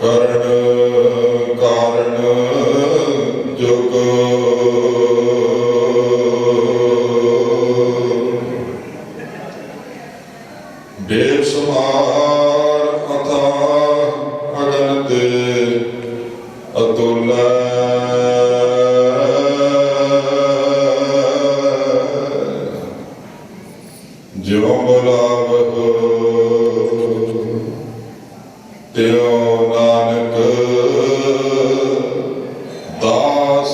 ਕਰਨ ਕਾਰਨ बेसुमार अथाह अगणित अतुल ज्यों बुलावहु त्यों नानक दास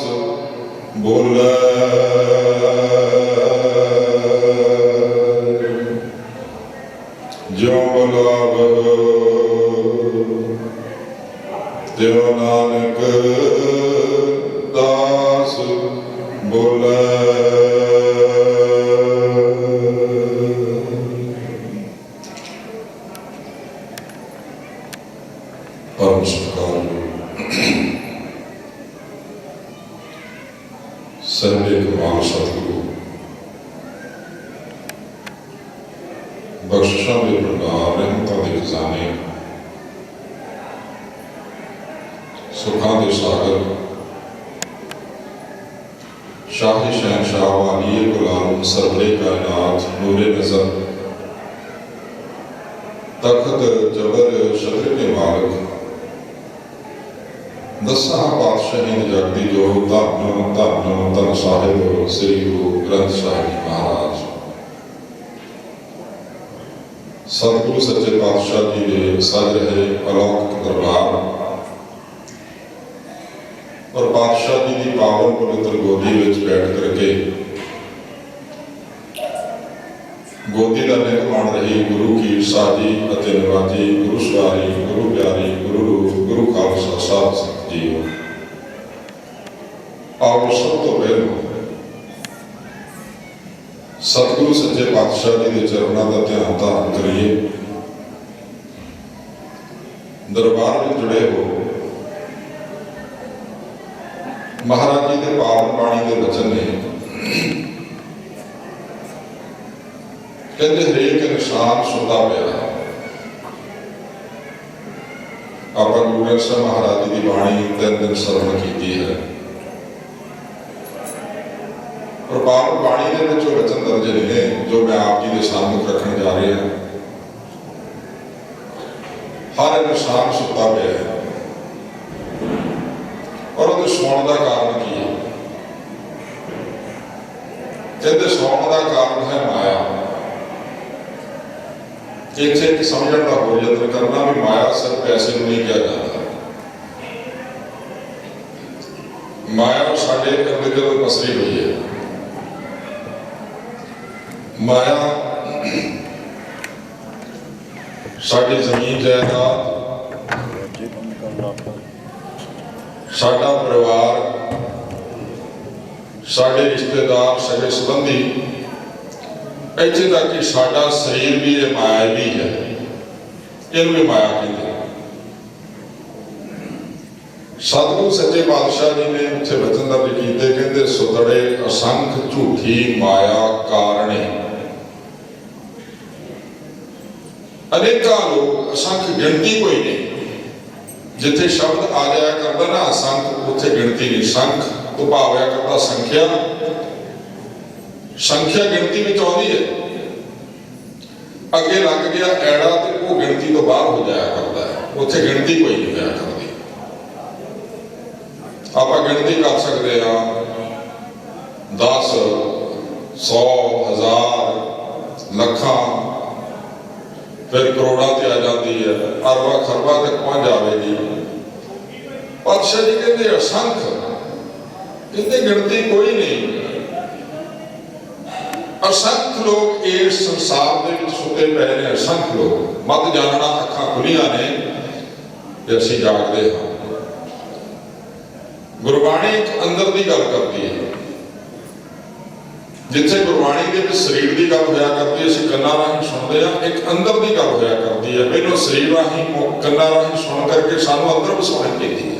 बोले। ज्यों बुलावहु त्यों नानक दास बोले। परम सत्कार सर्वे कमाल सतगुरु बख्शिशां दे भंडार रहमतां दे खजाने सुखां दे सागर शाही शहनशाह वालिए गुलाम सरवरे कायनात नूरे नज़र तख्त जबर शतर के मालिक दसा पातशाही जगती जो धन धन धन साहिब श्री गुरु ग्रंथ साहिब जी महाराज सतगुरु सच्चे पातशाह जी के सज रहे अलौकिक दरबार और पातशाह जी की पावन पवित्र गोदी में बैठ करके गोदी का निक मान रही गुरु की साजी अते नवाजी गुरु सवारी गुरु प्यारी गुरु रूप गुरु खालसा साध संगत जी। आओ सब तो पहले सतगुरु सच्चे पातशाह जी के चरणों का ध्यान धारण करिए। दरबार में जुड़े हो महाराज जी के पावन बाणी के वचन ने कहते हरेक इंसान सुनता पाया। आप गुरु ग्रंथ साहिब महाराज जी की बाणी 3 दिन सरवण की है और पावन बाणी के वचन दर्ज ने जो मैं आप जी के सामने रखने जा रहा हूं। हर इंसान सुनता पाया और वो सुनने का कारण की है? कहते सुनने का कारण है माया। इसे समझने का हो यत्न करना भी माया सिर्फ पैसे नहीं किया जाता। माया साढ़े अंदर जो पसरी हुई है माया साड़ी जमीन जायदाद साडा परिवार साढ़े रिश्तेदार सगे संबंधी इतने तक कि साडा शरीर भी ये माया भी है। इन भी माया कहते हैं। सतगुरु सच्चे पातशाह जी ने इतने वचन दर्ज किए कहते सुतड़े असंख झूठी माया कारणे। अनेका लोग असंख गिनती कोई नहीं। जिथे शब्द आ जाया करता ना असंख उथे गिनती नहीं। संख तो भाव आया करता संख्या। संख्या गिनती में आती है। अगे लग गया ऐड़ा तो वो गिनती तो बाहर हो जाया करता है। उसे गिनती कोई नहीं होया करती। आप गिनती कर सकते हैं 10 100 1000 लखा फिर करोड़ा से आ जाती है अरबा खरबा तक पहुंच जाएगी। पातशाह जी कहते असंख कहते गिनती कोई नहीं। असंख्य लोग इस संसार के सुते पे ने। असंख्य लोग मत जानना अखा खुलिया ने असी जागते हाँ। गुरबाणी एक अंदर की गल करती है। जिथे गुरबाणी के शरीर की गल होया करती है असी कन्ना राही सुनते हैं। एक अंदर की गल होया करती है। पहले शरीर राही कन्ना राही सुन करके सानू अंदर वसाउणी चाहिए है।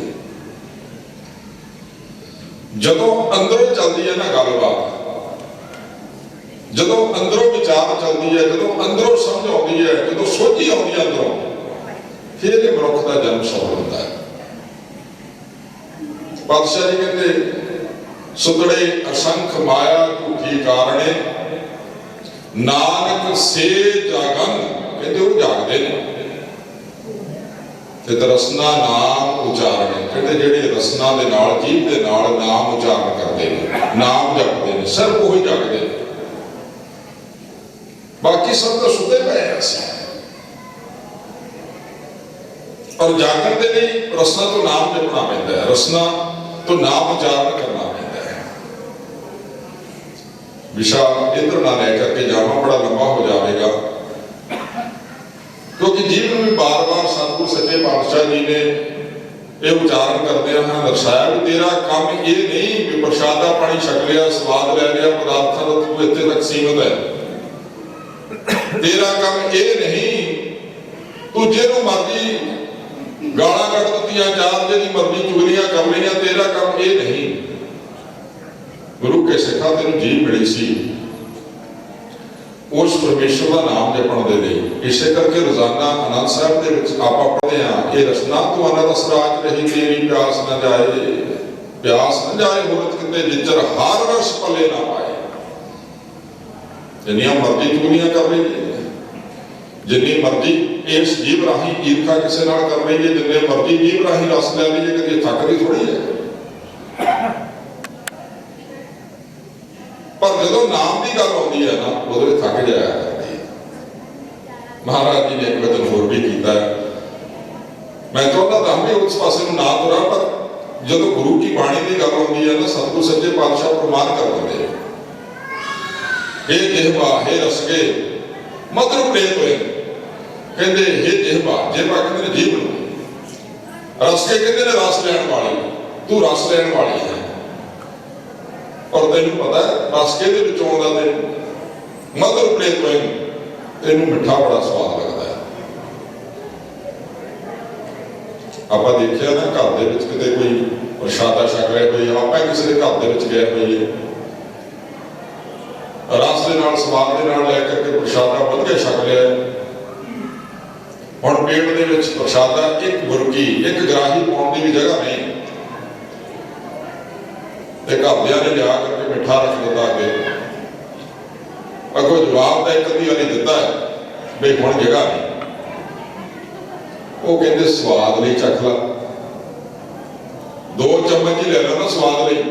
जदों अंदरों चलती है ना गलबात जो अंदरों विचार चलती है जो अंदरों समझ आती है जो सोची आती है अंदरों फिर ये मनुख का जन्म सफल होता है। पातशाह जी कहते सुतड़े असंख माया झूठी कारणे, नानक से जागन, कहते वो जागते हैं। ते रसना नाम उचारने, कहते जेडे रसना दे नाल जीभ दे नाल नाम उचारण करते हैं, नाम जपते हैं, सिर्फ वही जागते हैं। बाकी सब तो सुते पे हैं। और जागरण के लिए रसना तो नाम जपना पैंदा है, रसना तो नाम उचारण करना पैंदा है। विषा इधर ना लेकर के जावा, बड़ा लंबा हो जाएगा, क्योंकि जीवन में बार बार सतगुरु सच्चे पातशाह जी ने यह उच्चारण करते हैं दर्शाया भी तेरा काम ये नहीं कि प्रसादा पानी छक लिया, स्वाद ले लिया, पदार्थों का तू इतने तक सीमित है। तेरा काम ये नहीं तू जिन्हों मर्जी गाला कट दित्तियां, चार जी मर्जी चुगलियां कर लिया, तेरा काम ये नहीं। गुरु के सिखा तेन जीव मिली सी उस परमेश्वर का नाम जपण दे लिए। इसे करके रोजाना आनंद साहब के विच आपां पढ़दे हां, ये रसना तो अनंद सराज रही तेरी प्यास न जाए, प्यास न जाए होरत किते जिचर हर रस पले ना पाए। जिन्नियां मर्जी चुगलियां कर लीजिए, जिन्नी मर्जी इस जीव राही ईर्खा किसी नाल कर लीजिए, जिन्ने मर्जी जीव राही रस ले लीजिए, कभी थकदी थोड़ी है। पर जो नाम की गल आती है ना, उदो थक जाया करती है। महाराज जी ने एक वचन होर भी किया, मैं चाहता था हम भी उस पासे ना तुरा, पर जो गुरु की बाणी की गल आती है ना, सतगुरु सच्चे पातशाह प्रमाण कर देते हैं। हे जिहवा हे रसगे मधुर प्रेत होए, कहते हे जिहवा, जिहवा कहते ने जीव नूं, रसगे कहते ने रस लैण वाली, तू रस लैण वाली है। और तेनू पता है रस के आंदा, तेन मधुर प्रेत होए, तेनू मिठा बड़ा स्वाद लगता है। आपां देखिया ना घर दे विच किते कोई प्रसादा छक रहे होइए, आपां किसी के घर दे विच गए होइए, रस दे नाल स्वाद दे नाल लैकर के प्रसादा बध के छक लिया, हुण पेट दे विच प्रसादा एक बुरकी एक गराही पाउण दी भी जगह नहीं। घरदियां ने लिया करके मिठा रख दिता, अगे अगो जवाब तो एक अद्धी वारी दिता है भी हुण जगह नहीं। वो कहते स्वाद नहीं चख ला, 2 चम्मच ही ले लो ना स्वाद नहीं,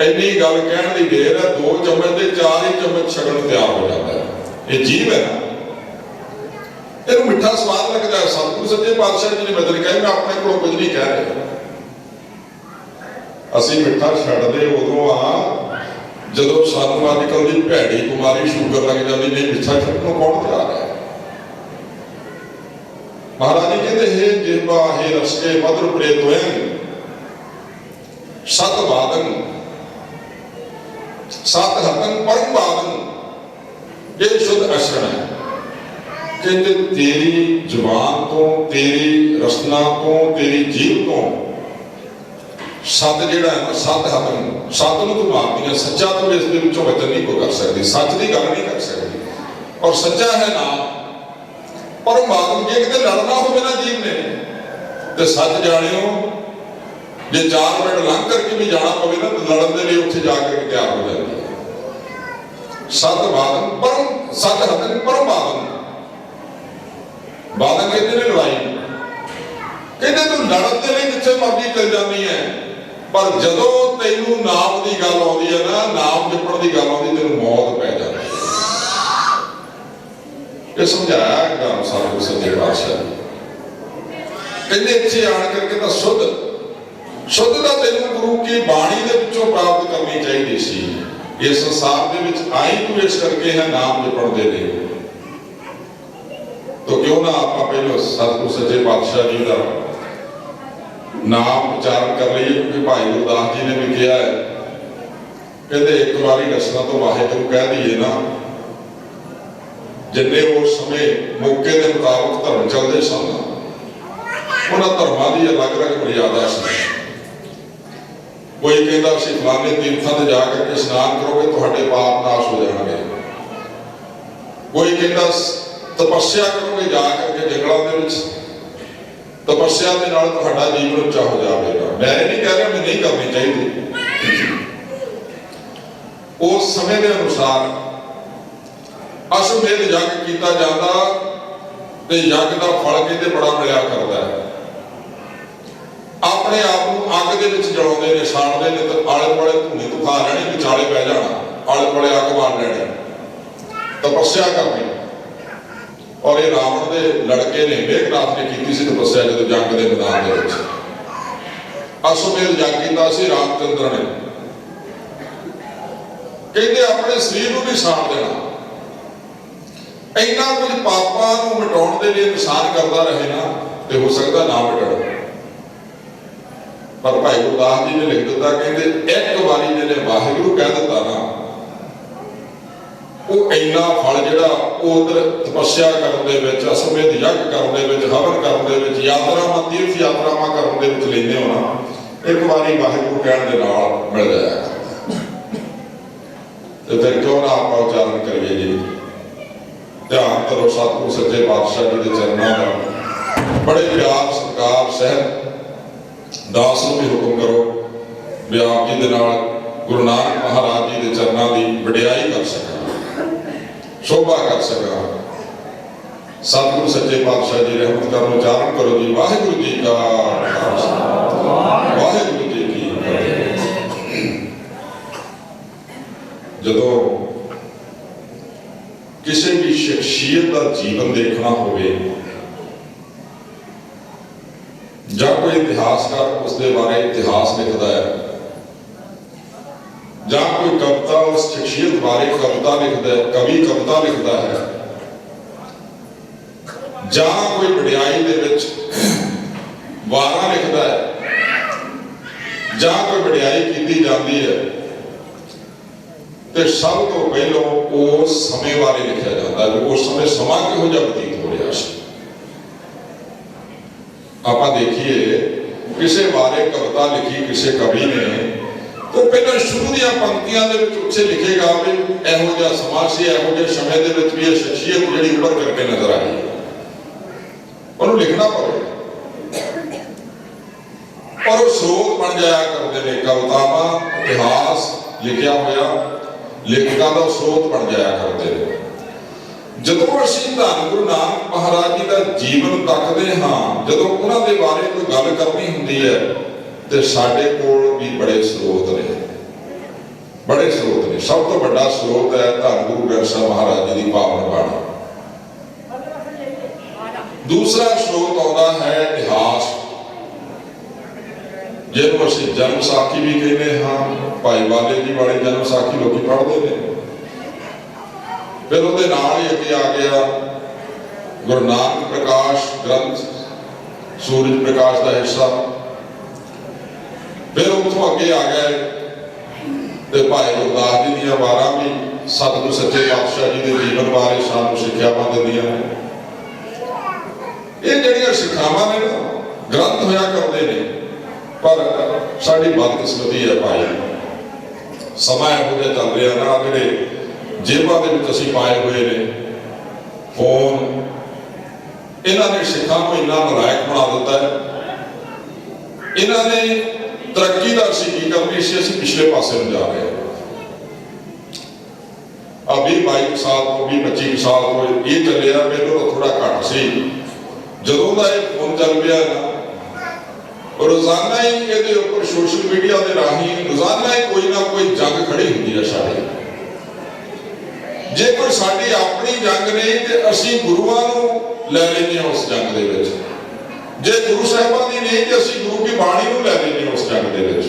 इन्नी गल कहण दी देर है, 2 चम्मच से 4 ही चम्मच छकण तैयार हो जाता है। ये जीव है ना, इहनूं मिठा स्वाद लगता है। सतगुरु सच्चे पातशाह जी ने बदल कहा, मैं अपने को कुछ नहीं कह रहा, असी मिठा छड्डदे उदों आ जदों सानूं अजकल दी भैड़ी कुमारी शुगर लग जाती, नहीं मिठा छड्डण कौन तैयार है। महाराज जी कहते हे जिह्वा हे रसके मधुर प्रेत होए, सत वादन सत हतन परम वादन, ये शुद्ध अशरण है। कहते तेरी जुबान तो, तेरी रसना तो, तेरी जीव तो सत जिहड़ा है ना, सत हतन, सत नूं तू मारदी है, सच्चा तो इस दे विचों वचन नहीं कोई कर सकती, सच की गल नहीं कर सकती। और सच्चा है नाम परम वादन। जे किते लड़ना होवे ना जीव ने ते सच जाणियो, जे 4 मिनट लंघ करके भी जाना पवे ना, तो लड़न दे लिए उत्थे जाकर के तैयार हो जाती है। सत वादन परम, सत हतन परम वादन। वादन कहते ने लड़ाई, कहते तू लड़न दे लिए जिथे मर्जी चल जाती है, पर जदों तैनू नाम की गल आउंदी है ना, नाम जपण की गल आउंदी, तैनू मौत पै जाती है। ये समझाया गम सतगुरु सच्चे पातशाह कहते इत्थे आण करके तो शुद्धता तैनू गुरु की बाणी दे विचों प्राप्त करनी चाहिए सी। इस संसार दे विच आई तू इस करके है नाम जपण दे लिए, तो क्यों ना आप पहले सतगुरु सच्चे पातशाह जी का नाम उच्चारण कर लीए। क्योंकि भाई गुरदास जी ने भी कहा है, कहते एक बारी रसना तो वाहेगुरु कह दिए ना, जिन्ने उस समय मौके के मुताबिक धर्म चलते सन, उन्होंने धर्मां की अलग अलग मर्यादा सी। कोई कहता असीं फलाने तीर्थां ते जा करके स्नान करोगे तुहाडे पाप नाश हो जाएंगे, कोई कहता तपस्या करोगे जा करके जंगलों के विच, तपस्या के नाल तुहाडा जीवन उच्चा हो जाएगा। मैं नहीं कह रहा मैं नहीं करनी चाहिए, उस समय के अनुसार अश्वमेध यज्ञ किया जाता ते यज्ञ का फल कहते बड़ा मिलिया करता है। अपने आप को अग के जलाते ने, साड़ते ने, तो आले दुआले धूनी धुखा लेनी, विचाले बह जाना, आले दुआले अग बाल लेनी, तपस्या करनी। और ये रावण के लड़के ने, मेघनाथ ने की तपस्या जो जंग के मैदान के अश्वमेध यज्ञ किया सी रामचंद्र ने। कहते अपने शरीर को भी साड़ देना, इन्ना कुछ पापां नूं मिटाउण दे लिए इंसान करता रहे ना, तो हो सकता ना मिटण। पर भाई गुरदास जी ने लिख दिता, कहते एक बारी जिहने वाहिगुरू कह दिता ना, वो इन्ना फल जिहड़ा उधर तपस्या करन दे विच, अश्वमेध यज्ञ करन दे विच, हवन करन दे विच, यात्रावां तीर्थ यात्रावां करन दे विच लैंदे हो ना, एक बारी वाहिगुरू कहण दे नाल मिल जाएगा। तो फिर क्यों ना आप उच्चारण करिए जी। ध्यान करो सतगुरु सच्चे पातशाह जी के चरणों में, बड़े प्यार सत्कार सहित दास नूं भी हुक्म करो भी आप जी दे नाल गुरु नानक महाराज जी के चरणों की वडियाई कर सका, शोभा कर सका। सतगुरु सच्चे पातशाह जी रहमत कर उच्चारण करो जी। वाहिगुरू जी का वाहिगुरू जी की जदों किसी भी शख्सियत का जीवन देखना होवे या कोई इतिहासकार उसके बारे इतिहास लिखता है, या कोई कविता उस शख्सियत बारे कविता लिखता है, कवि कविता लिखता है, या कोई वडियाई दे विच वारा लिखता है, या कोई वडियाई की जाती है, तो सब तो पहलों उस समय बारे लिखा जाता है, उस समय समा किहो जिहा बतीत हो रहा है। आप देखिए किसी बारे कविता लिखी किसी कवि ने, तो पहले शुरू दी पंक्तियां दे विच उत्थे लिखेगा भी इहो जिहा समा सी, इहो जिहे समय दे विच भी शख्सियत जिहड़ी उभर करके नजर आई है, उन्होंने लिखना पड़ेगा। और वो स्रोत बन जाया करते हैं, कवितावां इतिहास लिखा होया लेखकों का स्रोत बन जाया करते हैं। जदों असीं धन गुरु नानक महाराज जी का जीवन तकते हाँ, जदों उन्होंने बारे कोई गल करनी होंदी है, तो साडे कोल भी बड़े स्रोत ने, बड़े स्रोत ने। सब तो बड़ा स्रोत है धन गुरु ग्रंथ साहिब महाराज जी की पावन बाणी। दूसरा स्रोत आता है इतिहास, जिन्होंने असीं जन्म साखी भी कहते हाँ। भाई वाले जी वाली जन्म साखी लोग पढ़ते हैं। फिर उहदे नाल ही अगे आ गया गुरु नानक प्रकाश ग्रंथ, सूरज प्रकाश का हिस्सा। फिर उतों अगे आ गए तो भाई गुरदास जी दी वारां भी सतगुरु सच्चे पातशाह जी के जीवन बारे सानूं सिक्ख्यावां दिंदियां ने। ये जिहड़ियां सिक्खावां ने ना ग्रंथ होया करदे ने, पर साडी बदकिस्मती है भाई, समा इहो जिहा चल रहा ना, जिहड़े जेबां दे विच असीं पाए हुए ने फोन, इन्हां ने सिखां नूं इन्ना नलायक बना दिता है। इन्हां ने तरक्की दा असीं की करनी सी, असीं पिछले पासे नूं जा रहे हैं। 20-22 साल तो 20-25 साल तो ये चलिया, पहलों तो थोड़ा घट सी। जदों दा ये फोन चल पिया ना, रोजाना ही ये ऊपर सोशल मीडिया के राही रोजाना ही कोई ना कोई जंग खड़ी होती है साड़ी। जे कोई साड़ी अपनी जंग नहीं तो असीं गुरुआं नूं लै लैंदे हां उस जंग दे विच, जे गुरु साहिबां दी नहीं तो असीं गुरु की बाणी नूं लै लैंदे हां उस जंग दे विच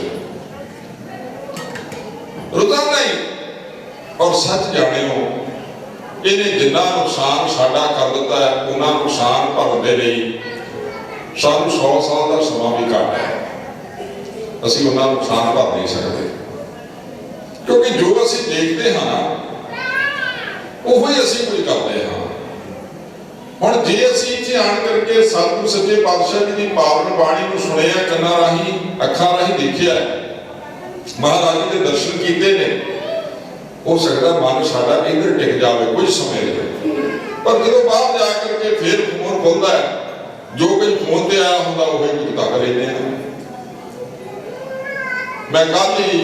रोजाना ही। और सच जाणिओ इन्हें जिन्ना नुकसान साडा कर दिता है, उन्ना नुकसान भरन दे लई सानूं 100 साल का समा भी घट है, असीं उन्ना नुकसान भर नहीं सकते। क्योंकि जो असीं देखते हाँ ना उही असीं कुछ करते हाँ। हुण जे असीं इत्थे आण करके सतगुरु सच्चे पातशाह जी की पावन बाणी नूं सुणिया, कन्नां राहीं अखां राहीं देखिया, महाराज जी के दर्शन कीते ने, हो सकता मन साडा इधर टिक जाए कुछ समय लिए। पर जदों बाहर जा करके फिर फोन खुलता है, जो कुछ फोन से आया होंगे वही कुछ तक लेते हैं। मैं कल ही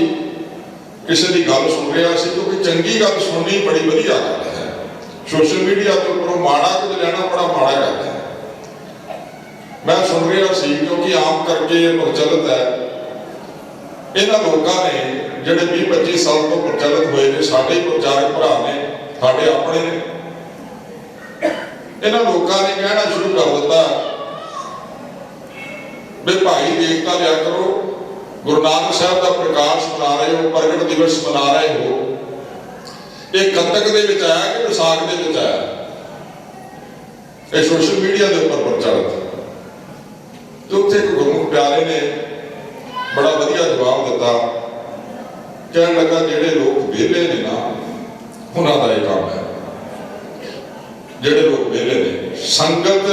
किसी की गल सुन रहा सी, क्योंकि चंगी गल सुननी बड़ी वधिया गल है। सोशल मीडिया के उपरों माड़ा कुछ लेना बड़ा माड़ा गल है। मैं सुन रहा सी, क्योंकि आम करके प्रचलित है, इन्होंने लोगों ने जिहड़े 20-25 साल तो प्रचलित हुए ने, साडे प्रचारक भरा ने, साडे अपने ने, इन्होंने लोगों ने कहना शुरू कर दिता भी भाई देखता लिया करो, गुरु नानक साहब का प्रकाश मना रहे हो, प्रगट दिवस मना रहे हो, ये कतक दे विच आया कि विसाख दे विच आया? ये सोशल मीडिया के उपर प्रचलित। तो उत्थे एक गुरमुख प्यारे ने बड़ा वधिया जवाब दिता, कहने लगा जिहड़े लोग वेले ने ना, उन्हां दा इह काम है। जिहड़े लोग वेले ने, संगत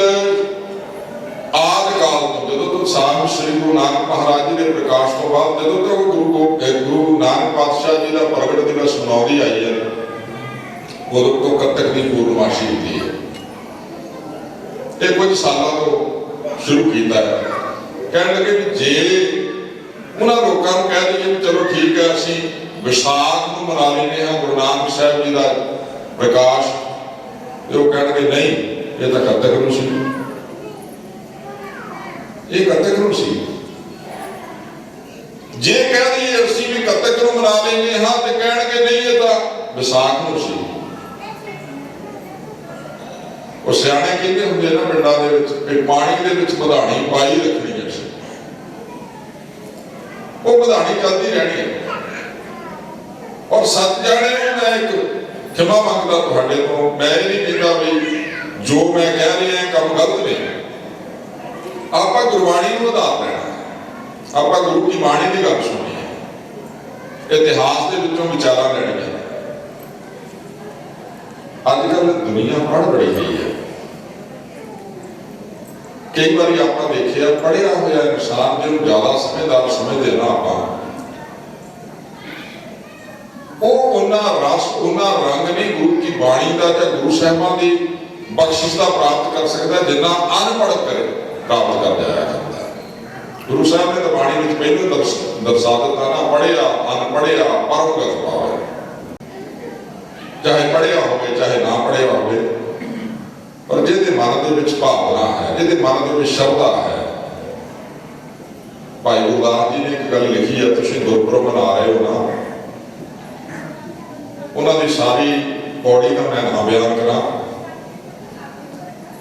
आदि काल तो जो तो साहब श्री गुरु नानक महाराज जी के प्रकाश तो बाद जो तो गुरु नानक पातशाह जी का प्रगट दिवस मनाई आई है, उदों तो कतक की पूर्णमासी होती है। ये कुछ सालों तो शुरू किया है। कहने लगे भी जे उन्होंने लोगों को कह दीजिए भी चलो ठीक है, असी विसाख को मना लेने हैं गुरु नानक साहब जी का प्रकाश, तो कह नहीं, ये तो कतक नूं सी, ये कतक नूं सी। जे कह दीजिए असी भी कतक नूं मना लेने हाँ, तो कह नहीं, ये तो विसाख नूं सी। वो सियाणे कहते होंगे ना पिंडां दे विच, पानी दे विच मधाणी पाई रखनी है, वो मधाणी चलती रहनी है। और सच जाने मैं एक क्षमा मंगता तुहाडे तो, मैं ये नहीं कहता भी जो मैं कह रहा काम गलत नहीं। आपां गुरबाणी नूं आधार लेना, आपां गुरु की बाणी की गल सुननी है, इतिहास के विचों विचारां लैणीआं। अजकल दुनिया पढ़ बड़ी गई है। कई बार आप देखिए पढ़िया हुआ इंसान जो ज्यादा समझदार समझते ना, आप रस उन्ना रंग नहीं गुरु की बाणी का या गुरु साहिबां की बख्शिश का प्राप्त कर सकता जिन्ना अनपढ़ कर प्राप्त कर जाया करता है। गुरु साहब ने तो बाणी में पहले दर्शा दिता ना, पढ़िया अनपढ़िया परमगत पावे, चाहे पढ़िया हो चाहे ना पढ़िया हो, पर जिहदे मन दे विच भावना है, जिहदे मन दे विच श्रद्धा है। भाई गुरदास जी ने एक गल लिखी है, तुसीं गुरपुरब मना रहे हो ना, उन्होंने सारी पौड़ी का मैं ना बयान करा,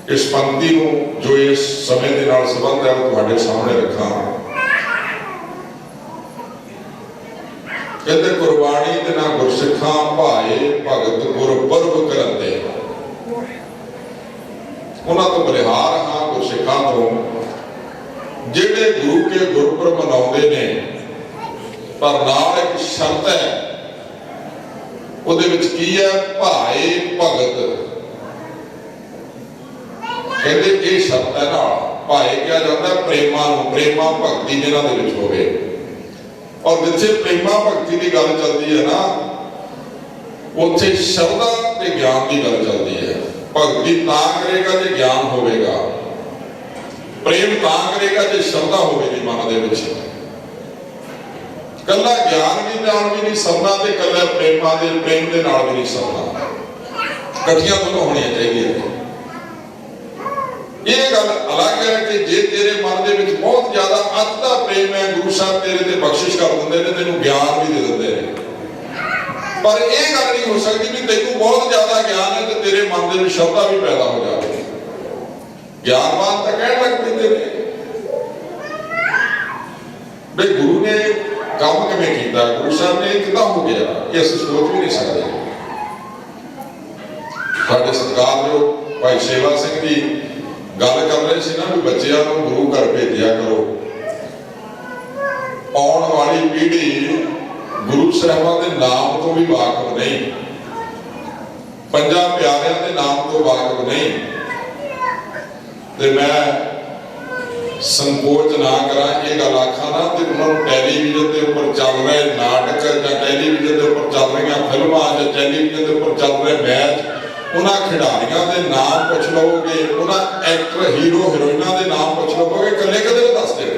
इस पंक्ति को जो इस समय के नाल संबंध है वो तुहाडे सामने रखा। कहते गुरबाणी दे ना गुरसिखां भाए भगत गुरपुरब करंदे, उन्हां तो बलिहार हाँ गुरसिखां तो जिहड़े गुरु के गुरपुरब मनाउंदे ने, पर नाल एक शर्त है, ਉਹਦੇ ਵਿੱਚ ਕੀ ਹੈ ਭਾਏ ਭਗਤ। ਕਹਿੰਦੇ ਇਹ ਸ਼ਬਦ ਹੈ ਨਾ, ਭਾਏ ਕਿਹਾ ਜਾਂਦਾ ਪ੍ਰੇਮਾਂ ਨੂੰ, ਪ੍ਰੇਮਾ ਭਗਤੀ ਜਿਹਨਾਂ ਦੇ ਵਿੱਚ ਹੋਵੇ। ਔਰ ਜਿੱਥੇ ਪ੍ਰੇਮਾ ਭਗਤੀ ਦੀ ਗੱਲ ਚੱਲਦੀ ਹੈ ਨਾ, ਉੱਥੇ ਸ਼ਰਧਾ ਤੇ ਗਿਆਨ ਦੀ ਗੱਲ ਚੱਲਦੀ ਹੈ। ਭਗਤੀ ਤਾਂ ਕਰੇਗਾ ਜੇ ਗਿਆਨ ਹੋਵੇਗਾ, ਪ੍ਰੇਮ ਤਾਂ ਕਰੇਗਾ ਜੇ ਸ਼ਰਧਾ ਹੋਵੇਗੀ ਮਨ ਦੇ ਵਿੱਚ। कला ज्ञान भी नाल भी नहीं सरना, ते कला प्रेमा दे प्रेम दे नाल भी नहीं सरना, कट्ठियां दोनों होनी चाहिए। ये गल अलग है कि जे तेरे मन दे विच बहुत ज्यादा अत दा प्रेम है, गुरु साहब तेरे ते बख्शिश कर दिंदे ने, तेनू ज्ञान भी दे दिंदे ने। पर यह गल नहीं हो सकती भी तेनू बहुत ज्यादा ज्ञान है तो तेरे मन दे विच श्रद्धा भी पैदा हो जाए। ज्ञानवान तो कह लग पैंदे ने भाई गुरु ने काम किवें कीता, गुरु साहब ने किदां हो गया, ये असीं सोच भी नहीं सकते। साडे सत्कारयोग भाई सेवा सिंह जी गल कर रहे सी ना भी बच्चियां नूं गुरु घर भेजिया करो। आउण वाली पीढ़ी गुरु साहिबां दे नाम तो भी वाकिफ नहीं, पंजां प्यारियां दे नाम तो वाकिफ नहीं। ते मैं संकोच ना करा ये गल आखा ना, तो उन्होंने टैलीविजन के उपर चल रहे नाटक या टैलीविजन के उपर चल रही फिल्मां या टैलीविजन के उपर चल रहे मैच, उन्होंने खिडारियों के नाम पुछ लोगे, उन्होंने एक्टर हीरो हीरोइना के नाम पुछ लोगे, कले कदे दस दे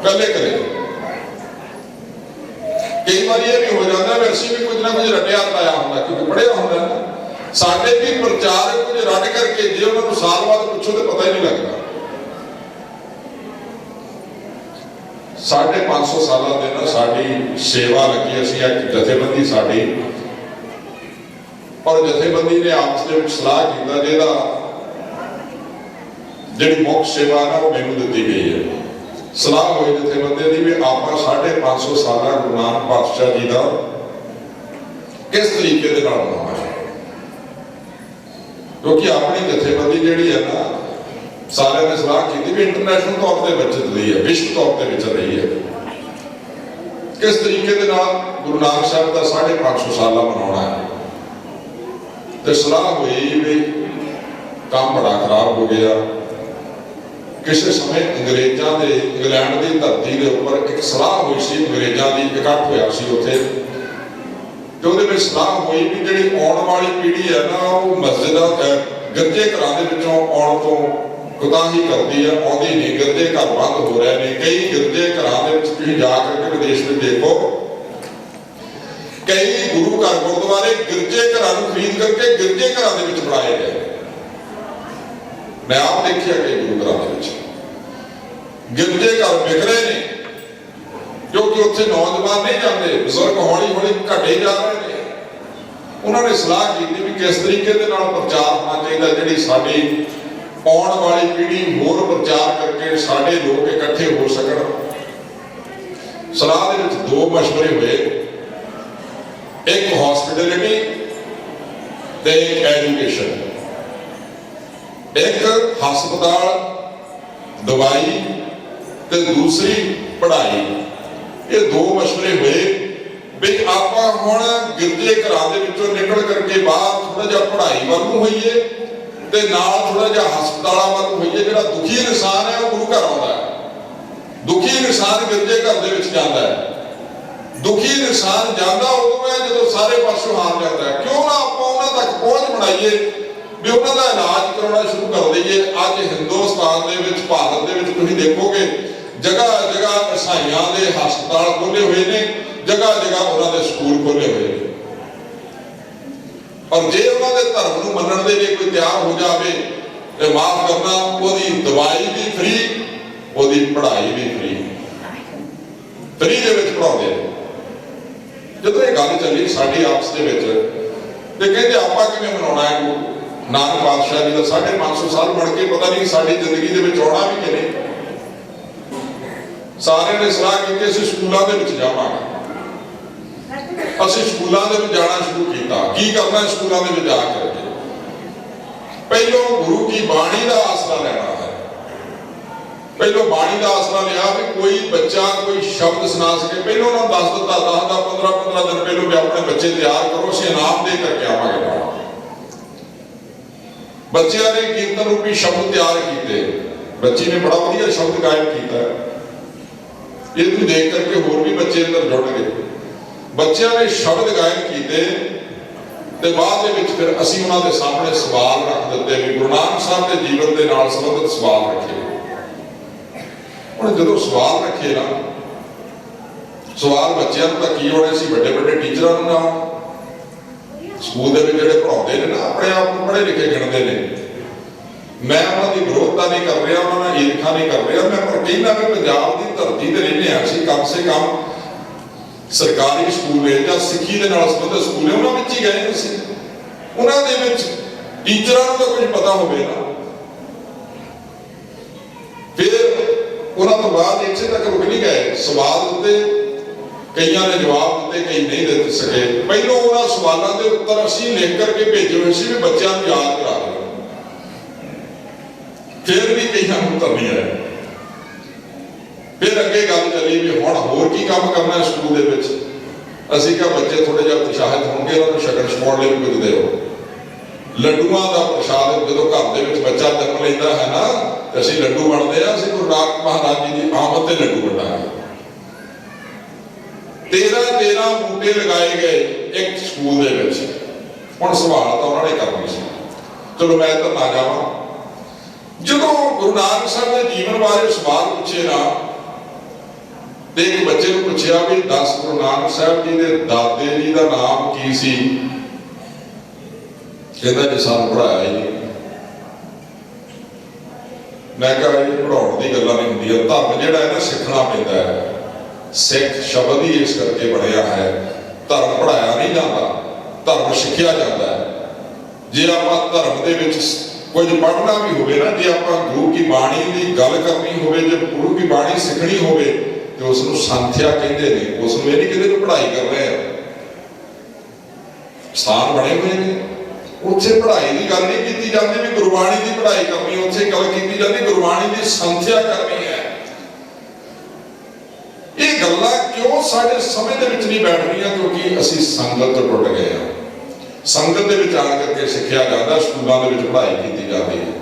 कले कले कई बार ये भी हो जाता है वैसे भी कुछ ना कुछ रटिया पाया होंगे क्योंकि पढ़िया होंगे ना साढ़े भी प्रचारक कुछ रट करके जे उन्होंने साल बाद पूछो तो पता ही नहीं लगता। 550 साल के ना साड़ी सेवा लगी असी एक जथेबंदी साड़ी और जथेबंदी ने आपस में सलाह किया जिहदा जिहड़ी मुख्य सेवा ना वो मैनू दी गई है। सलाह हुई जथेबंदी की भी आप 550 साल गुरु नानक पातशाह जी का किस तरीके के मनाना है क्योंकि अपनी जथेबंदी जी है ना सारे ने सलाह की भी इंटरनेशनल तौर पर बचत रही है विश्व तौर पर विचर रही है किस तरीके के गुरु नानक साहब का 550 साल मनाना है। तो सलाह हुई भी काम बड़ा खराब हो गया। किसी समय अंग्रेजों के इंग्लैंड की धरती के उपर एक सलाह हुई सी अंग्रेजों की इकट्ठ होया सी उत्थे तो उहदे सलाह हुई भी जिहड़ी आने वाली पीढ़ी है ना वो मस्जिद गिरजे घरां दे विचों आउण तो कोताही करती है आउंदी नहीं गिरजे घर बंद हो रहे हैं। कई गिरजे घरां दे विच तुसीं जा करके विदेश में देखो कई गुरु घर गुरुद्वारे गिरजे घरां नूं खरीद करके गिरजे घरां दे विच बनाए गए। मैं आप देखिया कई गुरु घरां दे विच गिरजे घर बिक रहे हैं क्योंकि उत्थे नौजवान नहीं जाते बुजुर्ग हौली हौली घटे जा रहे हैं। उन्होंने सलाह की भी किस तरीके के नाल प्रचार होना चाहिए जिहड़ी साडी आने वाली पीढ़ी होर प्रचार करके साडे लोग इकट्ठे हो सकन। सलाह दे विच दो मशवरे हुए एक हॉस्पिटैलिटी ते एक एजुकेशन एक हस्पताल दवाई ते दूसरी पढ़ाई ये दो मशवरे हुए भी आप हुण गिरजे घरां दे विचों निकल करके बाहर थोड़ा जिहा पढ़ाई वल नूं होईए ते नाल थोड़ा जिहा हस्पतालां वल नूं होईए। जिहड़ा दुखी इंसान है वो गुरु घर आउंदा है दुखी इंसान गिरजे घर दे विच जांदा है दुखी इंसान जांदा उदों है जदों सारे पासों हार जांदा है। क्यों ना आपां उन्हां तक पहुंच बनाईए भी उन्हां दा इलाज कराउणा शुरू कर दईए। अज हिंदुस्तान दे विच भारत दे विच तुसीं देखोगे जगह जगह ईसाइयां दे हस्पताल खोले हुए ने जगह जगह उन्होंने स्कूल खोले हुए हैं और जे उन्होंने धर्म नूं मनण दे लिए कोई तैयार हो जाए तो माफ करना ओदी दवाई भी फ्री ओदी पढ़ाई भी फ्री दे विच पढ़ाउंदे। जदों ये गल चली साडी आपस दे विच ते कहंदे आपां किवें मनाउणा है नानक पातशाह जी का 550 साल बन के पता नहीं साडी जिंदगी दे विच आउणा भी कि नहीं। सारे ने सलाह की असीं स्कूलों के विच जावांगे असीं स्कूलों के विच जाना शुरू किया। की करना स्कूलों के विच जा करके पहलों गुरु की बाणी का आसरा लेना है। पहलों बाणी का आसरा लिया भी कोई बच्चा कोई शब्द सुना सके पहलों उन्होंने दस दिता 10-15 दिन पहलों भी अपने बच्चे तैयार करो असीं इनाम दे करके आवांगे। बच्चों ने कीर्तन रूपी शब्द तैयार किए बच्ची ने बड़ा वधिया शब्द गायन किया ये तुम देख करके होर भी बच्चे अंदर जुड़ गए। बच्चों ने शब्द गायन किए ते बाद दे विच फिर असीं उन्हां दे सामने सवाल रख दिते भी गुरु नानक साहब के जीवन के नाल संबंधित सवाल रखे। हुण जदों सवाल रखे ना सवाल बच्चों तो की होने सी बड़े बड़े टीचरां नूं ना स्कूल दे विच जिहड़े पढ़ाउंदे ने ना अपने आप को पढ़े लिखे गिणदे ने। मैं उन्होंने विरोधता नहीं कर रहा उन्होंने ईर्खा नहीं कर रहा मैं पर कहना भी पंजाब की धरती से रहने असीं कम से कम सरकारी स्कूल या सिक्खी के नाल संबंधित स्कूल उन्होंने ही गए असीं उन्होंने टीचरां नूं तां कुछ पता होवे ना। फिर उन्होंने तो बाद इत्थे तक रुक नहीं गए सवाल दिते कईयां ने जवाब दिते कई नहीं दे सके। पहलों उन्होंने सवालों के उत्तर असीं लिख करके भेजे हुए सी भी बच्चों को याद करा दें फिर भी कई उत्तर नहीं आया। फिर अगे गल चली भी हुण होर की काम करना स्कूल दे विच असीं क्या बच्चे थोड़े जिहा उत्साहित होंगे उन्होंने छकण छपाउण लई भी कुछ दिओ। लड्डूआं दा प्रसाद जदों घर दे विच बच्चा जन्म लैंदा है ना ते असीं लड्डू वंडदे आ असीं गुरु नानक महाराज जी की आमद ते लड्डू वंडांगे। 13 बूटे लगाए गए एक स्कूल दे विच। हुण सवाल तां उन्होंने करने सी चलो मैं इधर ना जावां। जदों गुरु नानक साहब के जीवन बारे सवाल पूछे ना ਤੇ ਇੱਕ ਬੱਚੇ ਨੂੰ ਪੁੱਛਿਆ ਵੀ 10 ਗੁਰੂ ਨਾਨਕ ਸਾਹਿਬ ਜੀ ਦੇ ਦਾਦੇ ਜੀ ਦਾ ਨਾਮ ਕੀ ਸੀ? ਕਹਿੰਦਾ ਜੀ ਸਾਨੂੰ ਪੜ੍ਹਾਇਆ ਹੀ ਨਹੀਂ। ਮੈਂ ਕਿਹਾ ਇਹ ਪੜ੍ਹਾਉਣ ਦੀ ਗੱਲਾਂ ਨਹੀਂ ਹੁੰਦੀਆਂ, ਧਰਮ ਜਿਹੜਾ ਹੈ ਨਾ ਸਿੱਖਣਾ ਪੈਂਦਾ ਹੈ। ਸਿੱਖ ਸ਼ਬਦ ਹੀ ਇਸ ਕਰਕੇ ਬਣਿਆ ਹੈ। ਧਰਮ ਪੜ੍ਹਾਇਆ ਨਹੀਂ ਜਾਂਦਾ, ਧਰਮ ਸਿੱਖਿਆ ਜਾਂਦਾ ਹੈ। ਜੇ ਆਪਾਂ ਧਰਮ ਦੇ ਵਿੱਚ ਕੁਝ ਪੜ੍ਹਨਾ ਵੀ ਹੋਵੇ ਨਾ, ਜੇ ਆਪਾਂ ਗੁਰੂ ਕੀ ਬਾਣੀ ਦੀ ਗੱਲ ਕਰਨੀ ਹੋਵੇ, ਜੇ ਗੁਰੂ ਕੀ ਬਾਣੀ ਸਿੱਖਣੀ ਹੋਵੇ ਤੇ ਉਸ ਨੂੰ ਸੰਥਿਆ ਕਹਿੰਦੇ ਨੇ। ਉਸ ਨੂੰ ਇਹ ਨਹੀਂ ਕਹਿੰਦੇ ਕਿ ਪੜ੍ਹਾਈ ਕਰ ਰਹੇ ਆ। ਸਥਾਨ ਬਣੇ ਹੋਏ ਨੇ, ਉੱਥੇ ਪੜ੍ਹਾਈ ਦੀ ਗੱਲ ਨਹੀਂ ਕੀਤੀ ਜਾਂਦੀ ਵੀ ਗੁਰਬਾਣੀ ਦੀ ਪੜ੍ਹਾਈ ਕਰਨੀ, ਉੱਥੇ ਗੱਲ ਕੀਤੀ ਜਾਂਦੀ ਗੁਰਬਾਣੀ ਦੀ ਸੰਥਿਆ ਕਰਨੀ ਹੈ। ਇਹ ਗੱਲਾਂ ਕਿਉਂ ਸਾਡੇ ਸਮੇਂ ਦੇ ਵਿੱਚ ਨਹੀਂ ਬੈਠ ਰਹੀਆਂ? ਕਿਉਂਕਿ ਅਸੀਂ ਸੰਗਤ ਤੋਂ ਟੁੱਟ ਗਏ ਹਾਂ। ਸੰਗਤ ਦੇ ਵਿੱਚ ਆਣ ਕਰਕੇ ਸਿੱਖਿਆ ਜਾਂਦਾ, ਸਕੂਲਾਂ ਦੇ ਵਿੱਚ ਪੜ੍ਹਾਈ ਕੀਤੀ ਜਾਂਦੀ ਹੈ।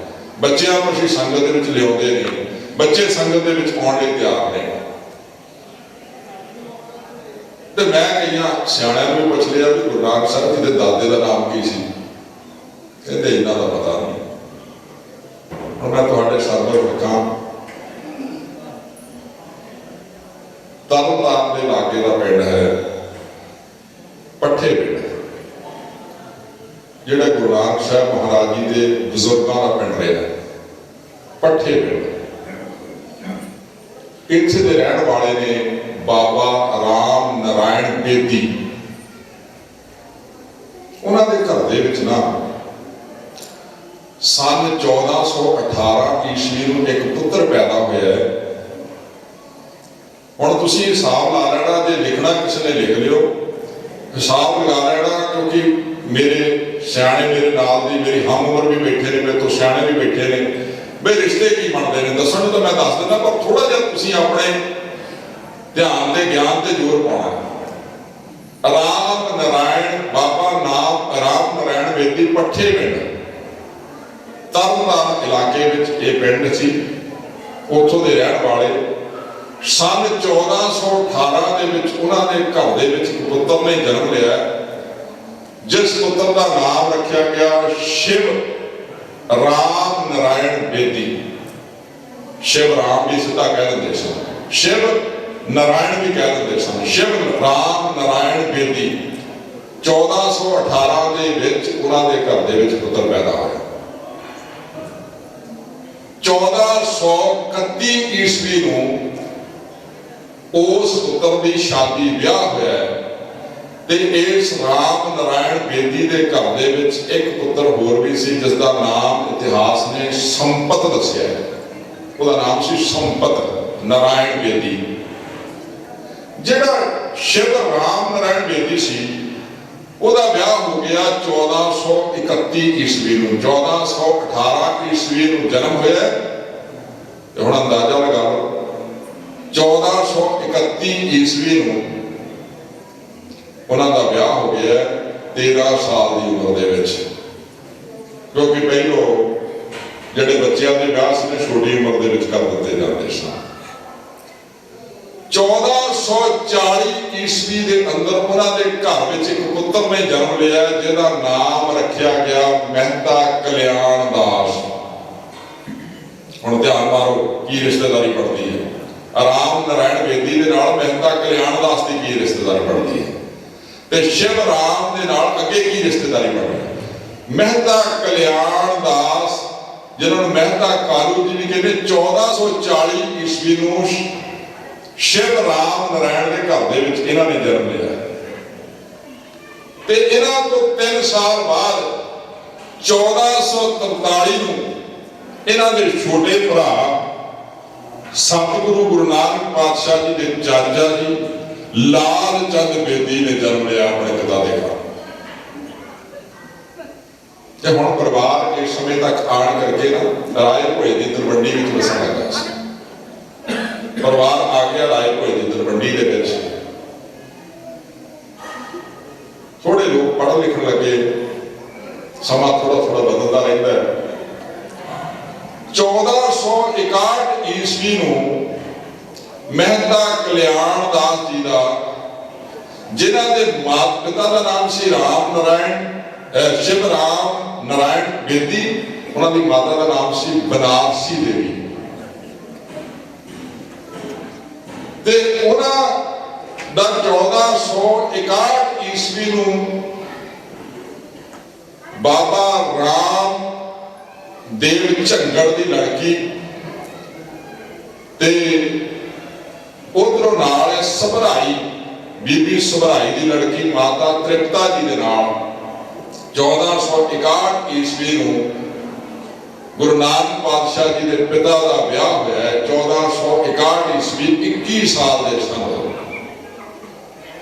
ਬੱਚਿਆਂ ਨੂੰ ਅਸੀਂ ਸੰਗਤ ਦੇ ਵਿੱਚ ਲਿਆਉਂਦੇ ਨਹੀਂ, ਬੱਚੇ ਸੰਗਤ ਦੇ ਵਿੱਚ ਆਉਣ ਲਈ ਤਿਆਰ ਨੇ। ਤੇ ਮੈਂ ਕਈਆਂ ਸਿਆਣਿਆਂ ਨੂੰ ਵੀ ਪੁੱਛ ਲਿਆ ਵੀ ਗੁਰੂ ਨਾਨਕ ਸਾਹਿਬ ਜੀ ਦੇ ਦਾਦੇ ਦਾ ਨਾਮ ਕੀ ਸੀ? ਕਹਿੰਦੇ ਇਹਨਾਂ ਦਾ ਪਤਾ ਨਹੀਂ। ਹੁਣ ਮੈਂ ਤੁਹਾਡੇ ਸਾਹਮਣੇ ਰੱਖਾਂ, ਤਰਨਤਾਰਨ ਦੇ ਲਾਗੇ ਦਾ ਪਿੰਡ ਹੈ ਪੱਠੇ ਪਿੰਡ, ਜਿਹੜਾ ਗੁਰੂ ਨਾਨਕ ਸਾਹਿਬ ਮਹਾਰਾਜ ਜੀ ਦੇ ਬਜ਼ੁਰਗਾਂ ਦਾ ਪਿੰਡ ਰਿਹਾ। ਪੱਠੇ ਪਿੰਡ, ਇੱਥੇ ਦੇ ਰਹਿਣ ਵਾਲੇ ਨੇ ਬਾਬਾ ਰਾਮ ਨਾਰਾਇਣ ਬੇਦੀ। ਉਹਨਾਂ ਦੇ ਘਰ ਦੇ ਵਿੱਚ ਨਾ ਸੰਨ 1418 ਈਸਵੀ ਨੂੰ ਇੱਕ ਪੁੱਤਰ ਪੈਦਾ ਹੋਇਆ ਹੈ। ਹੁਣ ਤੁਸੀਂ ਹਿਸਾਬ ਲਾ ਲੈਣਾ, ਜੇ ਲਿਖਣਾ ਕਿਸੇ ਨੇ ਲਿਖ ਲਿਓ, ਹਿਸਾਬ ਲਗਾ ਲੈਣਾ, ਕਿਉਂਕਿ ਮੇਰੇ ਸਿਆਣੇ ਮੇਰੇ ਨਾਲ ਦੀ ਮੇਰੀ ਹਮ ਉਮਰ ਵੀ ਬੈਠੇ ਨੇ, ਮੇਰੇ ਤੋਂ ਸਿਆਣੇ ਵੀ ਬੈਠੇ ਨੇ, ਬਈ ਰਿਸ਼ਤੇ ਕੀ ਬਣਦੇ ਨੇ ਦੱਸਣ ਨੂੰ ਤਾਂ ਮੈਂ ਦੱਸ ਦਿੰਦਾ, ਪਰ ਥੋੜਾ ਜਿਹਾ ਤੁਸੀਂ ਆਪਣੇ ਧਿਆਨ ਦੇ ਗਿਆਨ ਤੇ ਜ਼ੋਰ ਪਾਉਣਾ। ਰਾਮ ਨਾਰਾਇਣ, ਬਾਬਾ ਰਾਮ ਨਾਰਾਇਣ ਬੇਦੀ, ਪੱਠੇ ਪਿੰਡ, ਤਰਨਤਾਰਨ ਇਲਾਕੇ ਵਿੱਚ ਇਹ ਪਿੰਡ ਸੀ। ਉੱਥੋਂ ਦੇ ਰਹਿਣ ਵਾਲੇ ਸੰਨ 1418 ਦੇ ਵਿੱਚ ਉਹਨਾਂ ਦੇ ਘਰ ਦੇ ਵਿੱਚ ਇੱਕ ਪੁੱਤਰ ਨੇ ਜਨਮ ਲਿਆ, ਜਿਸ ਪੁੱਤਰ ਦਾ ਨਾਮ ਰੱਖਿਆ ਗਿਆ ਸ਼ਿਵ ਰਾਮ ਨਾਰਾਇਣ ਬੇਦੀ। ਸ਼ਿਵ ਰਾਮ ਵੀ ਸਿੱਧਾ ਕਹਿ ਦਿੰਦੇ ਸਨ, ਸ਼ਿਵ ਨਾਰਾਇਣ ਵੀ ਕਹਿ ਦਿੰਦੇ ਸਨ। ਸ਼ਿਵ ਰਾਮ ਨਾਰਾਇਣ ਬੇਦੀ 1418 ਦੇ ਵਿੱਚ ਉਹਨਾਂ ਦੇ ਘਰ ਦੇ ਵਿੱਚ ਪੁੱਤਰ ਪੈਦਾ ਹੋਇਆ। 1431 ਈਸਵੀ ਨੂੰ ਉਸ ਪੁੱਤਰ ਦੀ ਸ਼ਾਦੀ ਵਿਆਹ ਹੋਇਆ ਤੇ ਇਸ ਰਾਮ ਨਾਰਾਇਣ ਬੇਦੀ ਦੇ ਘਰ ਦੇ ਵਿੱਚ ਇੱਕ ਪੁੱਤਰ ਹੋਰ ਵੀ ਸੀ, ਜਿਸ ਦਾ ਨਾਮ ਇਤਿਹਾਸ ਨੇ ਸੰਪਤ ਦੱਸਿਆ ਹੈ। ਉਹਦਾ ਨਾਮ ਸੀ ਸੰਪਤ ਨਾਰਾਇਣ ਬੇਦੀ। ਜਿਹੜਾ ਸ਼ਿਵ ਰਾਮ ਨਾਰਾਇਣ ਬੇਦੀ ਸੀ, ਉਹਦਾ ਵਿਆਹ ਹੋ ਗਿਆ 1431 ਈਸਵੀ ਨੂੰ। 1418 ਈਸਵੀ ਨੂੰ ਜਨਮ ਹੋਇਆ ਤੇ ਹੁਣ ਅੰਦਾਜ਼ਾ ਲਗਾ ਲਓ 1431 ਈਸਵੀ ਨੂੰ ਉਹਨਾਂ ਦਾ ਵਿਆਹ ਹੋ ਗਿਆ 13 ਸਾਲ ਦੀ ਉਮਰ ਦੇ ਵਿੱਚ। ਕਿਉਂਕਿ ਪਹਿਲੋਂ ਜਿਹੜੇ ਬੱਚਿਆਂ ਦੇ ਵਿਆਹ ਸੀ ਛੋਟੀ ਉਮਰ ਦੇ ਵਿੱਚ ਕਰ ਦਿੱਤੇ ਜਾਂਦੇ ਸਨ। 1440 ਈਸਵੀ ਦੇ ਅੰਦਰ ਉਹਨਾਂ ਦੇ ਘਰ ਵਿੱਚ ਇੱਕ ਪੁੱਤਰ ਨੇ ਜਨਮ ਲਿਆ, ਜਿਹਦਾ ਨਾਮ ਰੱਖਿਆ ਗਿਆ ਮਹਿਤਾ ਕਲਿਆਣ ਦਾਸ। ਹੁਣ ਧਿਆਨ ਮਾਰੋ ਕੀ ਰਿਸ਼ਤੇਦਾਰੀ ਬਣਦੀ ਹੈ। ਰਾਮ ਨਾਰਾਇਣ ਬੇਦੀ ਦੇ ਨਾਲ ਮਹਿਤਾ ਕਲਿਆਣ ਦਾਸ ਦੀ ਕੀ ਰਿਸ਼ਤੇਦਾਰੀ ਬਣਦੀ ਹੈ, ਤੇ ਸ਼ਿਵ ਰਾਮ ਦੇ ਨਾਲ ਅੱਗੇ ਕੀ ਰਿਸ਼ਤੇਦਾਰੀ ਬਣਦੀ। ਮਹਿਤਾ ਕਲਿਆਣ ਦਾਸ, ਜਿਹਨਾਂ ਨੂੰ ਮਹਿਤਾ ਕਾਲੂ ਜੀ ਵੀ ਕਹਿੰਦੇ, 1440 ਈਸਵੀ ਨੂੰ ਸ਼ਿਵ ਰਾਮ ਨਾਰਾਇਣ ਦੇ ਘਰ ਦੇ ਵਿੱਚ ਇਹਨਾਂ ਨੇ ਜਨਮ ਲਿਆ। ਤੇ ਇਹਨਾਂ ਤੋਂ 3 ਸਾਲ ਬਾਅਦ 1443 ਨੂੰ ਇਹਨਾਂ ਦੇ ਛੋਟੇ ਭਰਾ ਸਤਿਗੁਰੂ ਗੁਰੂ ਨਾਨਕ ਪਾਤਸ਼ਾਹ ਜੀ ਦੇ ਚਾਚਾ ਜੀ ਲਾਲ ਚੰਦ ਬੇਦੀ ਨੇ ਜਨਮ ਲਿਆ ਆਪਣੇ ਪਿਤਾ ਦੇ ਘਰ। ਤੇ ਹੁਣ ਪਰਿਵਾਰ ਇਸ ਸਮੇਂ ਤੱਕ ਆਣ ਕਰਕੇ ਨਾ ਰਾਏ ਭੋਏ ਦੀ ਤਲਵੰਡੀ ਵਿੱਚ ਵਸਣ ਲੱਗਾ ਸੀ। ਪਰਿਵਾਰ ਆ ਗਿਆ ਰਾਏ ਭੋਏ ਦੀ ਤਲਵੰਡੀ ਦੇ ਵਿੱਚ। ਥੋੜੇ ਲੋਕ ਪੜ੍ਹਨ ਲਿਖਣ ਲੱਗੇ, ਸਮਾਂ ਥੋੜਾ ਬਦਲਦਾ ਰਹਿੰਦਾ ਹੈ। 1461 ਈਸਵੀ ਨੂੰ ਮਹਿਤਾ ਕਲਿਆਣ ਦਾਸ ਜੀ ਦਾ, ਜਿਨ੍ਹਾਂ ਦੇ ਮਾਤਾ ਪਿਤਾ ਦਾ ਨਾਮ ਸੀ ਰਾਮ ਨਾਰਾਇਣ ਸ਼ਿਵ ਰਾਮ ਨਾਰਾਇਣ ਬੇਦੀ, ਉਹਨਾਂ ਦੀ ਮਾਤਾ ਦਾ ਨਾਮ ਸੀ ਬਨਾਰਸੀ ਦੇਵੀ। ਤੇ ਉਹਨਾਂ ਦਾ 1461 ਈਸਵੀ ਨੂੰ ਬਾਬਾ ਰਾਮ ਦੇਵ ਝੰਗੜ ਦੀ ਲੜਕੀ ਤੇ ਉਧਰੋਂ ਨਾਲ ਸਭਰਾਈ ਬੀਬੀ ਸਭਰਾਈ ਦੀ ਲੜਕੀ ਮਾਤਾ ਤ੍ਰਿਪਤਾ ਜੀ ਦੇ ਨਾਲ 1461 ਈਸਵੀ ਨੂੰ ਗੁਰੂ ਨਾਨਕ ਪਾਤਸ਼ਾਹ ਜੀ ਦੇ ਪਿਤਾ ਦਾ ਵਿਆਹ ਹੋਇਆ ਹੈ। 1461 ਈਸਵੀ 21 ਸਾਲ ਦੇ ਸਨ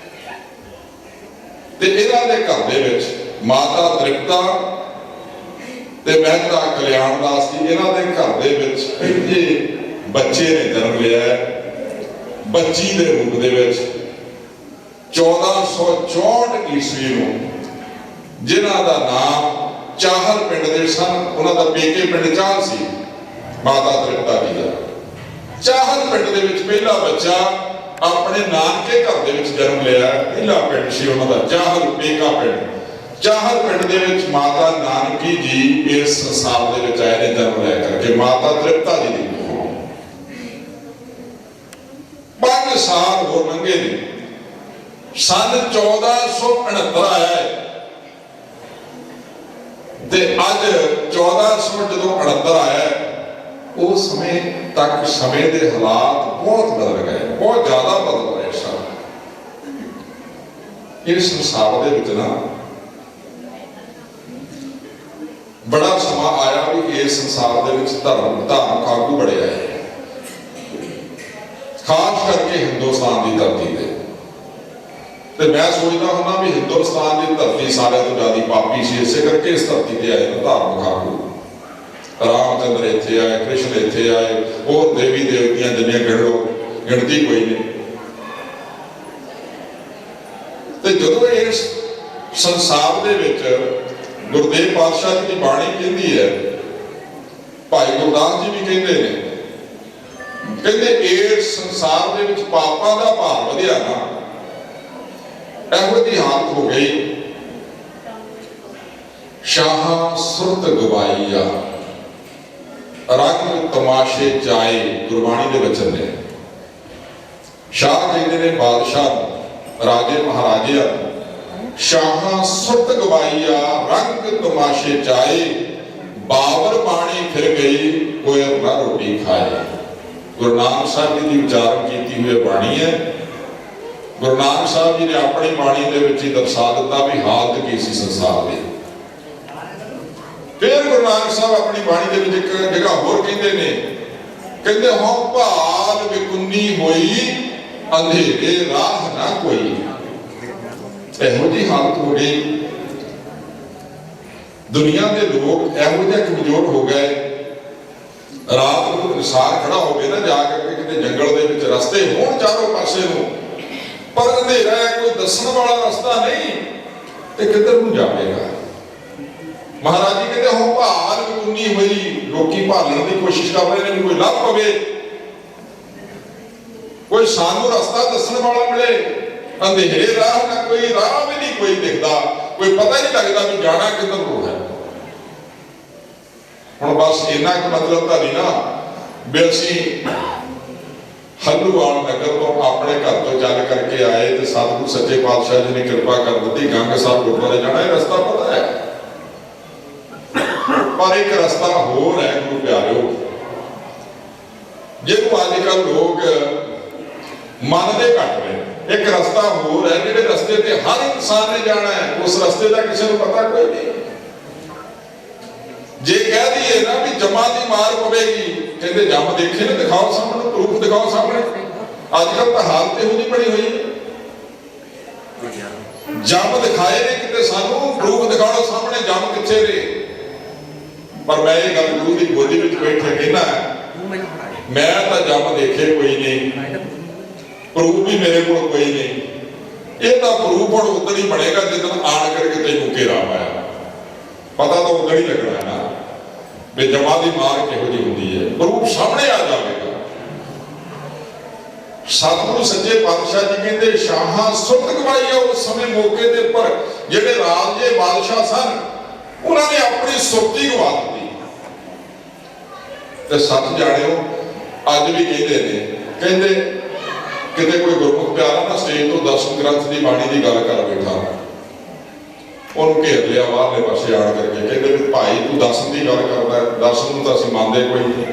ਤੇ ਇਹਨਾਂ ਦੇ ਘਰ ਦੇ ਵਿੱਚ ਮਾਤਾ ਤ੍ਰਿਪਤਾ ਤੇ ਮਹਿਤਾ ਕਲਿਆਣ ਦਾਸ ਜੀ, ਇਹਨਾਂ ਦੇ ਘਰ ਦੇ ਵਿੱਚ ਪਹਿਲੇ ਬੱਚੇ ਨੇ ਜਨਮ ਲਿਆ ਬੱਚੀ ਦੇ ਰੂਪ ਦੇ ਵਿੱਚ 1464 ਈਸਵੀ ਨੂੰ, ਜਿਨ੍ਹਾਂ ਦਾ ਨਾਮ ਚਾਹਲ ਪਿੰਡ ਦੇ ਸਨ। ਉਹਨਾਂ ਦਾ ਪੇਕੇ ਪਿੰਡ ਚਾਹਲ ਸੀ ਮਾਤਾ ਤ੍ਰਿਪਤਾ ਜੀ ਦਾ। ਚਾਹਲ ਪਿੰਡ ਦੇ ਵਿੱਚ ਪਹਿਲਾ ਬੱਚਾ ਆਪਣੇ ਨਾਨਕੇ ਘਰ ਦੇ ਵਿੱਚ ਜਨਮ ਲਿਆ। ਪਹਿਲਾ ਪਿੰਡ ਸੀ ਉਹਨਾਂ ਦਾ ਚਾਹਲ, ਪੇਕਾ ਪਿੰਡ। ਚਾਹਲ ਪਿੰਡ ਦੇ ਵਿੱਚ ਮਾਤਾ ਨਾਨਕੀ ਜੀ ਇਸ ਸੰਸਾਰ ਦੇ ਵਿੱਚ ਆਏ ਨੇ ਜਨਮ ਲਿਆ ਕਰਕੇ, ਮਾਤਾ ਤ੍ਰਿਪਤਾ ਜੀ ਦੀ 5 ਸਾਲ ਹੋਰ ਲੰਘੇ ਨੇ। ਸਨ 1469 ਆਇਆ ਤੇ ਅੱਜ 1400 ਜਦੋਂ 69 ਆਇਆ, ਉਸ ਸਮੇਂ ਤੱਕ ਸਮੇਂ ਦੇ ਹਾਲਾਤ ਬਹੁਤ ਬਦਲ ਗਏ, ਬਹੁਤ ਜ਼ਿਆਦਾ ਬਦਲ ਰਹੇ ਸਨ। ਇਸ ਸੰਸਾਰ ਦੇ ਵਿੱਚ ਨਾ ਬੜਾ ਸਮਾਂ ਆਇਆ ਵੀ ਇਸ ਸੰਸਾਰ ਦੇ ਵਿੱਚ ਧਾਰਮਿਕ ਆਗੂ ਬੜੇ ਆਏ, ਖਾਸ ਕਰਕੇ ਹਿੰਦੁਸਤਾਨ ਦੀ ਧਰਤੀ ਤੇ ਮੈਂ ਸੋਚਦਾ ਹੁੰਦਾ ਵੀ ਹਿੰਦੁਸਤਾਨ ਦੀ ਧਰਤੀ ਸਾਰਿਆਂ ਤੋਂ ਜ਼ਿਆਦਾ ਪਾਪੀ ਸੀ, ਇਸੇ ਕਰਕੇ ਇਸ ਧਰਤੀ ਤੇ ਆਏ ਧਾਰਮਿਕ ਆਗੂ। ਰਾਮਚੰਦਰ ਇੱਥੇ ਆਏ, ਕ੍ਰਿਸ਼ਨ ਇੱਥੇ ਆਏ, ਹੋਰ ਦੇਵੀ ਦੇਵਤੀਆਂ ਜਿੰਨੀਆਂ ਗਿਣ ਲਓ, ਗਿਣਤੀ ਕੋਈ ਨਹੀਂ। ਤੇ ਜਦੋਂ ਇਸ ਸੰਸਾਰ ਦੇ ਵਿੱਚ ਗੁਰਦੇਵ ਪਾਤਸ਼ਾਹ ਜੀ ਦੀ ਬਾਣੀ ਕਹਿੰਦੀ ਹੈ, ਭਾਈ ਗੁਰਦਾਸ ਜੀ ਵੀ ਕਹਿੰਦੇ ਨੇ, ਕਹਿੰਦੇ ਇਸ ਸੰਸਾਰ ਦੇ ਵਿੱਚ ਪਾਪਾਂ ਦਾ ਭਾਰ ਵਧਿਆ ਨਾ, ਇਹੋ ਜਿਹੀ ਹਾਲਤ ਹੋ ਗਈ। ਸ਼ਾਹਾਂ ਸੁਰਤ ਗਵਾਈਆ ਰੰਗ ਤਮਾਸ਼ੇ ਜਾਏ, ਗੁਰਬਾਣੀ ਦੇ ਵਚਨ ਨੇ। ਸ਼ਾਹ ਕਹਿੰਦੇ ਨੇ ਬਾਦਸ਼ਾਹ, ਰਾਜੇ ਮਹਾਰਾਜੇ, ਸ਼ਾਹਾਂ ਸੁਰਤ ਗਵਾਈਆ ਰੰਗ ਤਮਾਸ਼ੇ ਜਾਏ, ਬਾਬਰ ਬਾਣੀ ਫਿਰ ਗਈ ਕੋਈ ਨਾ ਰੋਟੀ ਖਾਏ। ਗੁਰੂ ਨਾਨਕ ਸਾਹਿਬ ਜੀ ਦੀ ਉਚਾਰਨ ਕੀਤੀ ਹੋਈ ਬਾਣੀ ਹੈ। ਗੁਰੂ ਨਾਨਕ ਸਾਹਿਬ ਜੀ ਨੇ ਆਪਣੀ ਬਾਣੀ ਦੇ ਵਿੱਚ ਹੀ ਦਰਸਾ ਦਿੱਤਾ ਵੀ ਹਾਲਤ ਕੀ ਸੀ ਸੰਸਾਰ ਦੀ। ਫਿਰ ਗੁਰੂ ਨਾਨਕ ਸਾਹਿਬ ਆਪਣੀ ਬਾਣੀ ਦੇ ਵਿੱਚ ਇੱਕ ਜਗ੍ਹਾ ਹੋਰ ਕਹਿੰਦੇ ਨੇ, ਕਹਿੰਦੇ ਹੋ ਭਾਲ ਵਿਕੁੰਨੀ ਹੋਈ ਅੰਧੇਰੇ ਰਾਹ ਨਾ ਕੋਈ। ਇਹੋ ਜਿਹੀ ਹਾਲਤ ਹੋ ਗਈ, ਦੁਨੀਆ ਦੇ ਲੋਕ ਇਹੋ ਜਿਹੇ ਕਮਜ਼ੋਰ ਹੋ ਗਏ। ਰਾਤ ਨੂੰ ਇਨਸਾਨ ਖੜਾ ਹੋਵੇ ਨਾ ਜਾ ਕੇ ਕਿਤੇ ਜੰਗਲ ਦੇ ਵਿੱਚ, ਰਸਤੇ ਹੋਣ ਚਾਰੋਂ ਪਾਸੇ ਨੂੰ, ਪਰ ਅੰਧੇਰਾ ਹੈ, ਕੋਈ ਦੱਸਣ ਵਾਲਾ ਰਸਤਾ ਨਹੀਂ, ਤੇ ਕਿੱਧਰ ਨੂੰ ਜਾਵੇਗਾ। ਮਹਾਰਾਜ ਜੀ ਕਹਿੰਦੇ ਹੋ ਭਾਲ ਵਿਕੁੰਨੀ ਹੋਈ, ਲੋਕੀ ਭਾਲਣ ਦੀ ਕੋਸ਼ਿਸ਼ ਕਰ ਰਹੇ ਨੇ ਕੋਈ ਲੱਭ ਪਵੇ, ਕੋਈ ਸਾਨੂੰ ਰਸਤਾ ਦੱਸਣ ਵਾਲਾ ਮਿਲੇ। ਅੰਧੇਰੇ ਰਾਹ ਨਾ ਕੋਈ, ਰਾਹ ਵੀ ਨਹੀਂ ਕੋਈ ਦਿਖਦਾ, ਕੋਈ ਪਤਾ ਹੀ ਨਹੀਂ ਲੱਗਦਾ ਵੀ ਜਾਣਾ ਕਿੱਧਰ ਨੂੰ ਹੈ। ਹੁਣ ਬਸ ਇੰਨਾ ਕੁ ਮਤਲਬ ਤਾਂ ਨਹੀਂ ਨਾ ਵੀ ਅਸੀਂ ਹਲੂਵਾਲ ਨਗਰ ਤੋਂ ਆਪਣੇ ਘਰ ਤੋਂ ਚੱਲ ਕਰਕੇ ਆਏ ਤੇ ਸਤਿਗੁਰੂ ਸੱਚੇ ਪਾਤਸ਼ਾਹ ਜੀ ਨੇ ਕਿਰਪਾ ਕਰ ਦਿੱਤੀ ਗੰਗ ਸਾਹਿਬ ਗੁਰਦੁਆਰੇ ਜਾਣਾ, ਇਹ ਰਸਤਾ ਪਤਾ ਹੈ। ਪਰ ਇੱਕ ਰਸਤਾ ਹੋਰ ਹੈ ਗੁਰੂ ਪਿਆਰਿਓ, ਜਿਹਨੂੰ ਅੱਜ ਕੱਲ ਲੋਕ ਮੰਨਦੇ ਘੱਟ ਨੇ। ਇੱਕ ਰਸਤਾ ਹੋਰ ਹੈ ਜਿਹੜੇ ਰਸਤੇ ਤੇ ਹਰ ਇਨਸਾਨ ਨੇ ਜਾਣਾ ਹੈ, ਉਸ ਰਸਤੇ ਦਾ ਕਿਸੇ ਨੂੰ ਪਤਾ ਕੋਈ ਨਹੀਂ। ਜੇ ਕਹਿ ਦਈਏ ਨਾ ਵੀ ਜਮਾਂ ਦੀ ਮਾਰ ਪਵੇਗੀ, ਕਹਿੰਦੇ ਜੰਮ ਦੇਖੇ ਨਾ, ਦਿਖਾਓ ਸਾਹਮਣੇ, ਪ੍ਰੂਫ ਦਿਖਾਓ ਸਾਹਮਣੇ। ਅੱਜ ਕੱਲ ਤਾਂ ਹਾਲਤ ਇਹੋ ਜਿਹੀ ਬਣੀ ਹੋਈ ਹੈ, ਜੰਮ ਦਿਖਾਏ ਨੇ ਕਿਤੇ, ਸਾਨੂੰ ਪ੍ਰੂਫ ਦਿਖਾਓ ਸਾਹਮਣੇ ਜੰਮ ਕਿੱਥੇ ਨੇ। ਪਰ ਮੈਂ ਇਹ ਗੱਲ ਗੁਰੂ ਦੀ ਗੋਦੀ ਵਿੱਚ ਬੈਠੇ ਕਹਿਣਾ, ਮੈਂ ਤਾਂ ਜੰਮ ਦੇਖੇ ਕੋਈ ਨਹੀਂ, ਪ੍ਰੂਫ ਵੀ ਮੇਰੇ ਕੋਲ ਕੋਈ ਨਹੀਂ। ਇਹ ਤਾਂ ਪ੍ਰੂਫ ਹੁਣ ਉਦੋਂ ਹੀ ਬਣੇਗਾ ਜਦੋਂ ਆਣ ਕਰਕੇ ਤੈਨੂੰ ਘੇਰਾ ਪਾਇਆ, ਪਤਾ ਤਾਂ ਉਦੋਂ ਹੀ ਲੱਗਣਾ ਹੈ ਨਾ ਵੀ ਜਮਾਂ ਦੀ ਮਾਰ ਕਿਹੋ ਜਿਹੀ ਹੁੰਦੀ ਹੈ, ਪ੍ਰੂਫ ਸਾਹਮਣੇ ਆ ਜਾਵੇਗਾ। ਸਤਿਗੁਰੂ ਸੱਚੇ ਪਾਤਸ਼ਾਹ ਜੀ ਕਹਿੰਦੇ ਸ਼ਾਹਾਂ ਸੁਰਤ ਗਵਾਈ ਆ। ਉਸ ਸਮੇਂ ਮੌਕੇ ਦੇ ਉੱਪਰ ਜਿਹੜੇ ਰਾਜੇ ਬਾਦਸ਼ਾਹ ਸਨ, ਉਹਨਾਂ ਨੇ ਆਪਣੀ ਸੁਰਤੀ ਗਵਾ ਦਿੱਤੀ। ਤੇ ਸੱਚ ਜਾਣਿਓ ਅੱਜ ਵੀ ਕਹਿੰਦੇ ਨੇ, ਕਹਿੰਦੇ किते कोई गुरमुख प्यारा ना स्टेज तो दर्शन ग्रंथ की बाणी की गल कर बैठा, उन्होंने घेर लिया बाहरले पासे आण करके, कहते भी भाई तू दर्शन की गल करता है, दर्शन तो असं मानते कोई नहीं,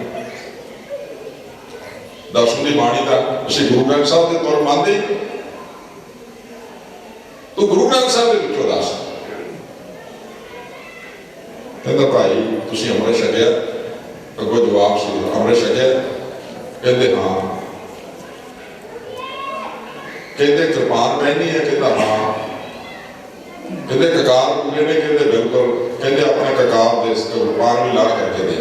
दर्शन की बाणी का असं गुरु ग्रंथ साहब के तौर मानते ही, तू गुरु ग्रंथ साहब के विचों दस। कहता भाई तुसीं अमृत छकिया? अगों जवाब से अमृत छकिया? कहते हाँ। कहते कृपान पहनी है? कहता हाँ। कहते ककार पूरे ने? कहते बिल्कुल। कहते अपने ककार दे कृपान भी ला करके दे।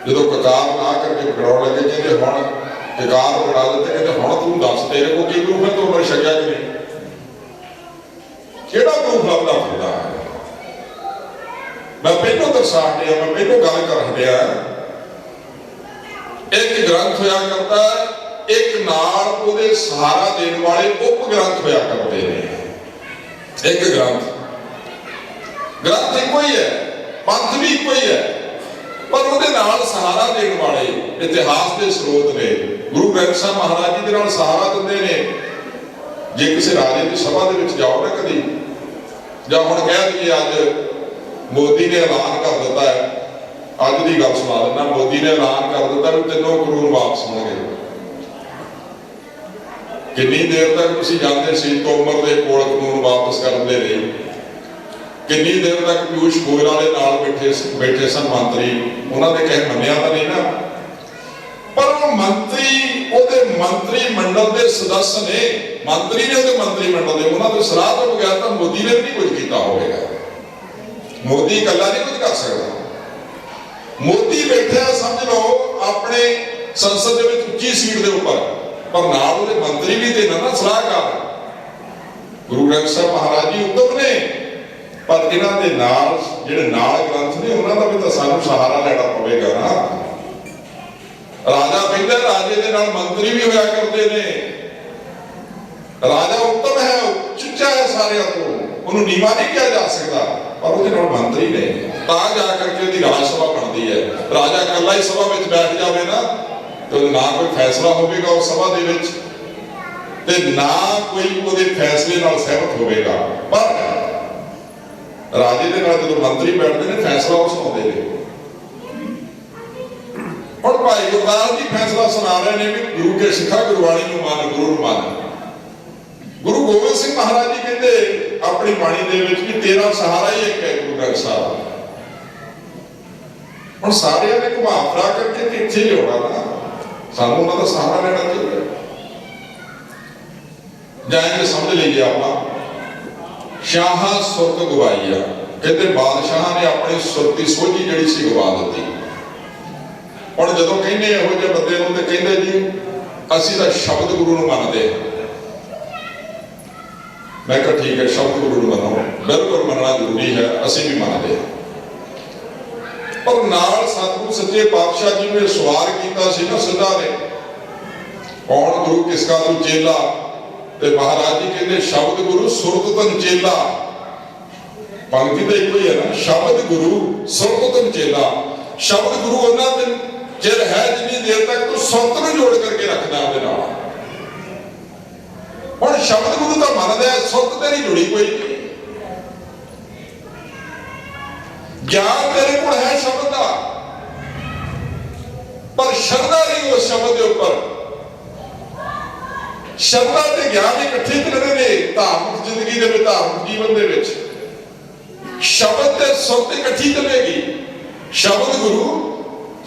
जो ककार ला करके पकड़ाने लगे, कहते हुण ककार पकड़ा देते, कहते हुण तू दस तेरे को की प्रूफ है तू अमृत छकिया कि नहीं? केड़ा प्रूफ लभदा फिरदा है? मैं पहलों दर्शा हटिया, मैं पहलों गल कर हटिया, एक ग्रंथ होया करता है, एक नाल उहदे सहारा देने वाले उप ग्रंथ होया करते हैं। एक ग्रंथ ग्रंथ इको ही है, पंथ भी इको ही है, पर उहदे नाल सहारा देने वाले इतिहास के स्रोत ने। गुरु ग्रंथ साहब महाराज जी दे नाल सहारा दिंदे ने। जे किसी राजे की सभा दे विच जाओ ना कदी, जां हुण कह दईए अज मोदी ने ऐलान कर दिता है, अज की गल सुना देना, मोदी ने ऐलान कर दिता भी 3 करोड़ वापस होंगे। कितनी देर तक तुसीं जांदे सी तोमर दे कोल कानून वापस करते रहे, कितनी देर तक पीयूष गोयल वाले नाल बैठे सन मंत्री, उन्होंने कहे मन्निया तो नहीं ना, पर वो मंत्री मंडल के सदस्य ने, मंत्री ने मंत्री मंडल के उन्होंने सलाह तो बगैर तो मोदी ने भी नहीं कुछ किया होगा। मोदी इकला नहीं कुछ कर सकता। मोदी बैठा समझ लो अपने संसद के उच्ची सीट के ऊपर, पर नाल उहदे मंत्री भी देना ना सलाहकार। गुरु ग्रंथ साहब महाराज जी उद्दम ने, पर इन्हां दे नाल जिहड़े नाल ग्रंथ ने उन्हां दा भी तां सानूं सहारा लेना पवेगा ना। राजा कहंदा राजे दे नाल मंत्री भी होया करदे ने। राजा उत्तम है, उच्चा है सारिਆਂ ਤੋਂ, ਉਹਨੂੰ ਨੀਵਾਂ नहीं किया जा सकता, पर ਉਹਦੇ ਨਾਲ मंत्री ने ਤਾਂ जा करके ਉਹਦੀ राज सभा ਬਣਦੀ है। राजा ਇਕੱਲਾ ही सभा ਵਿੱਚ बैठ जावे ना तो ना कोई फैसला होगा उस सभा दे विच, ते ना कोई ਉਹਦੇ फैसले नाल सहमत होगा, पर राजे दे नाल जदों मंत्री बैठते हैं फैसला वो सुनाते हैं। हुण भाई गुरदास जी फैसला सुना रहे हैं भी गुरु के सिखा गुरबाणी नूं मान, गुरु नूं मान। गुरु गोबिंद सिंह महाराज जी कहते अपनी बाणी दे विच कि तेरा सहारा ही एक है गुरु ग्रंथ साहब। हुण सारिਆਂ ने घुमा फिरा करके इत्थे ही लिआउणा ना, सानूं उन्हां दा सहारा लेना चाहिए। जाएंगे समझ लीजिए आप शाह सुरत गवाई आ, कहते बादशाह ने अपनी सुरत की सोझी जिहड़ी सी गवा दी। हुण जदों कहंदे इहो जिहे बंदे नूं ते कहंदे जी असीं तां शब्द गुरु नूं मनदे। मैं कहा ठीक है शब्द गुरु नूं मनो, बिल्कुल मनना जरूरी है, असीं भी मनदे। पर नाल सतगुरु सच्चे पातशाह जी ने सवाल किया सी ना सिद्धा ने, कौन गुरु किसका तू चेला, ते महाराज जी कहते शब्द गुरु सुरत तन चेला। पंक्ति तो एक ही है ना, शब्द गुरु सुरत तन चेला। शब्द गुरु उन्ना दिन चिर है जितनी देर तक तू सुरत नूं जोड़ करके रखना अपने नाल। हुण शब्द गुरु तो मनदा है, सुरत ते नहीं जुड़ी कोई। ज्ञान तेरे को है शब्द का, पर श्रद्धा नहीं उस शब्द के ऊपर। श्रद्धा ते ज्ञान इकट्ठे करने ने धार्मिक जिंदगी दे विच, धार्मिक जीवन दे विच शब्द ते सुरत इकट्ठी चलेगी। शब्द गुरु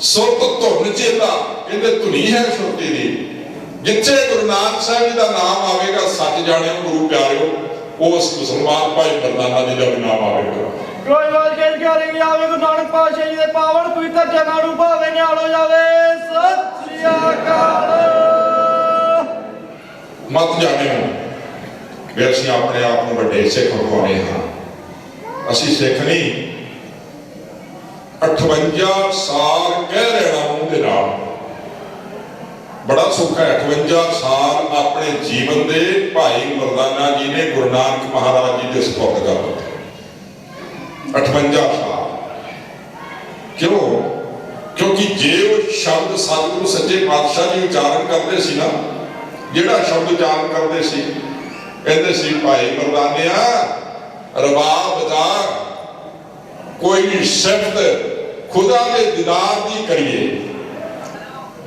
सुरत धुन चेला, कहते धुनी है सुरती दी। जिथे गुरु नानक साहब जी का नाम आवेगा सच जाने गुरु प्यारिओ, उस मुसलमान भाई मरदाना जी का भी नाम आवेगा। कोई बात कह के रही आवे गुरु नानक पातशाह जी दे पावन पवित्र चरणां नूं भावे निहालो जावे। सत श्री अकाल। मत जाने भी असीं अपने आप को वड्डे सिख कहवाउने हां। असीं सिख नहीं, 58 साल कह रहना मूंह दे नाल बड़ा सौखा है। 58 साल अपने जीवन दे भाई मरदाना जी ने गुरु नानक महाराज जी के सपुर्द कर दिते। 58 साल क्यों? क्योंकि जे वो शब्द सतगुरु सच्चे पातशाह जी उच्चारण करते सी ना, ਜਿਹੜਾ ਸ਼ਬਦ ਉਚਾਰਨ ਕਰਦੇ ਸੀ, ਕਹਿੰਦੇ ਸੀ ਭਾਈ ਮਰਦਾਨਿਆ ਰਬਾਬ ਵਜਾ ਕੋਈ ਸਿਫਤ ਖੁਦਾ ਦੇ ਦੀਦਾਰ ਦੀ ਕਰੀਏ।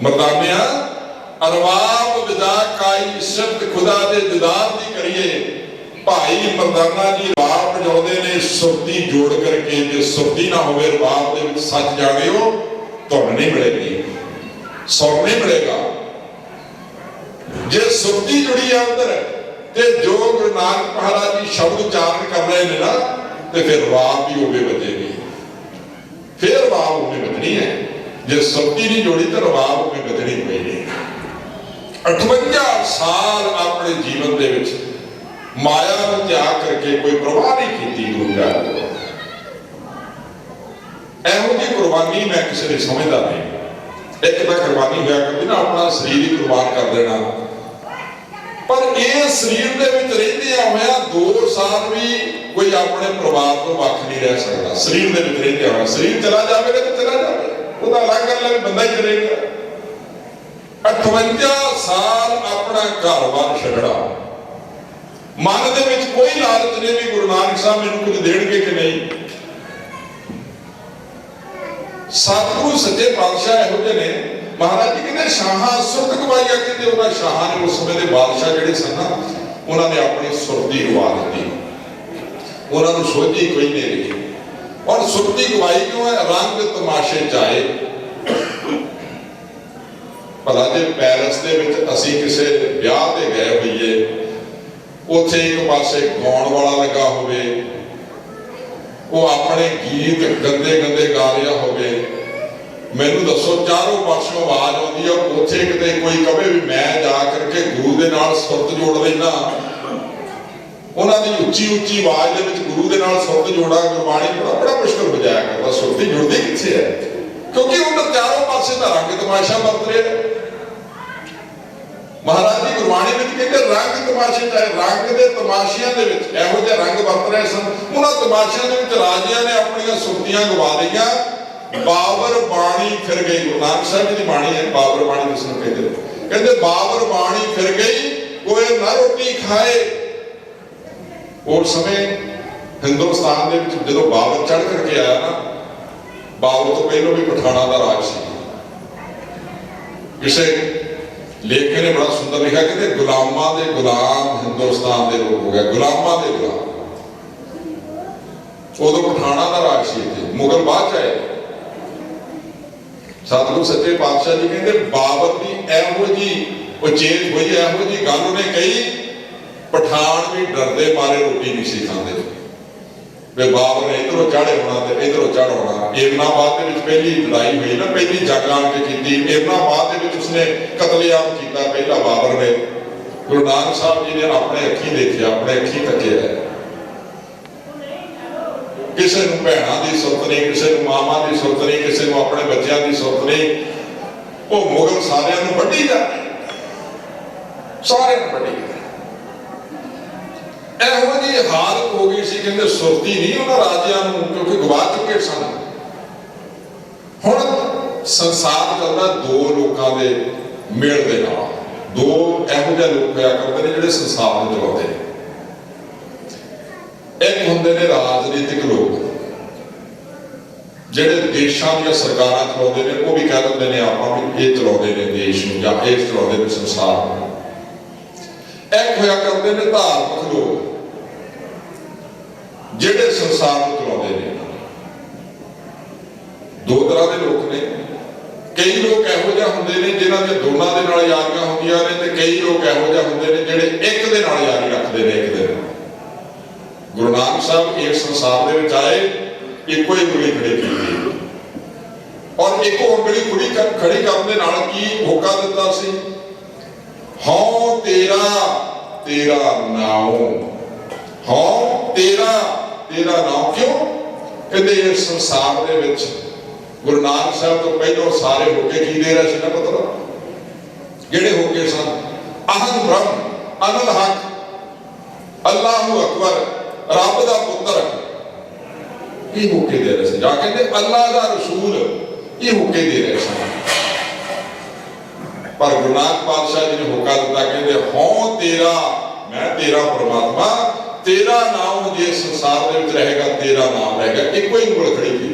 ਮਰਦਾਨਿਆ ਰਬਾਬ ਵਜਾ ਕਾਈ ਸਿਫਤ ਖੁਦਾ ਦੇ ਦੀਦਾਰ ਦੀ ਕਰੀਏ। ਭਾਈ ਮਰਦਾਨਾ ਜੀ ਰਬਾਬ ਵਜਾਉਂਦੇ ਨੇ ਸੁਰਤੀ ਜੋੜ ਕਰਕੇ। ਜੇ ਸੁਰਤੀ ਨਾ ਹੋਵੇ ਰਬਾਬ ਦੇ ਵਿੱਚ ਸੱਚ ਜਾਣਿਓ ਧੁਨ ਨਹੀਂ ਮਿਲੇਗੀ, ਸੁਰ ਨਹੀਂ ਮਿਲੇਗਾ। ਜੇ ਸੁਰਤੀ ਜੁੜੀ ਆ ਅੰਦਰ ਤੇ ਜੋ ਗੁਰੂ ਨਾਨਕ ਮਹਾਰਾਜ ਜੀ ਸ਼ਬਦ ਉਚਾਰਨ ਕਰ ਰਹੇ ਨੇ ਨਾ, ਤੇ ਫਿਰ ਰਬਾਬ ਵੀ ਹੋਵੇ ਵੱਜੇਗੀ, ਫਿਰ ਰਬਾਬ ਹੋਵੇ ਵੱਜਣੀ ਹੈ। ਜੇ ਸੁਰਤੀ ਨਹੀਂ ਜੋੜੀ ਤਾਂ ਰਬਾਬ ਹੋਵੇ ਵੱਜਣੀ ਪਏਗੀ। 58 ਸਾਲ ਆਪਣੇ ਜੀਵਨ ਦੇ ਵਿੱਚ ਮਾਇਆ ਨੂੰ ਤਿਆਗ ਕਰਕੇ ਕੋਈ ਪ੍ਰਵਾਹ ਨਹੀਂ ਕੀਤੀ ਗੁਰੂ ਘਰ ਤੋਂ। ਇਹੋ ਜਿਹੀ ਕੁਰਬਾਨੀ ਮੈਂ ਕਿਸੇ ਦੀ ਸਮਝਦਾ ਨਹੀਂ। ਇੱਕ ਤਾਂ ਕੁਰਬਾਨੀ ਹੋਇਆ ਕਰਦੀ ਨਾ ਆਪਣਾ ਸਰੀਰ ਹੀ ਕੁਰਬਾਨ ਕਰ ਦੇਣਾ, ਪਰ ਇਹ ਸਰੀਰ ਦੇ ਵਿੱਚ ਰਹਿੰਦਿਆਂ ਹੋਇਆ 2 ਸਾਲ ਵੀ ਕੋਈ ਆਪਣੇ ਪਰਿਵਾਰ ਤੋਂ ਵੱਖ ਨਹੀਂ ਰਹਿ ਸਕਦਾ। ਸਰੀਰ ਦੇ ਵਿੱਚ ਰਹਿੰਦਿਆਂ ਹੋਇਆ ਸਰੀਰ ਚਲਾ ਜਾਵੇਗਾ ਤਾਂ ਚਲਾ ਜਾਵੇ, ਉਹਦਾ ਅਲੱਗ ਗੱਲ ਹੈ, ਬੰਦਾ ਹੀ ਕਰੇਗਾ। 58 ਸਾਲ ਆਪਣਾ ਘਰ-ਬਾਰ ਛੱਡਣਾ, ਮਨ ਦੇ ਵਿੱਚ ਕੋਈ ਲਾਲਚ ਨਹੀਂ ਵੀ ਗੁਰੂ ਨਾਨਕ ਸਾਹਿਬ ਮੈਨੂੰ ਕੁਝ ਦੇਣਗੇ ਕਿ ਨਹੀਂ। ਸਤਿਗੁਰੂ ਸੱਚੇ ਪਾਤਸ਼ਾਹ ਇਹੋ ਜਿਹੇ ਨੇ, ਮਹਾਰਾਜ ਜੀ ਕਹਿੰਦੇ ਸ਼ਾਹਾਂ ਸੁਰਤ ਗਵਾਈਆ। ਕਹਿੰਦੇ ਉਹਨਾਂ ਸ਼ਾਹਾਂ ਨੇ ਉਸ ਸਮੇਂ ਦੇ ਬਾਦਸ਼ਾਹ ਜਿਹੜੇ ਸਨ ਨਾ, ਉਹਨਾਂ ਨੇ ਆਪਣੀ ਸੁਰਤੀ ਗਵਾ ਦਿੱਤੀ, ਉਹਨਾਂ ਨੂੰ ਸੋਝੀ ਕੋਈ ਨਹੀਂ ਰਹੀ। ਔਰ ਸੁਰਤੀ ਗਵਾਈ ਕਿਉਂ ਹੈ? ਰੰਗ ਤਮਾਸ਼ੇ ਚਾਏ। ਭਲਾ ਜੇ ਪੈਲਸ ਦੇ ਵਿੱਚ ਅਸੀਂ ਕਿਸੇ ਵਿਆਹ ਤੇ ਗਏ ਹੋਈਏ, ਉੱਥੇ ਇੱਕ ਪਾਸੇ ਗਾਉਣ ਵਾਲਾ ਲੱਗਾ ਹੋਵੇ, ਉਹ ਆਪਣੇ ਗੀਤ ਗੰਦੇ ਗੰਦੇ ਗਾ ਰਿਹਾ ਹੋਵੇ, ਮੈਨੂੰ ਦੱਸੋ ਚਾਰੋਂ ਪਾਸੋਂ ਆਵਾਜ਼ ਆਉਂਦੀ ਆ, ਉੱਥੇ ਕਿਤੇ ਕੋਈ ਕਵੇ ਵੀ ਮੈਂ ਜਾ ਕਰਕੇ ਗੁਰੂ ਦੇ ਨਾਲ ਸੁਰਤ ਜੋੜ ਲੈਣਾ, ਉਹਨਾਂ ਦੀ ਉੱਚੀ ਉੱਚੀ ਆਵਾਜ਼ ਦੇ ਵਿੱਚ ਗੁਰੂ ਦੇ ਨਾਲ ਸੁਰਤ ਜੋੜਾ, ਗੁਰਬਾਣੀ ਬੜਾ ਮੁਸ਼ਕਲ ਵਜਾਇਆ ਕਰਦਾ। ਸੁਰਤੀ ਜੁੜਦੀ ਕਿੱਥੇ ਹੈ? ਕਿਉਂਕਿ ਉਹਨਾਂ ਚਾਰੋਂ ਪਾਸੇ ਦਾ ਰੰਗ ਤਮਾਸ਼ਾ ਵਰਤ ਰਿਹਾ। ਮਹਾਰਾਜ ਜੀ ਗੁਰਬਾਣੀ ਵਿੱਚ ਕਹਿੰਦੇ ਰੰਗ ਤਮਾਸ਼ੇ ਚਾਹੇ, ਰੰਗ ਦੇ ਤਮਾਸ਼ਿਆਂ ਦੇ ਵਿੱਚ ਇਹੋ ਜਿਹੇ ਰੰਗ ਵਰਤ ਰਹੇ ਸਨ। ਉਹਨਾਂ ਤਮਾਸ਼ਿਆਂ ਦੇ ਵਿੱਚ ਰਾਜਿਆਂ ਨੇ ਆਪਣੀਆਂ ਸੁਰਤੀਆਂ ਗਵਾ ਲਈਆਂ। ਬਾਬਰ ਬਾਣੀ ਫਿਰ ਗਈ, ਗੁਰੂ ਨਾਨਕ ਸਾਹਿਬ ਜੀ ਦੀ ਬਾਣੀ ਹੈ ਬਾਬਰ ਬਾਣੀ ਜਿਸ ਨੂੰ ਕਹਿੰਦੇ। ਕਹਿੰਦੇ ਬਾਬਰ ਬਾਣੀ ਫਿਰ ਗਈ, ਕੋਈ ਨਾ ਰੋਟੀ ਖਾਏ। ਉਸ ਸਮੇਂ ਹਿੰਦੁਸਤਾਨ ਦੇ ਵਿੱਚ ਜਦੋਂ ਬਾਬਰ ਚੜ੍ਹ ਕਰਕੇ ਆਇਆ ਨਾ, ਬਾਬਰ ਤੋਂ ਪਹਿਲਾਂ ਵੀ ਪਠਾਣਾ ਦਾ ਰਾਜ ਸੀ। ਕਿਸੇ ਲੇਖਕ ਨੇ ਬੜਾ ਸੁੰਦਰ ਲਿਖਿਆ, ਕਹਿੰਦੇ ਗੁਲਾਮਾਂ ਦੇ ਗੁਲਾਮ ਹਿੰਦੁਸਤਾਨ ਦੇ ਲੋਕ ਹੋ ਗਏ, ਗੁਲਾਮਾਂ ਦੇ ਗੁਲਾਮ। ਉਦੋਂ ਪਠਾਣਾ ਦਾ ਰਾਜ ਸੀ ਇੱਥੇ, ਮੁਗਲ ਬਾਅਦ ਚ ਆਏ। ਸਤਿਗੁਰੂ ਸੱਚੇ ਪਾਤਸ਼ਾਹ ਜੀ ਕਹਿੰਦੇ ਬਾਬਰ ਦੀ ਇਹੋ ਜਿਹੀ ਉਚੇਤ ਹੋਈ, ਇਹੋ ਜਿਹੀ ਗੱਲ ਉਹਨੇ ਕਹੀ, ਪਠਾਨ ਵੀ ਡਰਦੇ ਮਾਰੇ ਰੋਟੀ ਨਹੀਂ ਸੀ ਖਾਂਦੇ। ਵੇ ਬਾਬਰ ਨੇ ਇਧਰੋਂ ਚੜ੍ਹੇ ਹੋਣਾ ਤੇ ਇਧਰੋਂ ਚੜ੍ਹ ਹੋਣਾ। ਏਮਨਾਬਾਦ ਦੇ ਵਿੱਚ ਪਹਿਲੀ ਲੜਾਈ ਹੋਈ ਨਾ, ਪਹਿਲੀ ਜੰਗ ਆਣ ਕੇ ਕੀਤੀ। ਏਮਨਾਬਾਦ ਦੇ ਵਿੱਚ ਉਸਨੇ ਕਤਲੇਆਮ ਕੀਤਾ ਪਹਿਲਾ ਬਾਬਰ ਨੇ। ਗੁਰੂ ਨਾਨਕ ਸਾਹਿਬ ਜੀ ਨੇ ਆਪਣੇ ਅੱਖੀਂ ਦੇਖਿਆ, ਆਪਣੇ ਅੱਖੀਂ ਤੱਕਿਆ। ਕਿਸੇ ਨੂੰ ਭੈਣਾਂ ਦੀ ਸੁਰਤ ਨਹੀਂ, ਕਿਸੇ ਨੂੰ ਮਾਵਾਂ ਦੀ ਸੁਰਤ ਨਹੀਂ, ਕਿਸੇ ਨੂੰ ਆਪਣੇ ਬੱਚਿਆਂ ਦੀ ਸੁਰਤ ਨਹੀਂ। ਉਹ ਮੁਗਲ ਸਾਰਿਆਂ ਨੂੰ ਵੱਢੀ ਜਾਂਦੇ, ਸਾਰਿਆਂ ਨੂੰ ਵੱਢੀ ਜਾਂਦੇ। ਇਹੋ ਜਿਹੀ ਹਾਲਤ ਹੋ ਗਈ ਸੀ, ਕਹਿੰਦੇ ਸੁਰਤੀ ਨਹੀਂ ਉਹਨਾਂ ਰਾਜਿਆਂ ਨੂੰ, ਕਿਉਂਕਿ ਗਵਾ ਚੁੱਕੇ ਸਨ। ਹੁਣ ਸੰਸਾਰ ਚੱਲਦਾ 2 ਲੋਕਾਂ ਦੇ ਮੇਲ ਦੇ ਨਾਲ। 2 ਇਹੋ ਜਿਹੇ ਲੋਕ ਹੋਇਆ ਕਰਦੇ ਨੇ ਜਿਹੜੇ ਸੰਸਾਰ ਨੂੰ ਚਲਾਉਂਦੇ ਨੇ। ਇੱਕ ਹੁੰਦੇ ਨੇ ਰਾਜਨੀਤਿਕ ਲੋਕ, ਜਿਹੜੇ ਦੇਸ਼ਾਂ ਦੀਆਂ ਸਰਕਾਰਾਂ ਚਲਾਉਂਦੇ ਨੇ। ਉਹ ਵੀ ਕਹਿ ਦਿੰਦੇ ਨੇ ਆਪਾਂ ਵੀ ਇਹ ਚਲਾਉਂਦੇ ਨੇ ਦੇਸ਼ ਨੂੰ, ਜਾਂ ਇਹ ਚਲਾਉਂਦੇ ਨੇ ਸੰਸਾਰ ਨੂੰ। ਇੱਕ ਹੋਇਆ ਕਰਦੇ ਨੇ ਧਾਰਮਿਕ ਲੋਕ, ਜਿਹੜੇ ਸੰਸਾਰ ਨੂੰ ਚਲਾਉਂਦੇ ਨੇ। 2 ਤਰ੍ਹਾਂ ਦੇ ਲੋਕ ਨੇ। ਕਈ ਲੋਕ ਇਹੋ ਜਿਹੇ ਹੁੰਦੇ ਨੇ ਜਿਨ੍ਹਾਂ ਦੇ ਦੋਨਾਂ ਦੇ ਨਾਲ ਯਾਰੀਆਂ ਹੁੰਦੀਆਂ ਨੇ, ਤੇ ਕਈ ਲੋਕ ਇਹੋ ਜਿਹੇ ਹੁੰਦੇ ਨੇ ਜਿਹੜੇ ਇੱਕ ਦੇ ਨਾਲ ਯਾਰੀ ਰੱਖਦੇ ਨੇ, ਇੱਕ ਦੇ ਨਾਲ। ਗੁਰੂ ਨਾਨਕ ਸਾਹਿਬ ਇਸ ਸੰਸਾਰ ਦੇ ਵਿੱਚ ਆਏ, ਇੱਕੋ ਹੀ ਉਂਗਲੀ ਖੜੀ ਕੀਤੀ, ਔਰ ਇੱਕੋ ਉਂਗਲੀ ਖੜੀ ਕਰਨ ਦੇ ਨਾਲ ਕੀ ਹੋਕਾ ਦਿੱਤਾ ਸੀ? ਹਉ ਤੇਰਾ ਤੇਰਾ ਨਾਉ, ਹਉ ਤੇਰਾ ਤੇਰਾ ਨਾਉ। ਕਿਉਂ? ਕਹਿੰਦੇ ਇਸ ਸੰਸਾਰ ਦੇ ਵਿੱਚ ਗੁਰੂ ਨਾਨਕ ਸਾਹਿਬ ਤੋਂ ਪਹਿਲਾਂ ਸਾਰੇ ਹੋਕੇ ਕੀ ਦੇ ਰਹੇ ਸੀ ਨਾ ਪੁੱਤਰ? ਜਿਹੜੇ ਹੋਕੇ ਸਨ ਅਹੰ ਬ੍ਰਹਮ, ਅਨਲ ਹਕ, ਅੱਲਾਹੁ ਅਕਬਰ, ਰੱਬ ਦਾ ਪੁੱਤਰ, ਇਹ ਹੋਕੇ ਦੇ ਰਹੇ ਸੀ। ਜਾਂ ਕਹਿੰਦੇ ਅੱਲਾਹ ਦਾ ਰਸੂਲ, ਇਹ ਹੋਕੇ ਦੇ ਰਹੇ ਸਨ। पर गुरु नानक पातशाह जी ने होका दिता, कहते हों तेरा मैं तेरा परमात्मा, तेरा नाम जे संसार दे विच रहेगा तेरा नाम रहेगा। एको ही ਉਂਗਲ खड़ी की।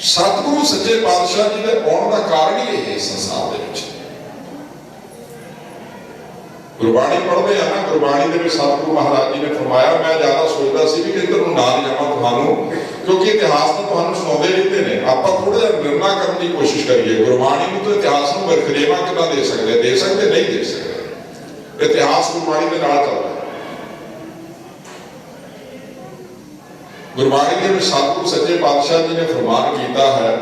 सतगुरु सच्चे पातशाह जी के आने का कारण ही है संसार दे विच। गुरबाणी पढ़ते हैं ना, गुरबाणी के सतगुरु महाराज जी ने फरमाया, मैं ज्यादा सोचता सी भी इधर ना जावा तुहानू, क्योंकि इतिहास तो तुहानू सुनाते रहते हैं। आप थोड़ा जिहा निर्णय करने की कोशिश करिए। गुरबाणी में तो इतिहास में वरखरेवा कितना दे सकते नहीं दे सकते। इतिहास गुरबाणी के नाल चलता है। गुरबाणी के सतगुरु सच्चे पातशाह जी ने फरमान किया है,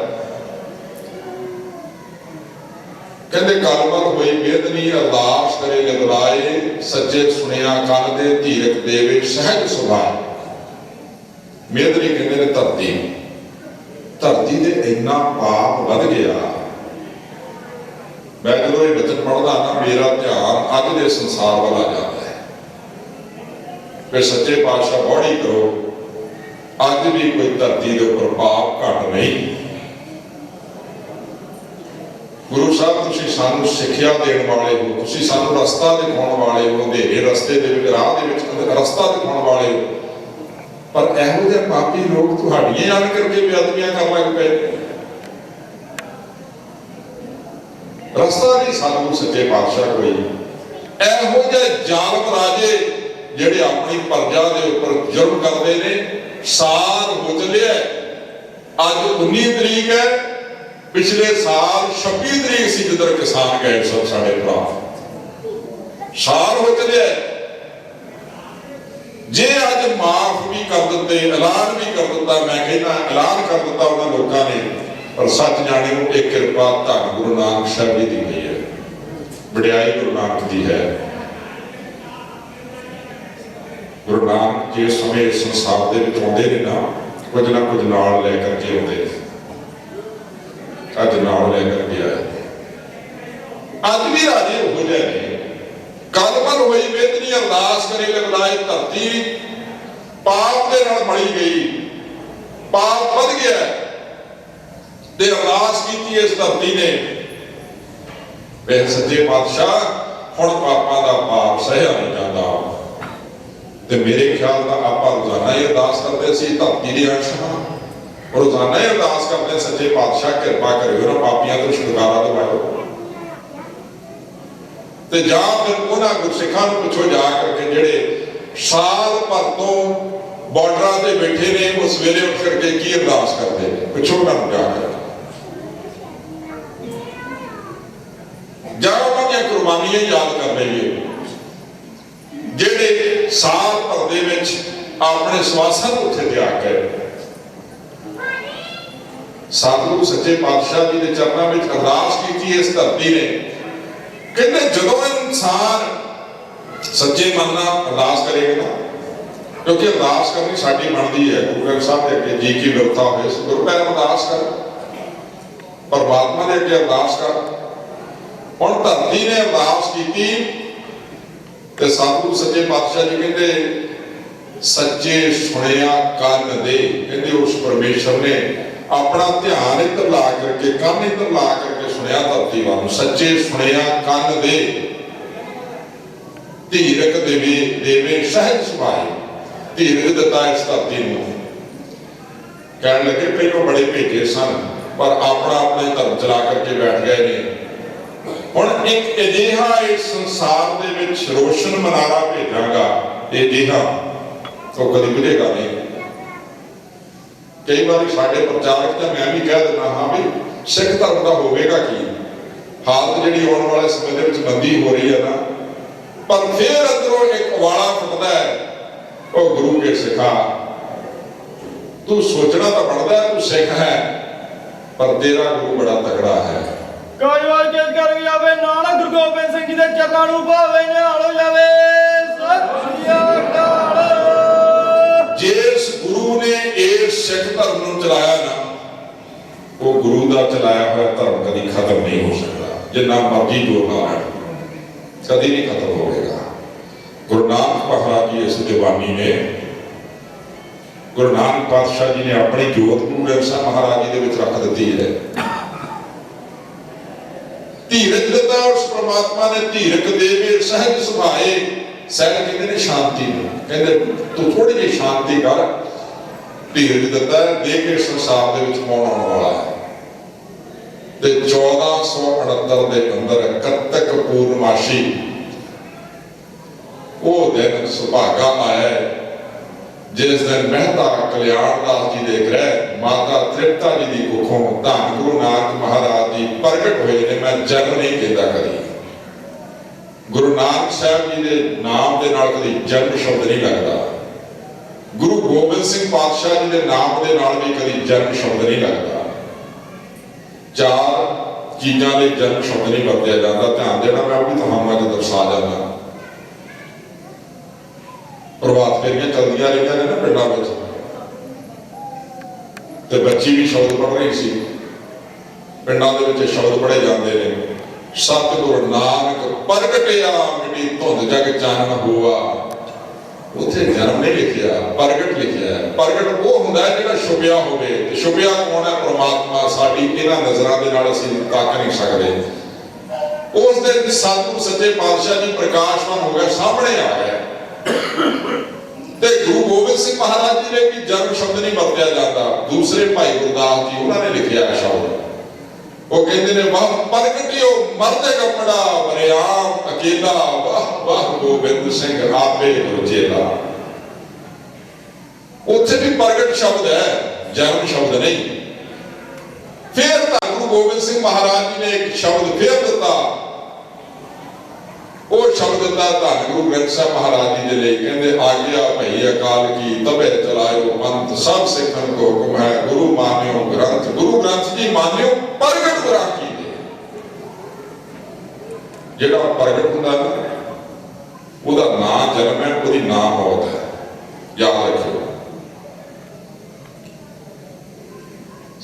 कहते कलमल होई बेदनी अरदास करे लगलाए, सच्चे सुनिया कन दे धीरक देवे सहज सुभाए। मेदनी कहते ने धरती, धरती दे इन्ना पाप वध गया। मैं जो ये वचन पढ़दा ना, मेरा ध्यान अज दे संसार वाल आ जाता है। फिर सच्चे पातशाह बौड़ी करो, अज भी कोई धरती के उपर पाप घट नहीं। गुरु साहब तुसीं सानू सिक्ख्या देण वाले हो, तुसीं सानू रस्ता दिखाउण वाले हो, अंधेरे रस्ते दे विच राह दे विच रस्ता दिखाउण वाले हो। पर इहो जिहे पापी लोग तुहाडीਆਂ आन करके बेअदबियां कर लग पए। रस्ता नहीं सानू सच्चे पातशाह कोई। इहो जिहे जालम राजे जिहड़े अपनी प्रजा दे उपर जुर्म करदे ने, साल हो चलिया, अज 19 तरीक है, पिछले साल 26 तरीक से जिधर किसान गए सब साढ़े भरा, साल हो चलिया। जे अज माफ भी कर दिते, ऐलान भी कर दिता, मैं कहना ऐलान कर दिता उन्होंने लोगों ने, पर सच जाने को एक कृपा धन गुरु नानक साहब जी दी गई है, वडियाई गुरु नानक जी है। गुरु नानक जिस समय संसार के आते हैं ना, कुछ ना कुछ नाल लैकर के आते, अज नाल लैकर के आए। अज भी राजे हो जाए, कलमल होई बेदनी अरदास करे लगलाए, धरती पाप दे नाल मड़ी गई, पाप वध गया ते अरदास की इस धरती ने। वे सच्चे पातशाह हुण पापां दा पाप सहया नहीं जाता। ते मेरे ख्याल का आप रोजाना ही अरदास करते सी, धरती दे अंश हां, रोजाना ही अरदास करते सच्चे पातशाह कृपा करियो ना, पापियां तो छुटकारा दिवाओ। ते जां फिर उन्हां गुरसिखां नूं पुछो जा करके जिहड़े साल भर तो बॉर्डरां ते बैठे ने, वो सवेरे उठ करके की अरदास करते हैं, पुछो उन्हां नूं जाकर। जां उन्हां दीआं कुर्बानियां याद कर लईए, जिहड़े साल भर दे विच अपने स्वासां नूं उत्थे त्याग गए। सतगुरु सच्चे पातशाह जी के चरणों में अरदास की इस धरती ने, कहते जदों इंसान सच्चे मन नाल अरदास करेगा ना, क्योंकि अरदास करनी साडी बनती है। गुरु ग्रंथ साहब के अगे जी की विरता होए, गुरु पैर अरदास कर, परमात्मा के अगे अरदास कर। हुण धरती ने अरदास की ते सतगुरु सच्चे पातशाह जी कहते सच्चे सुनिया कन दे, कहते उस परमेश्वर ने अपना ध्यान इधर ला करके, कन इधर ला करके सुनिया धरती वालों, सच्चे सुनिया कन दे, धीरक देवे देवे सहज सुभाए। धीरक दिता इस धरती को। कह लगे पहले बड़े भेजे सन, पर अपना अपने धर्म चला करके बैठ गए ने। हुण एक अजिहा इस संसार दे विच रोशन मनारा भेजांगा, अजिहा तो कभी बुझेगा नहीं। कई बार साडे प्रचारक तो मैं भी कह देना, हाँ भी सिख धर्म का होगा की हालत जी आने वाले समय के मंदी हो रही है ना, पर फिर अंदरों एक उबाला फुटता है, वो गुरु के सिखा तू सोचना तो बनता है, तू सिख है पर तेरा गुरु बड़ा तगड़ा है। कई बार किस कर जावे नानक गुरु गोबिंद सिंह जी के चरणों नूं भावे निहाल हो जावे। सत श्री अकाल। जिस गुरु ने इस सिख धर्म नूं चलाया ना, वो गुरु का चलाया हुआ धर्म कभी खत्म नहीं हो सकता, जिन्ना मर्जी जोर ला लैण कभी नहीं खत्म होगा। गुरु नानक महाराज जी इस जवानी ने, गुरु नानक पातशाह जी ने अपनी जोत गुरु ग्रंथ साहिब महाराज जी दे विच रख दी है। ਧੀਰਜ ਦਿੱਤਾ ਉਸ ਪ੍ਰਮਾਤਮਾ ਨੇ, ਧੀਰਜ ਦੇ ਕੇ ਸਹਿਜ ਸੁਭਾਏ। ਸਹਿਜ ਕਹਿੰਦੇ ਨੇ ਸ਼ਾਂਤੀ ਨੂੰ, ਕਹਿੰਦੇ ਤੂੰ ਥੋੜੀ ਜਿਹੀ ਸ਼ਾਂਤੀ ਕਰ। ਧੀਰਜ ਦਿੱਤਾ ਦੇ ਕੇ ਸੰਸਾਰ ਦੇ ਵਿੱਚ ਕੌਣ ਆਉਣ ਵਾਲਾ ਹੈ। ਤੇ 1469 ਦੇ ਅੰਦਰ ਕੱਤਕ ਪੂਰਨਮਾਸ਼ੀ ਉਹ ਦਿਨ ਸੁਭਾਗਾ ਆਇਆ ਜਿਸ ਦਿਨ ਮਹਿਤਾ ਕਲਿਆਣ ਦਾਸ ਜੀ ਦੇ ਗ੍ਰਹਿ ਮਾਤਾ ਤ੍ਰਿਪਤਾ ਜੀ ਦੀ ਕੁੱਖੋਂ ਧੰਨ ਗੁਰੂ ਨਾਨਕ ਮਹਾਰਾਜ ਜੀ ਪ੍ਰਗਟ ਹੋਏ ਨੇ। ਮੈਂ ਜਨਮ ਨਹੀਂ ਕਹਿੰਦਾ ਕਦੀ, ਗੁਰੂ ਨਾਨਕ ਸਾਹਿਬ ਜੀ ਦੇ ਨਾਮ ਦੇ ਨਾਲ ਕਦੀ ਜਨਮ ਸ਼ਬਦ ਨਹੀਂ ਲੱਗਦਾ। ਗੁਰੂ ਗੋਬਿੰਦ ਸਿੰਘ ਪਾਤਸ਼ਾਹ ਜੀ ਦੇ ਨਾਮ ਦੇ ਨਾਲ ਵੀ ਕਦੀ ਜਨਮ ਸ਼ਬਦ ਨਹੀਂ ਲੱਗਦਾ। ਚਾਰ ਚੀਜ਼ਾਂ ਦੇ ਜਨਮ ਸ਼ਬਦ ਨਹੀਂ ਵਰਤਿਆ ਜਾਂਦਾ। ਧਿਆਨ ਦੇਣਾ, ਮੈਂ ਵੀ ਤੁਹਾਨੂੰ ਅੱਜ ਦਰਸਾ ਜਾਂਦਾ। ਪ੍ਰਭਾਤ ਫੇਰੀਆਂ ਚੱਲਦੀਆਂ ਰਹੀਆਂ ਨੇ ਨਾ ਪਿੰਡਾਂ ਵਿੱਚ, ਤੇ ਬੱਚੀ ਵੀ ਸ਼ਬਦ ਪੜ੍ਹ ਰਹੀ ਸੀ। ਪਿੰਡਾਂ ਦੇ ਵਿੱਚ ਸ਼ਬਦ ਪੜ੍ਹੇ ਜਾਂਦੇ ਨੇ। ਸਤਿਗੁਰ ਨਾਨਕ ਪ੍ਰਗਟਿਆ ਮਿਟੀ ਧੁੰਦ ਜਗ ਚਾਨਣ ਹੋਆ। ਉੱਥੇ ਜਨਮ ਨਹੀਂ ਲਿਖਿਆ, ਪ੍ਰਗਟ ਲਿਖਿਆ। ਪ੍ਰਗਟ ਉਹ ਹੁੰਦਾ ਜਿਹੜਾ ਛੁਪਿਆ ਹੋਵੇ, ਤੇ ਛੁਪਿਆ ਕੌਣ ਹੈ? ਪ੍ਰਮਾਤਮਾ। ਸਾਡੀ ਇਹਨਾਂ ਨਜ਼ਰਾਂ ਦੇ ਨਾਲ ਅਸੀਂ ਤੱਕ ਨਹੀਂ ਸਕਦੇ। ਉਸ ਦਿਨ ਸਤਿਗੁਰੂ ਸੱਚੇ ਪਾਤਸ਼ਾਹ ਜੀ ਪ੍ਰਕਾਸ਼ਮਾਨ ਹੋ ਗਿਆ, ਸਾਹਮਣੇ ਆ ਗਿਆ। ਤੇ ਗੁਰੂ ਗੋਬਿੰਦ ਸਿੰਘ ਮਹਾਰਾਜ ਜੀ ਨੇ ਵੀ ਜਨਮ ਸ਼ਬਦ ਨਹੀਂ ਵਰਤਿਆ ਜਾਂਦਾ। ਦੂਸਰੇ ਭਾਈ ਗੁਰਦਾਸ ਜੀ ਉਹਨਾਂ ਨੇ ਲਿਖਿਆ ਸ਼ਬਦ। ਉਹ ਕਹਿੰਦੇ ਨੇ ਵਾਹ ਪ੍ਰਗਟਿਓ ਮਰਦੇ ਕੱਪੜਾ ਵਰਿਆਮ ਅਕੇਲਾ, ਵਾਹ ਵਾਹ ਗੋਬਿੰਦ ਸਿੰਘ ਆਪੇ ਗੁਰਜੇਲਾ। ਉੱਥੇ ਵੀ ਪ੍ਰਗਟ ਸ਼ਬਦ ਹੈ, ਜਨਮ ਸ਼ਬਦ ਨਹੀਂ। ਫਿਰ ਤਾਂ ਗੁਰੂ ਗੋਬਿੰਦ ਸਿੰਘ ਮਹਾਰਾਜ ਜੀ ਨੇ ਇੱਕ ਸ਼ਬਦ ਫਿਰ ਦਿੱਤਾ। ਉਹ ਸ਼ਬਦ ਦਾ ਧੰਨ ਗੁਰੂ ਗ੍ਰੰਥ ਸਾਹਿਬ ਮਹਾਰਾਜ ਜੀ ਦੇ ਲਈ ਕਹਿੰਦੇ ਆਗਿਆ ਭਈ ਅਕਾਲ ਕੀ ਤਬੇ ਚਲਾਇਓ ਪੰਥ ਸਭ ਸਿੱਖਣ ਕੋ ਹੁਕਮ ਹੈ ਗੁਰੂ ਮਾਨਿਓ ਗ੍ਰੰਥ। ਗੁਰੂ ਗ੍ਰੰਥ ਜੀ ਮਾਨਿਓ ਪ੍ਰਗਟ ਗੁਰਾਖੀ ਦੇ। ਜਿਹੜਾ ਪ੍ਰਗਟ ਹੁੰਦਾ ਨਾ ਉਹਦਾ ਨਾਂ ਜਨਮ ਹੈ, ਉਹਦੀ ਨਾਂ ਮੌਤ ਹੈ। ਯਾਦ ਰੱਖਿਓ।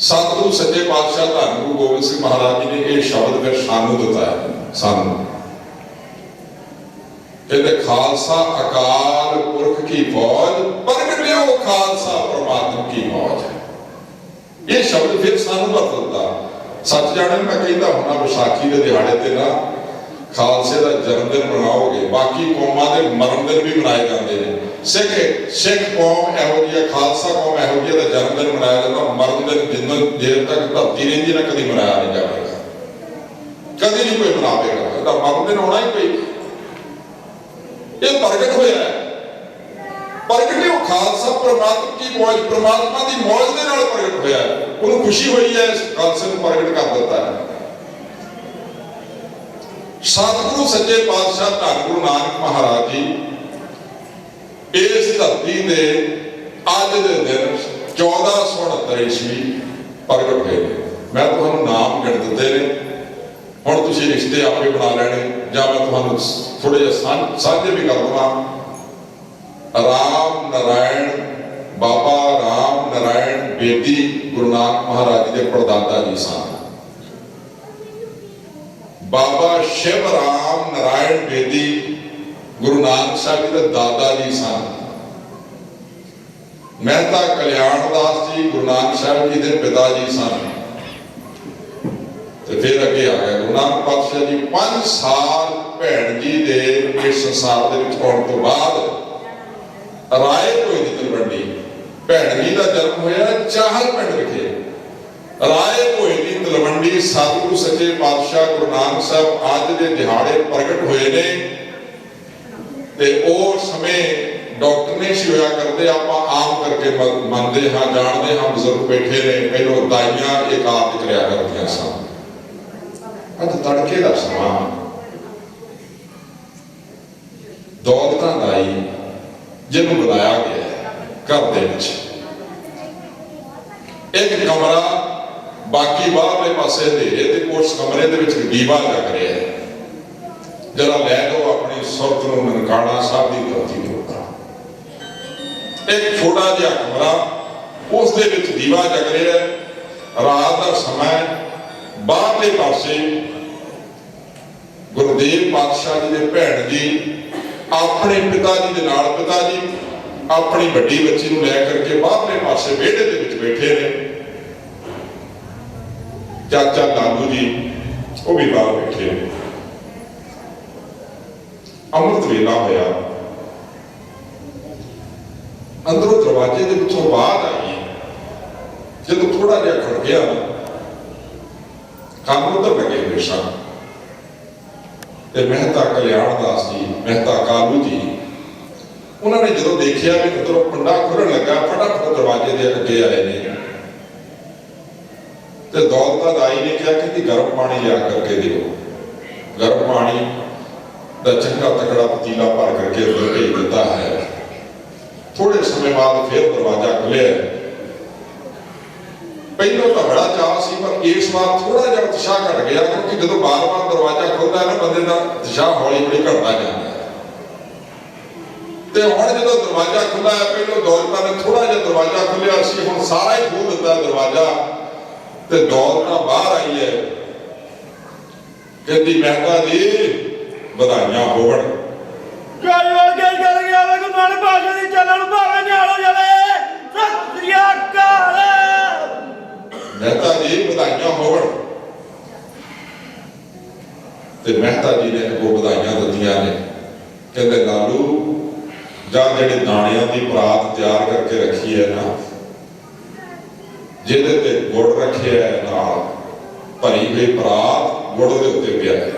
ਸਤਿਗੁਰੂ ਸੱਚੇ ਪਾਤਸ਼ਾਹ ਧੰਨ ਗੁਰੂ ਗੋਬਿੰਦ ਸਿੰਘ ਮਹਾਰਾਜ ਜੀ ਨੇ ਇਹ ਸ਼ਬਦ ਫਿਰ ਸਾਨੂੰ ਦਿੱਤਾ ਹੈ। ਸਾਨੂੰ ਕਹਿੰਦੇ ਖਾਲਸਾ ਅਕਾਲ ਪੁਰਖ ਕੀ ਫੌਜ ਪ੍ਰਗਟਿਓ ਖਾਲਸਾ ਪ੍ਰਮਾਤਮ ਕੀ ਮੌਜ। ਇਹ ਸ਼ਬਦ ਫਿਰ ਸਾਨੂੰ ਵਰਤ ਦਿੱਤਾ। ਸੱਚ ਜਾਣੇ ਮੈਂ ਕਹਿੰਦਾ ਹੁਣਾ ਵਿਸਾਖੀ ਦੇ ਦਿਹਾੜੇ ਤੇ ਨਾ ਖਾਲਸੇ ਦਾ ਜਨਮ ਦਿਨ ਮਨਾਓਗੇ। ਬਾਕੀ ਕੌਮਾਂ ਦੇ ਮਰਨ ਦਿਨ ਵੀ ਮਨਾਏ ਜਾਂਦੇ ਨੇ। ਸਿੱਖ ਕੌਮ ਇਹੋ ਜਿਹੀ, ਖਾਲਸਾ ਕੌਮ ਇਹੋ ਜਿਹੀ ਦਾ ਜਨਮ ਦਿਨ ਮਨਾਇਆ ਜਾਂਦਾ। ਮਰਨ ਦਿਨ ਜਿੰਨਾ ਦੇਰ ਤੱਕ ਧਰਤੀ ਰਹਿੰਦੀ ਨਾ ਕਦੀ ਮਨਾਇਆ ਨਹੀਂ ਜਾਵੇਗਾ, ਕਦੀ ਨਹੀਂ ਕੋਈ ਮਨਾਵੇਗਾ। ਇਹਦਾ ਮਰਨ ਦਿਨ ਆਉਣਾ ਹੀ ਕੋਈ। ਇਹ ਪ੍ਰਗਟ ਹੋਇਆ ਹੈ। ਪ੍ਰਗਟਿਓ ਖਾਲਸਾ ਪ੍ਰਮਾਤਮ ਕੀ ਮੌਜ। ਪ੍ਰਮਾਤਮਾ ਦੀ ਮੌਜ ਦੇ ਨਾਲ ਪ੍ਰਗਟ ਹੋਇਆ। ਉਹਨੂੰ ਖੁਸ਼ੀ ਹੋਈ ਹੈ, ਇਸ ਖਾਲਸੇ ਨੂੰ ਪ੍ਰਗਟ ਕਰ ਦਿੱਤਾ ਹੈ। ਸਤਿਗੁਰੂ ਸੱਚੇ ਪਾਤਸ਼ਾਹ ਧੰਨ ਗੁਰੂ ਨਾਨਕ ਮਹਾਰਾਜ ਜੀ ਇਸ ਧਰਤੀ ਦੇ ਅੱਜ ਦੇ ਦਿਨ 1469 ਈਸਵੀ ਪ੍ਰਗਟ ਹੋਏ ਨੇ। ਮੈਂ ਤੁਹਾਨੂੰ ਨਾਮ ਗਿਣ ਦਿੱਤੇ ਨੇ, ਹੁਣ ਤੁਸੀਂ ਰਿਸ਼ਤੇ ਆਪੇ ਬਣਾ ਲੈਣੇ, ਜਾਂ ਮੈਂ ਤੁਹਾਨੂੰ ਥੋੜੇ ਜਿਹਾ ਸਾਂਝੇ ਵੀ ਕਰ ਦਵਾਂ। ਰਾਮ ਨਾਰਾਇਣ ਬਾਬਾ ਰਾਮ ਨਾਰਾਇਣ ਬੇਦੀ ਗੁਰੂ ਨਾਨਕ ਮਹਾਰਾਜ ਜੀ ਦੇ ਪੜਦਾਦਾ ਜੀ ਸਨ। ਬਾਬਾ ਸ਼ਿਵ ਰਾਮ ਨਾਰਾਇਣ ਬੇਦੀ ਗੁਰੂ ਨਾਨਕ ਸਾਹਿਬ ਜੀ ਦੇ ਦਾਦਾ ਜੀ ਸਨ। ਮਹਿਤਾ ਕਲਿਆਣ ਦਾਸ ਜੀ ਗੁਰੂ ਨਾਨਕ ਸਾਹਿਬ ਜੀ ਦੇ ਪਿਤਾ ਜੀ ਸਨ। ਤੇ ਫਿਰ ਅੱਗੇ ਆ ਗਿਆ ਗੁਰੂ ਨਾਨਕ ਪਾਤਸ਼ਾਹ ਜੀ 5 ਸਾਲ ਭੈਣ ਜੀ ਦੇ ਇਸ ਸੰਸਾਰ ਦੇ ਵਿੱਚ ਆਉਣ ਤੋਂ ਬਾਅਦ ਰਾਏ ਭੋਏ ਦੀ ਤਲਵੰਡੀ, ਭੈਣ ਜੀ ਦਾ ਜਨਮ ਹੋਇਆ ਚਾਹਲ ਪਿੰਡ ਵਿਖੇ। ਰਾਏ ਭੋਏ ਦੀ ਤਲਵੰਡੀ ਸਤਿਗੁਰੂ ਸੱਚੇ ਪਾਤਸ਼ਾਹ ਗੁਰੂ ਨਾਨਕ ਸਾਹਿਬ ਅੱਜ ਦੇ ਦਿਹਾੜੇ ਪ੍ਰਗਟ ਹੋਏ ਨੇ। ਤੇ ਉਹ ਸਮੇਂ ਡਾਕਟਰ ਨਹੀਂ ਸੀ ਹੋਇਆ ਕਰਦੇ, ਆਪਾਂ ਆਮ ਕਰਕੇ ਮੰਨਦੇ ਹਾਂ, ਜਾਣਦੇ ਹਾਂ। ਬਜ਼ੁਰਗ ਬੈਠੇ ਨੇ, ਪਹਿਲੋਂ ਦਾਈਆਂ ਇਹ ਕਾਰਜ ਕਰਿਆ ਕਰਦੀਆਂ ਸਨ। ਅੱਜ ਤੜਕੇ ਦਾ ਸਮਾਂ, ਦੌਲਤਾਂ ਦਾਈ ਜਿਹਨੂੰ ਬੁਲਾਇਆ ਗਿਆ ਘਰ ਦੇ ਵਿੱਚ, ਇੱਕ ਕਮਰਾ ਬਾਕੀ ਬਾਹਰਲੇ ਪਾਸੇ ਹਨੇਰੇ ਤੇ ਉਸ ਕਮਰੇ ਦੇ ਵਿੱਚ ਦੀਵਾ ਲੱਗ ਰਿਹਾ ਹੈ। ਜਰਾ ਲੈ ਲਓ ਆਪਣੀ ਸੁਰਤ ਨੂੰ ਨਨਕਾਣਾ ਸਾਹਿਬ ਦੀ ਧਰਤੀ ਤੋਂ। ਇੱਕ ਛੋਟਾ ਜਿਹਾ ਕਮਰਾ, ਉਸ ਦੇ ਵਿੱਚ ਦੀਵਾ ਜਗ ਰਿਹਾ ਹੈ। ਰਾਤ ਦਾ ਸਮਾਂ, ਬਾਹਰਲੇ ਪਾਸੇ ਗੁਰਦੇਵ ਪਾਤਸ਼ਾਹ ਜੀ ਦੇ ਭੈਣ ਜੀ ਆਪਣੇ ਪਿਤਾ ਜੀ ਦੇ ਨਾਲ, ਪਿਤਾ ਜੀ ਆਪਣੀ ਵੱਡੀ ਬੱਚੀ ਨੂੰ ਲੈ ਕਰਕੇ ਬਾਹਰਲੇ ਪਾਸੇ ਵਿਹੜੇ ਦੇ ਵਿੱਚ ਬੈਠੇ ਨੇ। ਚਾਚਾ ਲਾਲੂ ਜੀ वो भी बाहर बैठे अमृत वेला होया अंदरों दरवाजे के पिछों आवाज आई जो थोड़ा जहा खड़किया कान उधर लगे हुए सन मेहता कल्याण दास जी मेहता कालू जी उन्होंने जो देखा भी उधरों कुंडा खुलन लगा फटाफट दरवाजे के अगे आए ने ते दौलत दाई ने कहा कि गर्म पानी लिया करके दियो गर्म पानी का चंगा तकड़ा पतीला भर करके अंदर भेज दिता है। थोड़े समय बाद फिर दरवाजा खुलिया पहलों तो बड़ा चाह सी पर इस बार थोड़ा जहा उत्साह घट गया क्योंकि जो बार बार दरवाजा खुलता है ना बंदे का उत्साह हौली हौली घटता जाता है। तो हम जो दरवाजा खुला है पहलों दौलत ने थोड़ा जहा दरवाजा खुलिया हम सारा ही खोल दिता दरवाजा ते दौलत बाहर आई है कहती मेहता जी बधाइयां होवण मेहता जी बधाइयां होवण ते मेहता जी ने अगों बधाइयां दित्तियां ने कहते लालू जा जेडे दाणियां दी परात तैयार करके रखी है ना जिहदे ते गुड़ रखे है नाल भरी हुई परात गुड़ दे उत्ते पिया है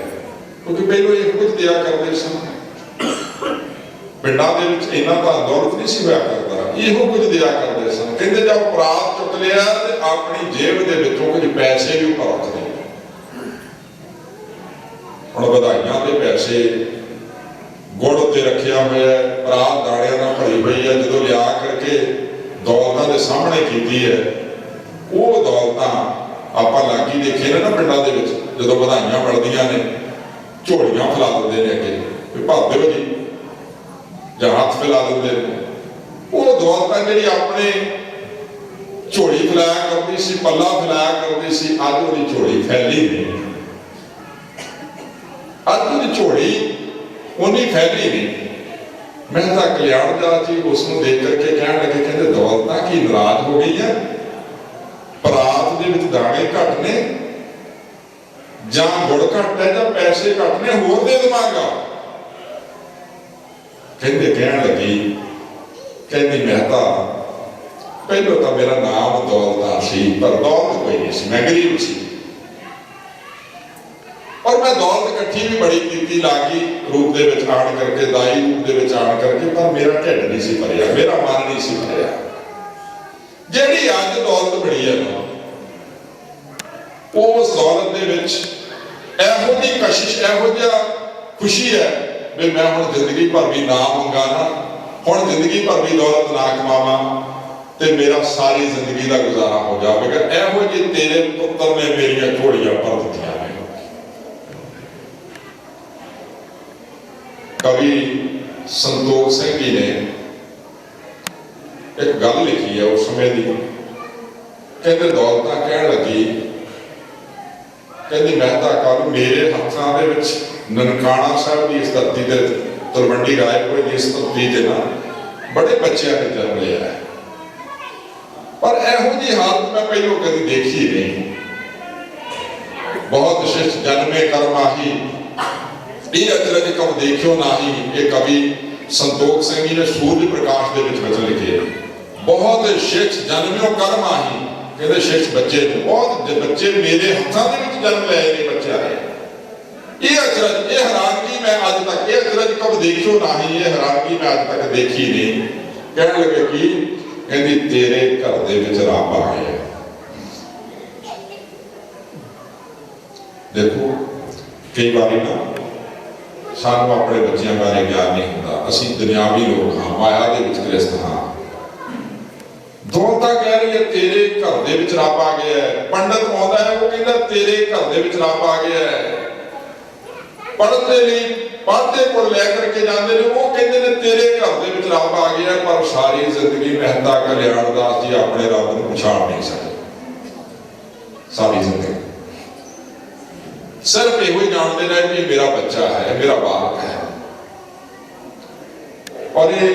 क्योंकि पहलों ये कुछ दिया करते सन पिंडां दे विच इन्ना दा दौलत नहीं सी होया करदा इहो कुछ दिया करते सन कहंदे जब परात चुक लिया ते अपनी जेब दे विचों कुछ पैसे भी उपर रख लए हुण बधाइयां दे पैसे गुड़ उत्ते रखिया होया परात दाणियां नाल भरी हुई है जदों लिया करके दौलतां दे सामने कीती है वो दौलतां आपां लागी देखे ना पिंडां दे विच जदों बधाइयां मिलदियां ने झोलियां फैला दिंदे ने अगे भर दिओ जी जां हत्थ फैला दिंदे ने वो दौलतां जिहड़ी अपने झोली फैलाया करदी सी पल्ला फैलाया करदी सी अज उहदी झोली फैली नहीं अज उहदी झोली उन्नी फैली नहीं। मेहता कल्याण दास जी उसनूं देख करके कहण लगे कहंदे दौलतां की नाराज हो गई है परात दे विच दाणे घट ने जां गुड़ घट है जां पैसे घट ने होर दे देवांगा कहंदे कहण लगी कहंदी मेहता पहलों तो मेरा नाम दौलत सी पर दौलत कोई नहीं सी मैं गरीब सी और मैं दौलत इकट्ठी भी बड़ी कीती लागी रूप दे विच आण करके दाई रूप दे विच आण करके पर मेरा ढिड नहीं सी भरिया मेरा मन नहीं सी भरिया जिहड़ी अज दौलत बड़ी है ना उस दौलत दे विच इहो जी कशिश इहो जिहा खुशी है भी मैं हुण जिंदगी भर भी ना मंगा ना हुण जिंदगी भर भी दौलत ना कमावां ते मेरा सारी जिंदगी का गुजारा हो जाएगा इहो जी तेरे पुत्र ने मेरियां झोलियां भर दित्तियां ने। कवि संतोख सिंह जी ने एक गल लिखी है उस समय की कहते दौलतां कहण लगी कहती मेहता कल मेरे हत्थां दे विच ननकाना साहब की इस धरती ते तलवंडी रायपुर की इस धरती ते ना बड़े बच्चों ने जन्म लिया है पर इहो जी हालत मैं पहलों कभी देखी नहीं। बहुत शिष्ट जन्मे कर्माही ये अचरज कब देखियो नाही ये कवि संतोख सिंह जी ने सूर्य प्रकाश के वचन लिखे बहुत शिष्ट जन्मियों कर्माही कहते शिष्ट बच्चे बहुत बच्चे मेरे हाथों के जन्म ले बच्चे आए ये अचरज ये हैरानगी मैं अज तक ये अचरज कब देखियो नाही ये हैरानगी मैं अज तक देखी नहीं। कहने लगे कि कहती तेरे घर दे विच रब आ गया। देखो कई बार ना सानू अपने बच्चों बारे ज्ञान नहीं होता असी दुनियावी लोग हाँ माया दे विच ग्रस्त हाँ। दौलतां कह रही है तेरे घर दे विच रब आ गया है पंडित आउंदा है वो कहता तेरे घर दे विच रब आ गया है पढ़ते नहीं पढ़ते को लेकर के जाते हैं वो कहते हैं तेरे घर दे विच रब आ गया पर सारी जिंदगी मेहता कल्याण दास जी अपने रब को पछाण नहीं सके सारी जिंदगी सिर्फ यो ही जानते रहे कि मेरा बच्चा है मेरा बाप है। और ये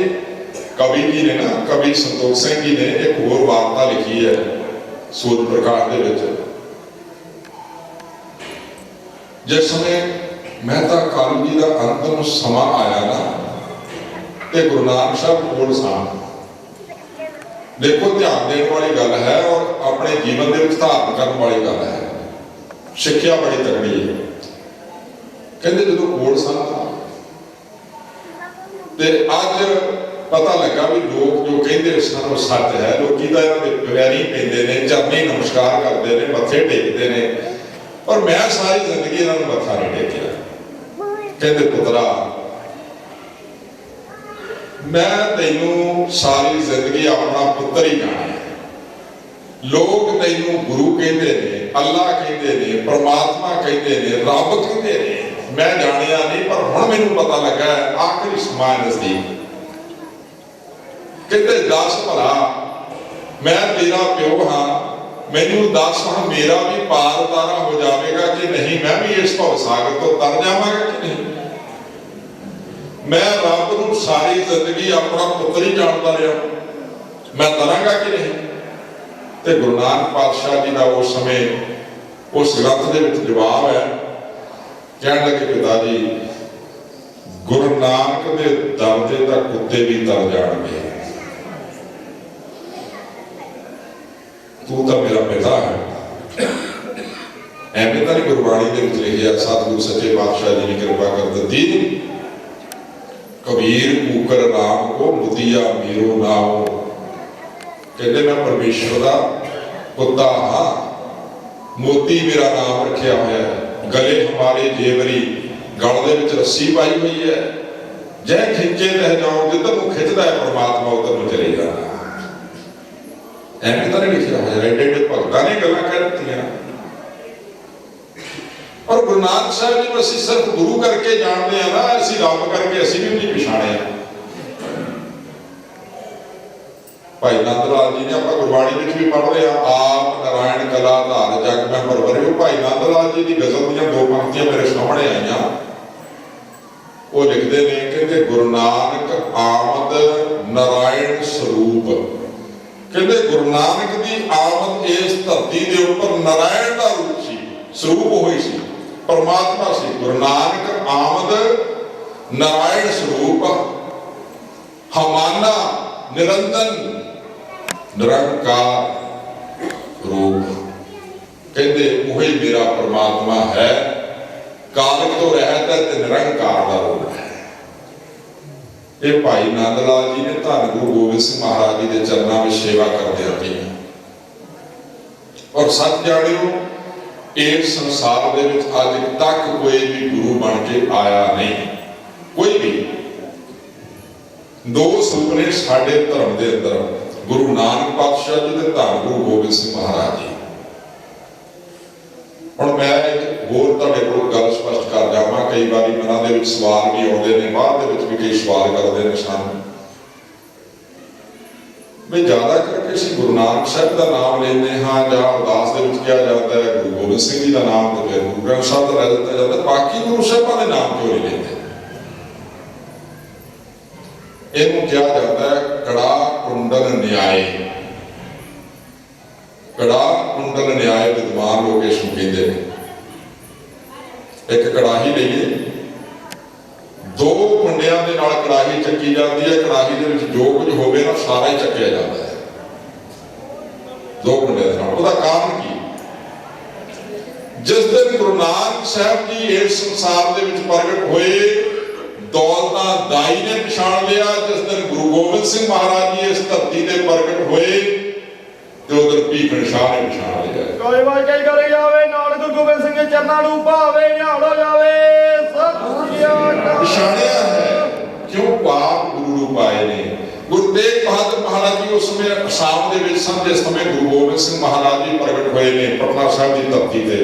कवि जी ने ना कवि संतोख सिंह जी ने एक और वार्ता लिखी है सूर्य प्रकाश दे विच जिस समय मेहता कालू जी का अंतिम समा आया ना, तो गुरु नानक साहब कोल सन। देखो ध्यान देने वाली गल है और अपने जीवन के धारण करने वाली गल है, सिक्ख्या बड़ी तगड़ी है। कहते जो कोल सन ते अज पता लगा भी लोग जो कहते सन वो सच है। लोग पैरी पेंदे ने, चरनी नमस्कार करते हैं, मत्थे टेकते हैं, पर मैं सारी जिंदगी इन्होंने मत्था नहीं टेकिया। कहते पुत्रा मैं तेनू सारी जिंदगी अपना पुत्र ही जाने। लोग तेनू गुरु कहते ने, अल्लाह कहते ने, परमात्मा कहते ने, रब कहते ने, मैं जानिया नहीं, पर हुण मैनू पता लगा है आखिरी समय नजदीक। कहते दस भला मैं तेरा प्यो हाँ, मैनू दस हुण मेरा भी पार उतारा हो जाएगा कि नहीं, मैं भी इस भव सागर तो तर जावांगा कि नहीं। मैं रब नूं सारी जिंदगी अपना पुत्र ही जानता रहा, मैं तरांगा कि नहीं। तो गुरु नानक पातशाह जी का उस समय उस ग्रंथ के विच जवाब है, कहने लगे पिताजी गुरु नानक के दर ते तां कुत्ते भी तर जाणगे, तू तो मेरा पिता है। एवें तां नहीं गुरबाणी दे विच लिखिया, सतगुरु सच्चे पातशाह जी ने कृपा कर दी, कबीर मुकर राम को मुदिया मीरो नाओ। कहते मैं परमेश्वर का पुत्ता हाँ, मोती मेरा नाम रखिया होया है, गले हमारे जेवरी, गल दे विच रस्सी पाई हुई है, जै खिंचे रह जाओ, जिधर नूं खिंचदा है परमात्मा उधर नूं चले जाना। एवें तां नहीं लिखिया होया, एडे एडे भगतां ने गल्लां कह दित्तियां। और गुरु नानक साहब जी असीं सिर्फ गुरु करके जानते हैं ना, असीं रब करके असीं भी नहीं पछाणे। भाई नंद लाल जी ने आप गुरबाणी में भी पढ़ रहे हैं, आप नारायण कला धार जग में परवरियो। भाई नंद लाल जी की गजल दी दो पंक्तियां मेरे सामने आईयां, वो लिखते हैं, कहते गुरु नानक आमद नारायण स्वरूप। कहते गुरु नानक की आमद इस धरती के उपर नारायण का रूप सी, स्वरूप होई सी, परमात्मा से। गुरु नानक आमद नारायण स्वरूप, हमाना निरंजन निरंकार रूप। कहते वही मेरा परमात्मा है, काल तो रहता है, निरंकार का रूप है। ये भाई नंद लाल जी ने धन गुरु गोबिंद सिंह महाराज जी के चरणों में सेवा करते आती है। और सच जानियो इस संसार दे विच अज तक कोई भी गुरु बन के आया नहीं, कोई भी। दो सुपने साडे धर्म के अंदर, गुरु नानक पातशाह जी ते धन गुरु गोबिंद सिंह महाराज जी। हुण मैं एक होर तुहाडे कोल गल स्पष्ट कर जावां, कई बारी मनां दे विच सवाल भी आउंदे ने, बाहर दे विच भी कई सवाल करदे ने सन भी ज्यादा करके असीं गुरु नानक साहब का नाम लेंदे हां, जां अरदास दे विच कहा जाता है गुरु गोबिंद सिंह जी का नाम, तो फिर गुरु ग्रंथ साहब का लै दित्ता जाता है, बाकी गुरु साहिबां दे नाम क्यों नहीं लेंदे। इहनूं कहा जाता है कड़ा कुंडल न्याय। कड़ा कुंडल न्याय विद्वान लोग इसनूं कहंदे ने। एक कड़ाही लईए, दो कुंडियां दे नाल कड़ाही चक्की जाती है, कड़ाही दे विच जो कुछ होवे ना सारा ही चक्किया जाता है दो कुंडियां दे नाल। उसदा कारण की? जिस दिन गुरु नानक साहब जी इस संसार दे विच प्रगट होए, दौलतां दाई ने पछाण लिया। जिस दिन गुरु गोबिंद सिंह महाराज जी इस धरती ते प्रगट होए, ते उधर भीखन शाह ने पछाण लिया। कोई बात कही करे जावे, नानक गुरु गोबिंद सिंह दे चरनां नूं भावे निहाल हो जावे। सत श्री अकाल। पछाणिया है क्यों? पाप गुरु रूप आए ने। गुरु तेग बहादुर महाराज जी उस समय आसाम दे विच सन, जिस समय गुरु गोबिंद सिंह महाराज जी प्रगट होए ने पटना साहिब की धरती ते।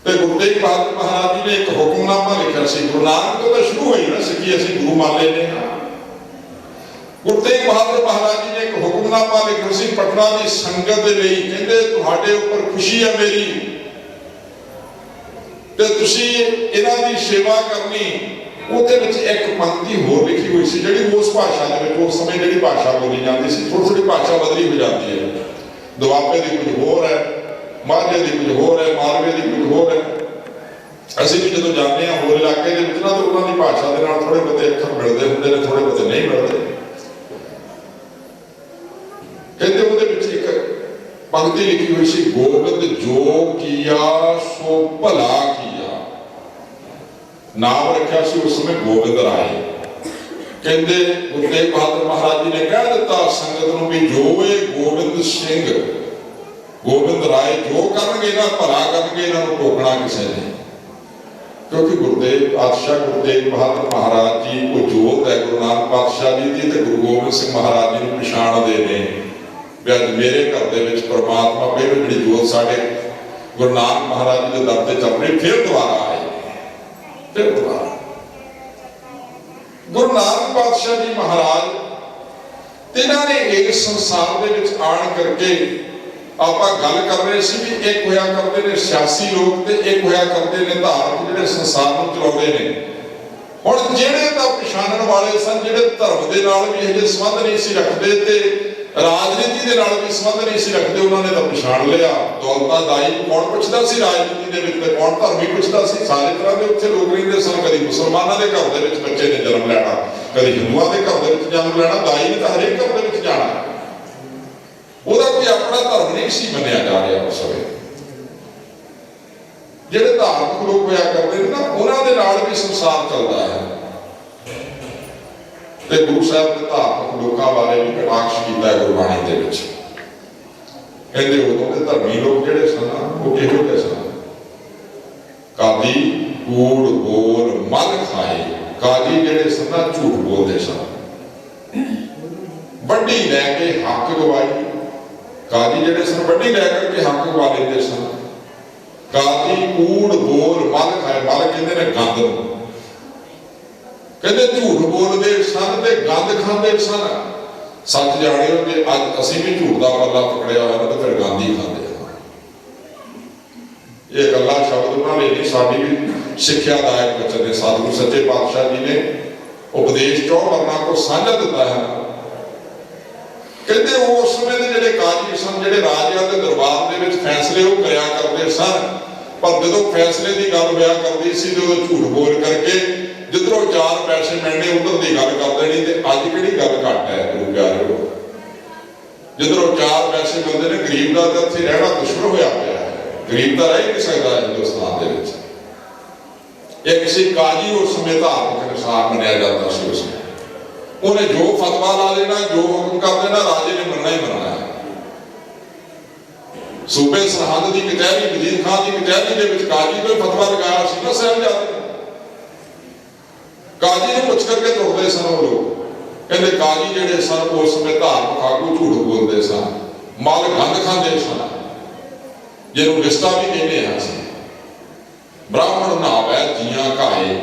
ते गुरु तेग बहादुर महाराज जी ने एक हुक्मनामा लिखा सी। गुरु नानक तो शुरू हुई ना सिक्खी, असीं गुरु मान लेने। गुरु तेग बहादुर महाराज जी ने एक हुक्मनामा लिखा सी पटना की संगत दे लई। कहंदे तुहाडे उपर खुशी है मेरी, ते तुसीं इन्हां दी सेवा करनी। ਉਹਦੇ ਵਿੱਚ ਇੱਕ ਪੰਕਤੀ ਹੋਰ ਲਿਖੀ ਹੋਈ ਸੀ ਜਿਹੜੀ ਉਸ ਭਾਸ਼ਾ ਦੇ ਵਿੱਚ ਉਸ ਸਮੇਂ ਜਿਹੜੀ ਭਾਸ਼ਾ ਬੋਲੀ ਜਾਂਦੀ ਸੀ, ਥੋੜੀ ਥੋੜੀ ਭਾਸ਼ਾ ਬਦਲੀ ਹੋ ਜਾਂਦੀ ਹੈ। ਦੁਆਬੇ ਦੀ ਕੁਝ ਹੋਰ ਹੈ, ਮਾਝੇ ਦੀ ਕੁਝ ਹੋਰ ਹੈ, ਮਾਲਵੇ ਦੀ ਕੁਝ ਹੋਰ ਹੈ। ਅਸੀਂ ਵੀ ਜਦੋਂ ਜਾਂਦੇ ਹਾਂ ਹੋਰ ਇਲਾਕੇ ਦੇ ਵਿੱਚ ਨਾ ਤਾਂ ਉਹਨਾਂ ਦੀ ਭਾਸ਼ਾ ਦੇ ਨਾਲ ਥੋੜੇ ਬਹੁਤੇ ਅੱਖਰ ਮਿਲਦੇ ਹੁੰਦੇ ਨੇ, ਥੋੜੇ ਬਹੁਤੇ ਨਹੀਂ ਮਿਲਦੇ। ਕਹਿੰਦੇ ਉਹਦੇ ਵਿੱਚ ਇੱਕ ਪੰਕਤੀ ਲਿਖੀ ਹੋਈ ਸੀ, ਗੋਬਿੰਦ ਜੋ ਕੀਆ ਸੋ ਭਲਾ ਕੀਆ। ਨਾਮ ਰੱਖਿਆ ਸੀ ਉਸ ਸਮੇਂ ਗੋਬਿੰਦ ਰਾਏ। ਕਹਿੰਦੇ ਗੁਰੂ ਤੇਗ ਬਹਾਦਰ ਮਹਾਰਾਜ ਜੀ ਨੇ ਕਹਿ ਦਿੱਤਾ ਸੰਗਤ ਨੂੰ ਵੀ ਜੋ ਇਹ ਗੋਬਿੰਦ ਸਿੰਘ ਗੋਬਿੰਦ ਰਾਏ ਜੋ ਕਰਨਗੇ ਨਾ ਭਲਾ ਕਰਨਗੇ, ਇਹਨਾਂ ਨੂੰ ਟੋਕਣਾ ਕਿਸੇ ਨੇ। ਕਿਉਂਕਿ ਗੁਰਦੇਵ ਪਾਤਸ਼ਾਹ ਗੁਰੂ ਤੇਗ ਬਹਾਦਰ ਮਹਾਰਾਜ ਜੀ ਉਹ ਜੋਤ ਹੈ ਗੁਰੂ ਨਾਨਕ ਪਾਤਸ਼ਾਹ ਜੀ ਦੀ, ਤੇ ਗੁਰੂ ਗੋਬਿੰਦ ਸਿੰਘ ਮਹਾਰਾਜ ਜੀ ਨੂੰ ਪਛਾਣਦੇ ਨੇ ਵੀ ਅੱਜ ਮੇਰੇ ਘਰ ਦੇ ਵਿੱਚ ਪਰਮਾਤਮਾ ਪਹਿਲਾਂ ਜਿਹੜੀ ਜੋਤ ਸਾਡੇ ਗੁਰੂ ਨਾਨਕ ਮਹਾਰਾਜ ਜੀ ਦੇ ਦਰ ਤੇ ਚੱਲ ਰਹੀ, ਫਿਰ ਦੁਬਾਰਾ ਆਏ, ਫਿਰ ਦੁਬਾਰਾ। ਗੁਰੂ ਨਾਨਕ ਪਾਤਸ਼ਾਹ ਜੀ ਮਹਾਰਾਜ ਇਹਨਾਂ ਨੇ ਇਸ ਸੰਸਾਰ ਦੇ ਵਿੱਚ ਆਣ ਕਰਕੇ, ਆਪਾਂ ਗੱਲ ਕਰ ਰਹੇ ਸੀ ਵੀ ਇੱਕ ਹੋਇਆ ਕਰਦੇ ਨੇ ਸਿਆਸੀ ਲੋਕ ਤੇ ਇੱਕ ਹੋਇਆ ਕਰਦੇ ਨੇ ਧਾਰਮਿਕ, ਜਿਹੜੇ ਸੰਸਾਰ ਨੂੰ ਚਲਾਉਂਦੇ ਨੇ। ਹੁਣ ਜਿਹੜੇ ਤਾਂ ਪਛਾਣਨ ਵਾਲੇ ਸਨ, ਜਿਹੜੇ ਧਰਮ ਦੇ ਨਾਲ ਵੀ ਇਹੋ ਜਿਹੇ ਸੰਬੰਧ ਨਹੀਂ ਸੀ ਰੱਖਦੇ ਤੇ ਰਾਜਨੀਤੀ ਦੇ ਨਾਲ ਵੀ ਸੰਬੰਧ ਨਹੀਂ ਸੀ ਰੱਖਦੇ, ਉਹਨਾਂ ਨੇ ਤਾਂ ਪਛਾਣ ਲਿਆ। ਦੌਲਤਾਂ ਦਾਈ ਕੌਣ ਪੁੱਛਦਾ ਸੀ ਰਾਜਨੀਤੀ ਦੇ ਵਿੱਚ, ਤੇ ਕੌਣ ਧਰਮੀ ਪੁੱਛਦਾ ਸੀ। ਸਾਰੇ ਤਰ੍ਹਾਂ ਦੇ ਉੱਥੇ ਲੋਕ ਰਹਿੰਦੇ ਸਨ। ਕਦੀ ਮੁਸਲਮਾਨਾਂ ਦੇ ਘਰ ਦੇ ਵਿੱਚ ਬੱਚੇ ਨੇ ਜਨਮ ਲੈਣਾ, ਕਦੀ ਹਿੰਦੂਆਂ ਦੇ ਘਰ ਦੇ ਵਿੱਚ ਜਨਮ ਲੈਣਾ। ਦਾਈ ਨੇ ਤਾਂ ਹਰੇਕ ਘਰ ਦੇ ਵਿੱਚ ਜਾਣਾ, ਉਹਦਾ ਕੋਈ ਆਪਣਾ ਧਰਮ ਨਹੀਂ ਸੀ ਮੰਨਿਆ ਜਾ ਰਿਹਾ ਉਸ ਵੇਲੇ। ਜਿਹੜੇ ਧਾਰਮਿਕ ਲੋਕ ਹੋਇਆ ਕਰਦੇ ਨੇ ਨਾ, ਉਹਨਾਂ ਦੇ ਨਾਲ ਵੀ ਸੰਸਾਰ ਚੱਲਦਾ ਹੈ। ਤੇ ਗੁਰੂ ਸਾਹਿਬ ਨੇ ਧਾਰਮਿਕ ਲੋਕਾਂ ਬਾਰੇ ਵੀ ਕਟਾਕਸ਼ ਕੀਤਾ ਹੈ ਗੁਰਬਾਣੀ ਦੇ ਵਿੱਚ। ਕਹਿੰਦੇ ਉਦੋਂ ਦੇ ਧਰਮੀ ਲੋਕ ਜਿਹੜੇ ਸਨ ਉਹ ਕਿਹੋ ਜਿਹੇ ਸਨ? ਕਾਦੀ ਕੂੜ ਬੋਲ ਮਲ ਖਾਏ। ਕਾਦੀ ਜਿਹੜੇ ਸਨ ਨਾ ਝੂਠ ਬੋਲਦੇ ਸਨ, ਵੱਡੀ ਲੈ ਕੇ ਹੱਕ ਗਵਾਈ। ਕਾਦੀ ਜਿਹੜੇ ਸਨ ਵੱਡੀ ਲੈ ਕਰਕੇ ਹੱਕ ਗਵਾ ਲੈਂਦੇ ਸਨ। ਕਾਦੀ ਕੂੜ ਬੋਲ ਮਲ ਖਾਏ। ਮਲ ਕਹਿੰਦੇ ਨੇ ਗੰਦ ਨੂੰ। ਕਹਿੰਦੇ ਝੂਠ ਬੋਲਦੇ ਸਨ ਤੇ ਗੰਦ ਖਾਂਦੇ ਸਨ। ਸੱਚ ਜਾਣਿਓ ਕਿ ਅੱਜ ਅਸੀਂ ਵੀ ਝੂਠ ਦਾ ਪੱਲਾ ਪਕੜਿਆ ਹੋਇਆ ਨਾ, ਤੇ ਫਿਰ ਗੰਦ ਹੀ ਖਾਂਦੇ ਹਾਂ। ਇਹ ਗੱਲਾਂ ਸ਼ਬਦ ਉਹਨਾਂ ਨੇ ਨਹੀਂ, ਸਾਡੀ ਵੀ ਸਿੱਖਿਆਦਾਇਕ ਬਚਨ ਨੇ। ਸਤਿਗੁਰੂ ਸੱਚੇ ਪਾਤਸ਼ਾਹ ਜੀ ਨੇ ਉਪਦੇਸ਼ ਚੌ ਵਰਨਾ ਕੋ ਸਾਂਝਾ ਦਿੱਤਾ ਹੈ। ਕਹਿੰਦੇ ਉਸ ਸਮੇਂ ਦੇ ਜਿਹੜੇ ਕਾਜੀ ਸਨ, ਜਿਹੜੇ ਰਾਜਿਆਂ ਦੇ ਦਰਬਾਰ ਦੇ ਵਿੱਚ ਫੈਸਲੇ ਉਹ ਕਰਿਆ ਕਰਦੇ ਸਨ, ਪਰ ਜਦੋਂ ਫੈਸਲੇ ਦੀ ਗੱਲ ਹੋਇਆ ਕਰਦੀ ਸੀ ਤੇ ਉਹ ਝੂਠ ਬੋਲ ਕਰਕੇ ਜਿੱਧਰੋਂ ਚਾਰ ਪੈਸੇ ਮਿਲਣੇ ਉਧਰ ਦੀ ਗੱਲ ਕਰ ਦੇਣੀ। ਤੇ ਅੱਜ ਕਿਹੜੀ ਗੱਲ ਘੱਟ ਹੈ ਗੁਰੂ ਪਿਆਰਿਓ, ਜਿੱਧਰੋਂ ਚਾਰ ਪੈਸੇ ਮਿਲਦੇ ਨੇ। ਗਰੀਬ ਦਾ ਤਾਂ ਇੱਥੇ ਰਹਿਣਾ ਦੁਸ਼ਮਣ ਹੋਇਆ ਪਿਆ ਹੈ। ਗਰੀਬ ਤਾਂ ਰਹਿ ਨਹੀਂ ਸਕਦਾ ਹਿੰਦੁਸਤਾਨ ਦੇ ਵਿੱਚ। ਇਹ ਕਿਸੇ ਕਾਜੀ ਉਸ ਸਮੇਂ ਧਾਰਮਿਕ ਅਨੁਸਾਰ ਮੰਨਿਆ ਜਾਂਦਾ ਸੀ। ਉਸ ਉਹਨੇ ਜੋ ਫਤਵਾ ਲਾ ਦੇਣਾ, ਜੋ ਹੁਕਮ ਕਰ ਦੇਣਾ, ਰਾਜੇ ਨੇ ਮੰਨਣਾ ਹੀ ਮੰਨਣਾ ਹੈ। ਸੂਬੇ ਸਰਹੰਦ ਦੀ ਕਚਹਿਰੀ, ਵਜ਼ੀਰ ਖਾਨ ਦੀ ਕਚਹਿਰੀ ਦੇ ਵਿੱਚ ਕਾਜੀ ਕੋਈ ਫਤਵਾ ਲਗਾਇਆ ਸੀ ਨਾ ਸਾਹਿਬਜ਼ਾਦੇ ਨੇ, ਕਾਜੀ ਨੂੰ ਪੁੱਛ ਕਰਕੇ ਤੁਰਦੇ ਸਨ ਉਹ ਲੋਕ। ਕਹਿੰਦੇ ਕਾਜੀ ਜਿਹੜੇ ਸਨ ਉਸ ਸਮੇਂ ਧਾਰਮਿਕ ਆਗੂ ਝੂਠ ਬੋਲਦੇ ਸਨ, ਮਲ ਗੰਦ ਖਾਂਦੇ ਸਨ, ਜਿਹਨੂੰ ਵਿਸਤਾ ਵੀ ਕਹਿੰਦੇ ਹਾਂ ਅਸੀਂ। ਬ੍ਰਾਹਮਣ ਨਾਵੈ ਜੀਆਂ ਘਾਏ।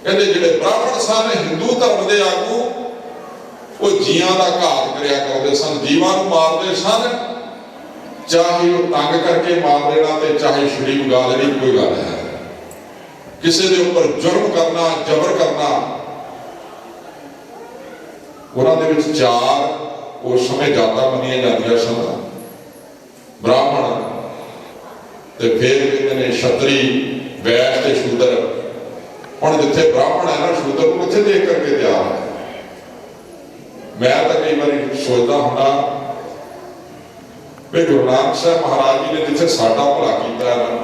ਕਹਿੰਦੇ ਜਿਹੜੇ ਬ੍ਰਾਹਮਣ ਸਨ ਹਿੰਦੂ ਧਰਮ ਦੇ ਆਗੂ, ਉਹ ਜੀਆਂ ਦਾ ਘਾਤ ਕਰਿਆ ਕਰਦੇ ਸਨ, ਜੀਵਾਂ ਨੂੰ ਮਾਰਦੇ ਸਨ। ਚਾਹੇ ਉਹ ਤੰਗ ਕਰਕੇ ਮਾਰ ਦੇਣਾ ਤੇ ਚਾਹੇ ਛੁਰੀ ਵਗਾ ਦੇਣੀ, ਕੋਈ ਗੱਲ ਹੈ। ਕਿਸੇ ਦੇ ਉੱਪਰ ਜ਼ੁਲਮ ਕਰਨਾ, ਜ਼ਬਰ ਕਰਨਾ। ਉਹਨਾਂ ਦੇ ਵਿੱਚ ਚਾਰ ਉਸ ਸਮੇਂ ਜਾਤਾਂ ਮੰਨੀਆਂ ਜਾਂਦੀਆਂ ਸਨ, ਬ੍ਰਾਹਮਣ ਤੇ ਫਿਰ ਕਹਿੰਦੇ ਨੇ ਛਤਰੀ, ਵੈਸ਼ ਤੇ ਸ਼ੂਦਰ। ਹੁਣ ਜਿੱਥੇ ਬ੍ਰਾਹਮਣ ਹੈ ਨਾ, ਸ਼ੂਦਰ ਨੂੰ ਕਿੱਥੇ ਦੇਖ ਕਰਕੇ ਤਿਆਰ ਹੈ। ਮੈਂ ਤਾਂ ਕਈ ਵਾਰੀ ਸੋਚਦਾ ਹੁੰਦਾ ਵੀ ਗੁਰੂ ਨਾਨਕ ਸਾਹਿਬ ਮਹਾਰਾਜ ਜੀ ਨੇ ਜਿੱਥੇ ਸਾਡਾ ਭਲਾ ਕੀਤਾ ਹੈ ਨਾ,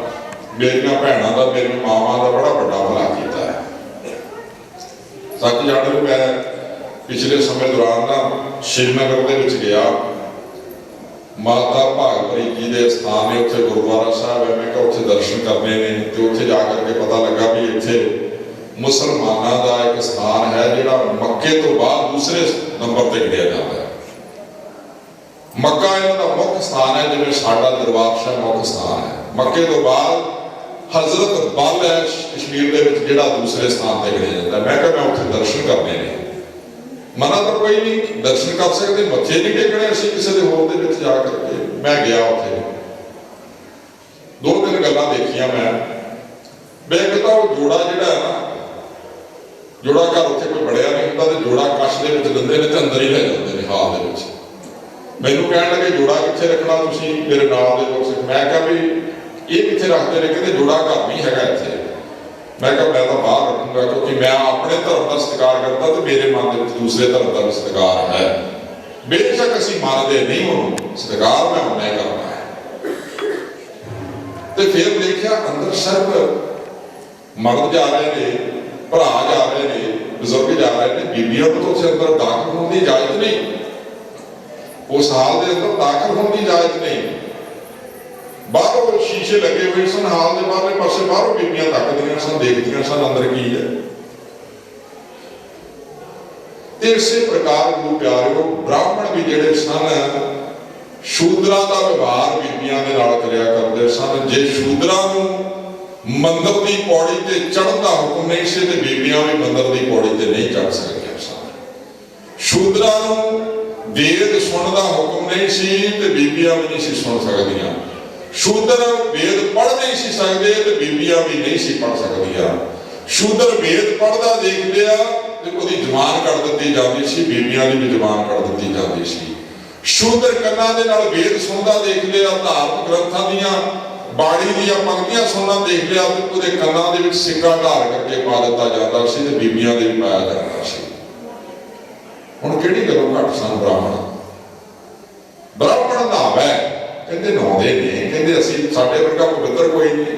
ਮੇਰੀਆਂ ਭੈਣਾਂ ਦਾ, ਮੇਰੀਆਂ ਮਾਵਾਂ ਦਾ ਬੜਾ ਵੱਡਾ ਭਲਾ ਕੀਤਾ ਹੈ। ਸੱਚ ਜਾਣੋ, ਮੈਂ ਪਿਛਲੇ ਸਮੇਂ ਦੌਰਾਨ ਨਾ ਸ਼੍ਰੀਨਗਰ ਦੇ ਵਿੱਚ ਗਿਆ। ਮਾਤਾ ਭਾਗਵਤੀ ਜੀ ਦੇ ਸਥਾਨ ਨੇ, ਉੱਥੇ ਗੁਰਦੁਆਰਾ ਸਾਹਿਬ ਹੈ। ਮੈਂ ਕਿਹਾ ਉੱਥੇ ਦਰਸ਼ਨ ਕਰਨੇ ਨੇ, ਤੇ ਉੱਥੇ ਜਾ ਕਰਕੇ ਪਤਾ ਲੱਗਾ ਵੀ ਇੱਥੇ ਮੁਸਲਮਾਨਾਂ ਦਾ ਇੱਕ ਸਥਾਨ ਹੈ ਜਿਹੜਾ ਮੱਕੇ ਤੋਂ ਬਾਅਦ ਦੂਸਰੇ ਨੰਬਰ ਤੇ ਗਿਣਿਆ ਜਾਂਦਾ ਹੈ। ਮੱਕਾ ਇਹਨਾਂ ਦਾ ਮੁੱਖ ਸਥਾਨ ਹੈ, ਜਿਵੇਂ ਸਾਡਾ ਦਰਬਾਰ ਸਾਹਿਬ ਮੁੱਖ ਸਥਾਨ ਹੈ। ਮੱਕੇ ਤੋਂ ਬਾਅਦ ਹਜ਼ਰਤ ਬਲ ਹੈ ਕਸ਼ਮੀਰ ਦੇ ਵਿੱਚ, ਜਿਹੜਾ ਦੂਸਰੇ ਸਥਾਨ ਤੇ ਗਿਣਿਆ ਜਾਂਦਾ। ਮੈਂ ਕਿਹਾ ਮੈਂ ਉੱਥੇ ਦਰਸ਼ਨ ਕਰਨੇ ਨੇ। ਮਨਾ ਤਾਂ ਕੋਈ ਨਹੀਂ, ਦਰਸ਼ਨ ਕਰ ਸਕਦੇ, ਮੱਥੇ ਨਹੀਂ ਟੇਕਣੇ ਅਸੀਂ ਕਿਸੇ ਦੇ ਹੋਰ ਦੇ ਵਿੱਚ ਜਾ ਕਰਕੇ। ਮੈਂ ਗਿਆ ਉੱਥੇ, 2-3 ਗੱਲਾਂ ਦੇਖੀਆਂ ਮੈਂ। ਇੱਕ ਤਾਂ ਉਹ ਜੋੜਾ ਜਿਹੜਾ ਹੈ ਨਾ, ਜੋੜਾ ਘਰ ਉੱਥੇ ਕੋਈ ਬੜਿਆ ਨਹੀਂ ਹੁੰਦਾ, ਤੇ ਜੋੜਾ ਕੱਛ ਦੇ ਵਿੱਚ ਦਿੰਦੇ ਨੇ ਤੇ ਅੰਦਰ ਹੀ ਲੈ ਜਾਂਦੇ ਨੇ ਹਾਲ ਦੇ ਵਿੱਚ। ਮੈਨੂੰ ਕਹਿਣ ਲੱਗੇ ਜੋੜਾ ਕਿੱਥੇ ਰੱਖਣਾ ਤੁਸੀਂ, ਮੇਰੇ ਨਾਲ ਦੇ ਲੋਕ। ਮੈਂ ਕਿਹਾ ਵੀ ये कितने रखते हैं, कहते जोड़ा घर नहीं है इतने। मैं कहा मैं तो बाहर रखूंगा, क्योंकि मैं अपने धर्म का सत्कार करता तो मेरे मन के दूसरे धर्म का भी सत्कार है। बेशक असी मानते नहीं हो, सत्कार मैं उन्हें करना है। तो फिर देखा अंदर सिर्फ मर्द जा रहे ने, भरा जा रहे ने, बुजुर्ग जा रहे हैं, बीबियों को तो उसे अंदर दाखिल होने की इजाजत नहीं, उस हाल के अंदर दाखिल होने की इजाजत नहीं। बाहरों शीशे लगे हुए सन, हाल के बाहरले पासे बाहरों बीबियां तकदियां सन, देखदियां सन अंदर की है। इसे प्रकार गुरु प्यारे ब्राह्मण भी जिहड़े सन शूद्रां दा व्यवहार बीबियां दे नाल करिया करदे सन। जे शूद्रां नूं मंदिर की पौड़ी ते चढ़न का हुक्म नहीं से, ते बीबियां भी मंदिर की पौड़ी ते नहीं चढ़ सकदियां सन। शूद्रां नूं वेद सुनने का हुक्म नहीं सी, ते बीबियां भी नहीं सी सुन सकदियां। शूद्र वेद पढ़ नहीं सी सकते, तो बीबियां भी नहीं सी पढ़ सकदियां। शूद्र वेद पढ़दा देख लिया तो उसकी जबान कट दी जाती सी, बीबियां की भी जबान कट दी जाती सी। शूद्र कन्नां दे नाल वेद सुनदा देख लिया, धार्मिक ग्रंथां दीयां बाड़ी दीयां पंक्तियां सुनना देख लिया, तो उसके कन्नां दे विच सिक्का ढाल करके पा दिता जाता सी, ते बीबियां दे भी पाया जाता सी। हुण किहड़ी गल्लों घट सन ब्राह्मण? ब्राह्मण नहावे कहते नहाते ने, कहते असी साडे वर्गा पवित्र कोई नहीं।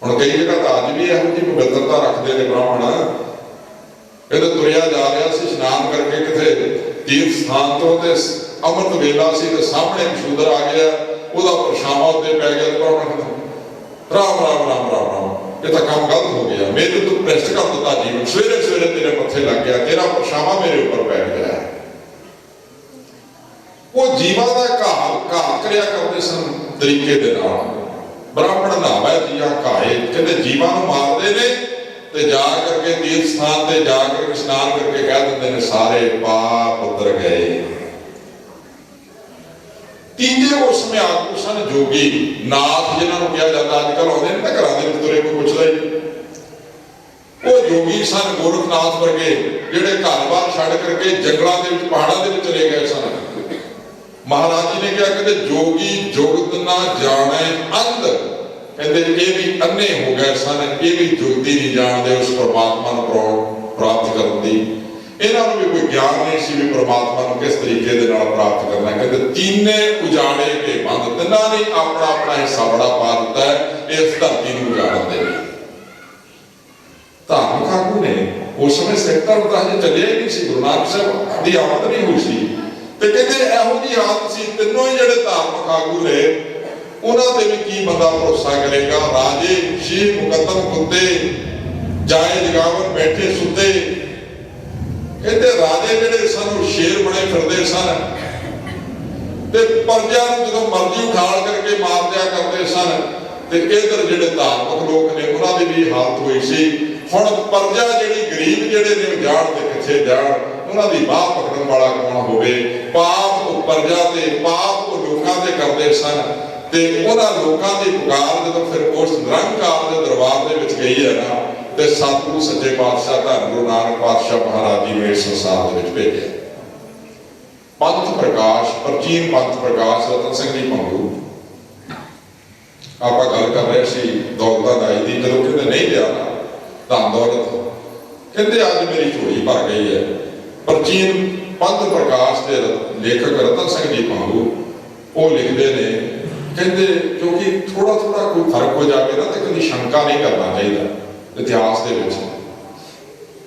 हुण कई जगह तो अज भी इहो जी पवित्रता रखते हैं ब्राह्मण। कहते तुरिया जा रहा सी स्नान करके किसी तीर्थ स्थान तो अमृत वेला सी, तो सामने एक शूद्र आ गया, उसका परछावां उत्ते पै गया, तो ब्राह्मण राम राम राम राम राम, ये तो काम गलत हो गया, मेरे तो भ्रष्ट कर दिता जीवन, सवेरे सवेरे तेरे मत्थे लग गया, तेरा परछावां मेरे ऊपर पै गया। वो जीवा का घात करिया करते सन तरीके दे नाल। ब्राह्मण नहावे जिया घाए, कहते जीवा नूं मारदे ने ते जा करके तीर्थ स्थान ते जा करके स्नान करके कह दिंदे ने सारे पाप उतर गए। तीजे उस समय आगू सन जोगी नाथ, जिन्होंने कहा जाता अजकल आते हैं ना घरों के तुरे, कोई पुछदा ही वो जोगी सन गोरखनाथ वर्गे, जिहड़े घर बार छड्ड करके जंगलों के पहाड़ों के चले गए सन। महाराज जी ने कहा कहते जोगी जुगत ना जाने अंध, कहते ये भी अन्ने हो गए सन, ये भी जुगती नहीं जानते उस परमात्मा को प्राप्त करने की। इन्हों भी कोई ज्ञान नहीं सी भी परमात्मा को किस तरीके दे नाल प्राप्त करना। कहते तीने उजाड़े के बंद, तिना ने अपना अपना हिस्सा बड़ा पा दिता है इस धरती को उजाड़न दे। धार्मिक आगू ने उस समय सिख धर्म तो हजे चलिया ही नहीं सी, गुरु नानक साहब की आमद नहीं हुई सी, ते कहते इहो जी हालत सी। तीनों ही जिहड़े धार्मिक आगू ने उन्हां ते भी की बंदा भरोसा करेगा। राजे शीर मुकद्दम कुत्ते जाए जगावन बैठे सुते, कहते राजे जिहड़े सन शेर बने फिरदे सन, ते प्रजा नूं जदों मर्जी उठाल करके मार दिया करते सन, ते इधर जिहड़े धार्मिक लोग ने उन्हां दी भी हालत होई सी। हुण प्रजा जिहड़ी गरीब जिहड़े ने जाण ते किथे जाण, उन्हां दी बाह पकड़न वाला कौन होवे? पाप प्रजा ते पाप लोकां ते करदे सन, ते उन्हां लोकां दी पुकार जदों फिर उस निरंकार दे दरबार दे विच गई है ना, ते सतगुरु सच्चे पातशाह धन गुरु नानक पातशाह महाराज जी ने इस संसार दे विच भेजे। पंथ प्रकाश, प्राचीन पंथ प्रकाश रतन सिंह जी भंगू आपां गल कर रहे सी दौलतां दाई दी, जदों कहंदे नहीं लिया ना धन दौलत, कहते अज मेरी झोली भर गई है। प्राचीन पंथ प्रकाश के लेखक रतन सिंह जी भंगू वो लिखते हैं, कहते क्योंकि थोड़ा थोड़ा कोई फर्क हो जाए ना तो कभी शंका नहीं करना चाहिए इतिहास के विच।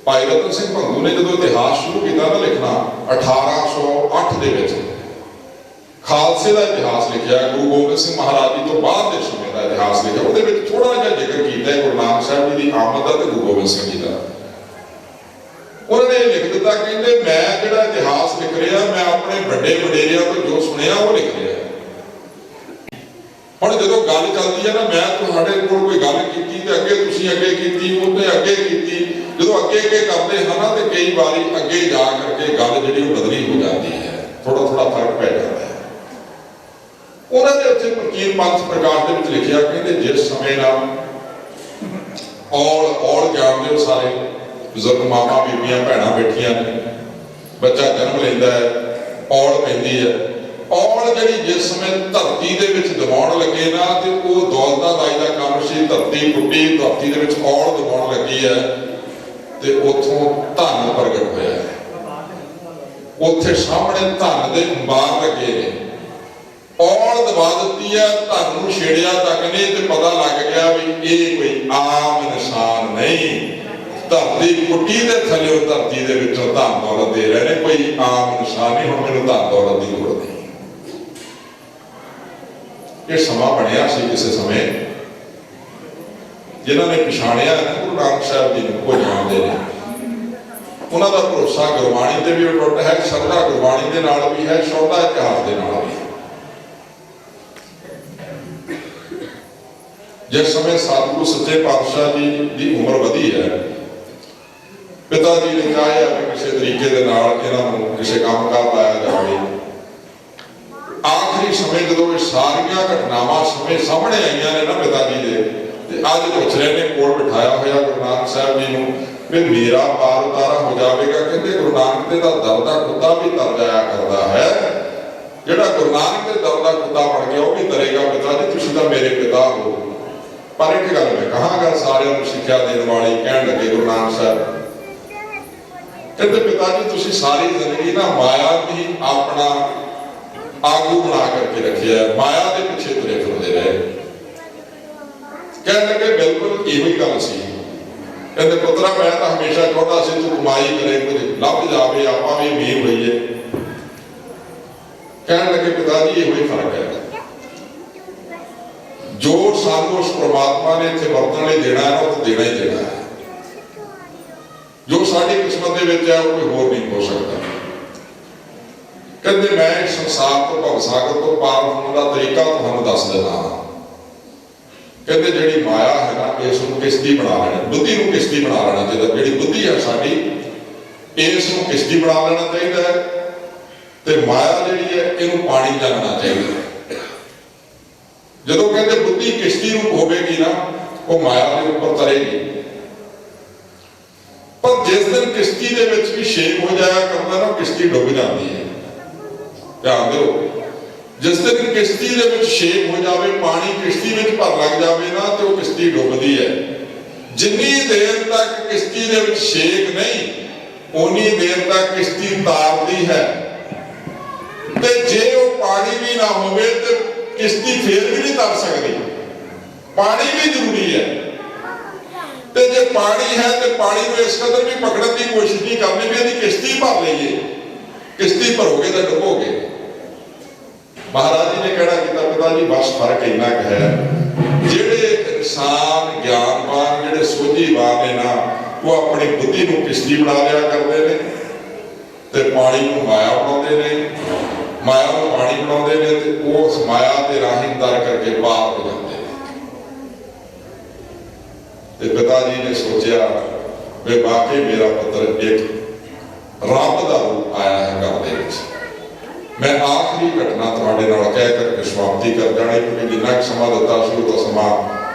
भाई रतन सिंह भंगू ने जो इतिहास शुरू किया ना लिखना 1808 के विच खालसे का इतिहास लिखा, गुरु गोबिंद सिंह महाराज जी तो बाद के समय का इतिहास लिखा, वो थोड़ा जहा जिक्र किया गुरु नानक साहब जी की आमद का ते गुरु गोबिंद सिंह जी का। उन्होंने लिख दिता कहते मैं जिहड़ा इतिहास लिख रहा मैं अपने बड़े वडेरिया तो जो सुनिया वो लिख रहा। हुण जदों गल चलती है ना मैं तुहाडे कोल कोई गल कीती ते अगे तुसीं अगे कीती, उहने अगे कीती, जदों अगे अगे करते हैं ना तो कई बारी अगे जा करके गल जिहड़ी बदली हो जाती है, थोड़ा थोड़ा फर्क पै जाता है। उन्होंने उत्थे प्राचीन पंथ प्रकाश दे विच लिखिया कहते जिस समय ना औल जानते हो सारे बुजुर्ग मामा बीबियां भैणां बैठियां ने, बच्चा जन्म लैंदा है औल पैंदी है, ਔਲ ਜਿਹੜੀ ਜਿਸ ਸਮੇਂ ਧਰਤੀ ਦੇ ਵਿੱਚ ਦਬਾਉਣ ਲੱਗੇ ਨਾ ਤੇ ਉਹ ਦੌਲਤਾਦਾਈ ਦਾ ਕੰਮ ਸੀ। ਧਰਤੀ ਟੁੱਟੀ, ਧਰਤੀ ਦੇ ਵਿੱਚ ਔਲ ਦਬਾਉਣ ਲੱਗੀ ਹੈ ਤੇ ਉੱਥੋਂ ਧਨ ਪ੍ਰਗਟ ਹੋਇਆ ਹੈ। ਉੱਥੇ ਸਾਹਮਣੇ ਧਨ ਦੇ ਅੰਬਾਰ ਲੱਗੇ ਨੇ, ਔਲ ਦਬਾ ਦਿੱਤੀ ਹੈ, ਧਨ ਨੂੰ ਛੇੜਿਆ ਤੱਕ ਨਹੀਂ ਤੇ ਪਤਾ ਲੱਗ ਗਿਆ ਵੀ ਇਹ ਕੋਈ ਆਮ ਇਨਸਾਨ ਨਹੀਂ। ਧਰਤੀ ਕੁੱਟੀ ਦੇ ਥੱਲੇ ਧਰਤੀ ਦੇ ਵਿੱਚੋਂ ਧਨ ਦੌਲਤ ਦੇ ਰਹੇ ਨੇ, ਕੋਈ ਆਮ ਇਨਸਾਨ ਨਹੀਂ। ਹੁਣ ਮੈਨੂੰ ਧਨ ਦੌਲਤ ਦੀ ਲੋੜ ਨਹੀਂ। ਇਹ ਸਮਾਂ ਬਣਿਆ ਸੀ ਕਿਸੇ ਸਮੇਂ, ਜਿਨ੍ਹਾਂ ਨੇ ਪਛਾਣਿਆ ਗੁਰੂ ਨਾਨਕ ਸਾਹਿਬ ਜੀ ਨੂੰ ਉਹ ਜਾਣਦੇ ਨੇ। ਉਹਨਾਂ ਦਾ ਭਰੋਸਾ ਗੁਰਬਾਣੀ ਤੇ ਵੀ ਅਟੁੱਟ ਹੈ, ਸ਼ਰਧਾ ਗੁਰਬਾਣੀ ਦੇ ਨਾਲ ਵੀ ਹੈ, ਸ਼ਰਧਾ ਇਤਿਹਾਸ ਦੇ ਨਾਲ ਵੀ। ਜਿਸ ਸਮੇਂ ਸਤਿਗੁਰੂ ਸੱਚੇ ਪਾਤਸ਼ਾਹ ਜੀ ਦੀ ਉਮਰ ਵਧੀ ਹੈ, ਪਿਤਾ ਜੀ ਨੇ ਚਾਹਿਆ ਕਿ ਕਿਸੇ ਤਰੀਕੇ ਦੇ ਨਾਲ ਇਹਨਾਂ ਨੂੰ ਕਿਸੇ ਕੰਮ ਕਾਰ ਲਾਇਆ ਜਾਵੇ। ਆਖਰੀ ਸਮੇਂ ਜਦੋਂ ਇਹ ਸਾਰੀਆਂ ਘਟਨਾਵਾਂ ਸਾਹਮਣੇ ਆਈਆਂ ਨੇ ਨਾ ਪਿਤਾ ਜੀ ਦੇ, ਤੇ ਅੱਜ ਪੁੱਛ ਰਹੇ ਨੇ ਕੋਲ ਬਿਠਾਇਆ ਹੋਇਆ ਗੁਰੂ ਨਾਨਕ ਸਾਹਿਬ ਜੀ ਨੂੰ ਵੀ ਮੇਰਾ ਪਾਰ ਉਤਾਰਾ ਹੋ ਜਾਵੇਗਾ। ਕਹਿੰਦੇ ਗੁਰੂ ਨਾਨਕ ਦੇ ਦਾ ਦਰ ਦਾ ਕੁੱਤਾ ਵੀ ਤਰ ਜਾਇਆ ਕਰਦਾ ਹੈ। ਜਿਹੜਾ ਗੁਰੂ ਨਾਨਕ ਦੇ ਦਰ ਦਾ ਕੁੱਤਾ ਬਣ ਗਿਆ ਉਹ ਵੀ ਤਰੇਗਾ। ਪਿਤਾ ਜੀ ਤੁਸੀਂ ਤਾਂ ਮੇਰੇ ਪਿਤਾ ਹੋ। ਪਰ ਇੱਕ ਗੱਲ ਮੈਂ ਕਹਾਂਗਾ ਸਾਰਿਆਂ ਨੂੰ ਸਿੱਖਿਆ ਦੇਣ ਵਾਲੀ, ਕਹਿਣ ਲੱਗੇ ਗੁਰੂ ਨਾਨਕ ਸਾਹਿਬ, ਕਹਿੰਦੇ ਪਿਤਾ ਜੀ ਤੁਸੀਂ ਸਾਰੀ ਜ਼ਿੰਦਗੀ ਨਾ ਮਾਇਆ ਵੀ ਆਪਣਾ ਆਗੂ ਬਣਾ ਕਰਕੇ ਰੱਖਿਆ, ਮਾਇਆ ਦੇ ਪਿੱਛੇ ਤੁਰੇ ਫਿਰਦੇ ਰਹੇ। ਕਹਿਣ ਲੱਗੇ ਬਿਲਕੁਲ ਇਹੋ ਹੀ ਗੱਲ ਸੀ। ਕਹਿੰਦੇ ਪੁੱਤਰਾ ਮੈਂ ਤਾਂ ਹਮੇਸ਼ਾ ਚਾਹੁੰਦਾ ਸੀ ਤੂੰ ਕਮਾਈ ਕਰੇ, ਕੁਝ ਲੱਭ ਜਾਵੇ, ਆਪਾਂ ਵੀ ਅਮੀਰ ਹੋਈਏ। ਕਹਿਣ ਲੱਗੇ ਪਿਤਾ ਜੀ ਇਹੋ ਹੀ ਫਰਕ ਹੈ, ਜੋ ਸਾਨੂੰ ਉਸ ਪ੍ਰਮਾਤਮਾ ਨੇ ਇੱਥੇ ਵਰਤਣ ਲਈ ਦੇਣਾ ਹੈ ਉਹ ਤਾਂ ਦੇਣਾ ਹੀ ਦੇਣਾ ਹੈ। ਜੋ ਸਾਡੀ ਕਿਸਮਤ ਦੇ ਵਿੱਚ ਹੈ ਉਹ ਕੋਈ ਹੋਰ ਨਹੀਂ ਹੋ ਸਕਦਾ। ਕਹਿੰਦੇ ਮੈਂ ਇਸ ਸੰਸਾਰ ਤੋਂ ਭਵ ਸਾਗਰ ਤੋਂ ਪਾਰ ਹੋਣ ਦਾ ਤਰੀਕਾ ਤੁਹਾਨੂੰ ਦੱਸ ਦੇਣਾ। ਕਹਿੰਦੇ ਜਿਹੜੀ ਮਾਇਆ ਹੈ ਨਾ ਇਸ ਨੂੰ ਕਿਸ਼ਤੀ ਬਣਾ ਲੈਣਾ, ਬੁੱਧੀ ਨੂੰ ਕਿਸ਼ਤੀ ਬਣਾ ਲੈਣਾ ਚਾਹੀਦਾ। ਜਿਹੜੀ ਬੁੱਧੀ ਹੈ ਸਾਡੀ ਇਸ ਨੂੰ ਕਿਸ਼ਤੀ ਬਣਾ ਲੈਣਾ ਚਾਹੀਦਾ ਹੈ, ਤੇ ਮਾਇਆ ਜਿਹੜੀ ਹੈ ਇਹਨੂੰ ਪਾਣੀ ਜਾਣਨਾ ਚਾਹੀਦਾ ਹੈ। ਜਦੋਂ ਕਹਿੰਦੇ ਬੁੱਧੀ ਕਿਸ਼ਤੀ ਨੂੰ ਹੋਵੇਗੀ ਨਾ ਉਹ ਮਾਇਆ ਦੇ ਉੱਪਰ ਤਰੇਗੀ। ਪਰ ਜਿਸ ਦਿਨ ਕਿਸ਼ਤੀ ਦੇ ਵਿੱਚ ਵੀ ਛੇਕ ਹੋ ਜਾਇਆ ਕਰਦਾ ਨਾ ਕਿਸ਼ਤੀ ਡੁੱਬ ਜਾਂਦੀ ਹੈ। ਧਿਆਨ ਦਿਓ, ਜਿਸ ਦਿਨ ਕਿਸ਼ਤੀ ਦੇ ਵਿੱਚ ਛੇਕ ਹੋ ਜਾਵੇ, ਪਾਣੀ ਕਿਸ਼ਤੀ ਵਿੱਚ ਭਰ ਲੱਗ ਜਾਵੇ ਨਾ ਤੇ ਉਹ ਕਿਸ਼ਤੀ ਡੁੱਬਦੀ ਹੈ। ਜਿੰਨੀ ਦੇਰ ਤੱਕ ਕਿਸ਼ਤੀ ਦੇ ਵਿੱਚ ਛੇਕ ਨਹੀਂ ਉਨੀ ਦੇਰ ਤੱਕ ਕਿਸ਼ਤੀ ਤਾਰਦੀ ਹੈ। ਤੇ ਜੇ ਉਹ ਪਾਣੀ ਵੀ ਨਾ ਹੋਵੇ ਤੇ ਕਿਸ਼ਤੀ ਫੇਰ ਵੀ ਨਹੀਂ ਤਰ ਸਕਦੀ। ਪਾਣੀ ਵੀ ਜ਼ਰੂਰੀ ਹੈ। ਤੇ ਜੇ ਪਾਣੀ ਹੈ ਤੇ ਪਾਣੀ ਨੂੰ ਇਸ ਕਦਰ ਵੀ ਪਕੜਨ ਦੀ ਕੋਸ਼ਿਸ਼ ਨਹੀਂ ਕਰਨੀ ਵੀ ਇਹਦੀ ਕਿਸ਼ਤੀ ਭਰ ਲਈਏ। ਕਿਸ਼ਤੀ ਭਰੋਗੇ ਤਾਂ ਡੁੱਬੋਗੇ। ਮਹਾਰਾਜ ਜੀ ਨੇ ਕਹਿਣਾ ਕੀਤਾ ਪਿਤਾ ਜੀ ਬਸ ਫਰਕ ਇੰਨਾ ਕੁ ਹੈ, ਜਿਹੜੇ ਇਨਸਾਨ ਗਿਆਨਵਾਨ ਜਿਹੜੇ ਸੋਝੀਵਾਨ ਨੇ ਨਾ ਉਹ ਆਪਣੀ ਬੁੱਧੀ ਨੂੰ ਕਿਸ਼ਤੀ ਬਣਾ ਲਿਆ ਕਰਦੇ ਨੇ ਤੇ ਪਾਣੀ ਨੂੰ ਮਾਇਆ ਬਣਾਉਂਦੇ ਨੇ, ਮਾਇਆ ਨੂੰ ਪਾਣੀ ਬਣਾਉਂਦੇ ਨੇ ਤੇ ਉਸ ਮਾਇਆ ਦੇ ਰਾਹੀਂ ਦਰ ਕਰਕੇ ਪਾਰ ਹੋ ਜਾਂਦੇ ਨੇ। ਤੇ ਪਿਤਾ ਜੀ ਨੇ ਸੋਚਿਆ ਵੀ ਵਾਕਈ ਮੇਰਾ ਪੁੱਤਰ ਇੱਕ ਰੱਬ ਦਾ ਰੂਪ ਆਇਆ ਹੈ ਘਰ ਦੇ ਵਿੱਚ। ਮੈਂ ਆਖਰੀ ਘਟਨਾ ਤੁਹਾਡੇ ਨਾਲ ਕਹਿ ਕਰਕੇ ਸਮਾਪਤੀ ਕਰ ਜਾਣੀ, ਕਿਉਂਕਿ ਜਿੰਨਾ ਕੁ ਸਮਾਂ ਦਿੱਤਾ ਸੀ ਉਹ ਸਮਾਂ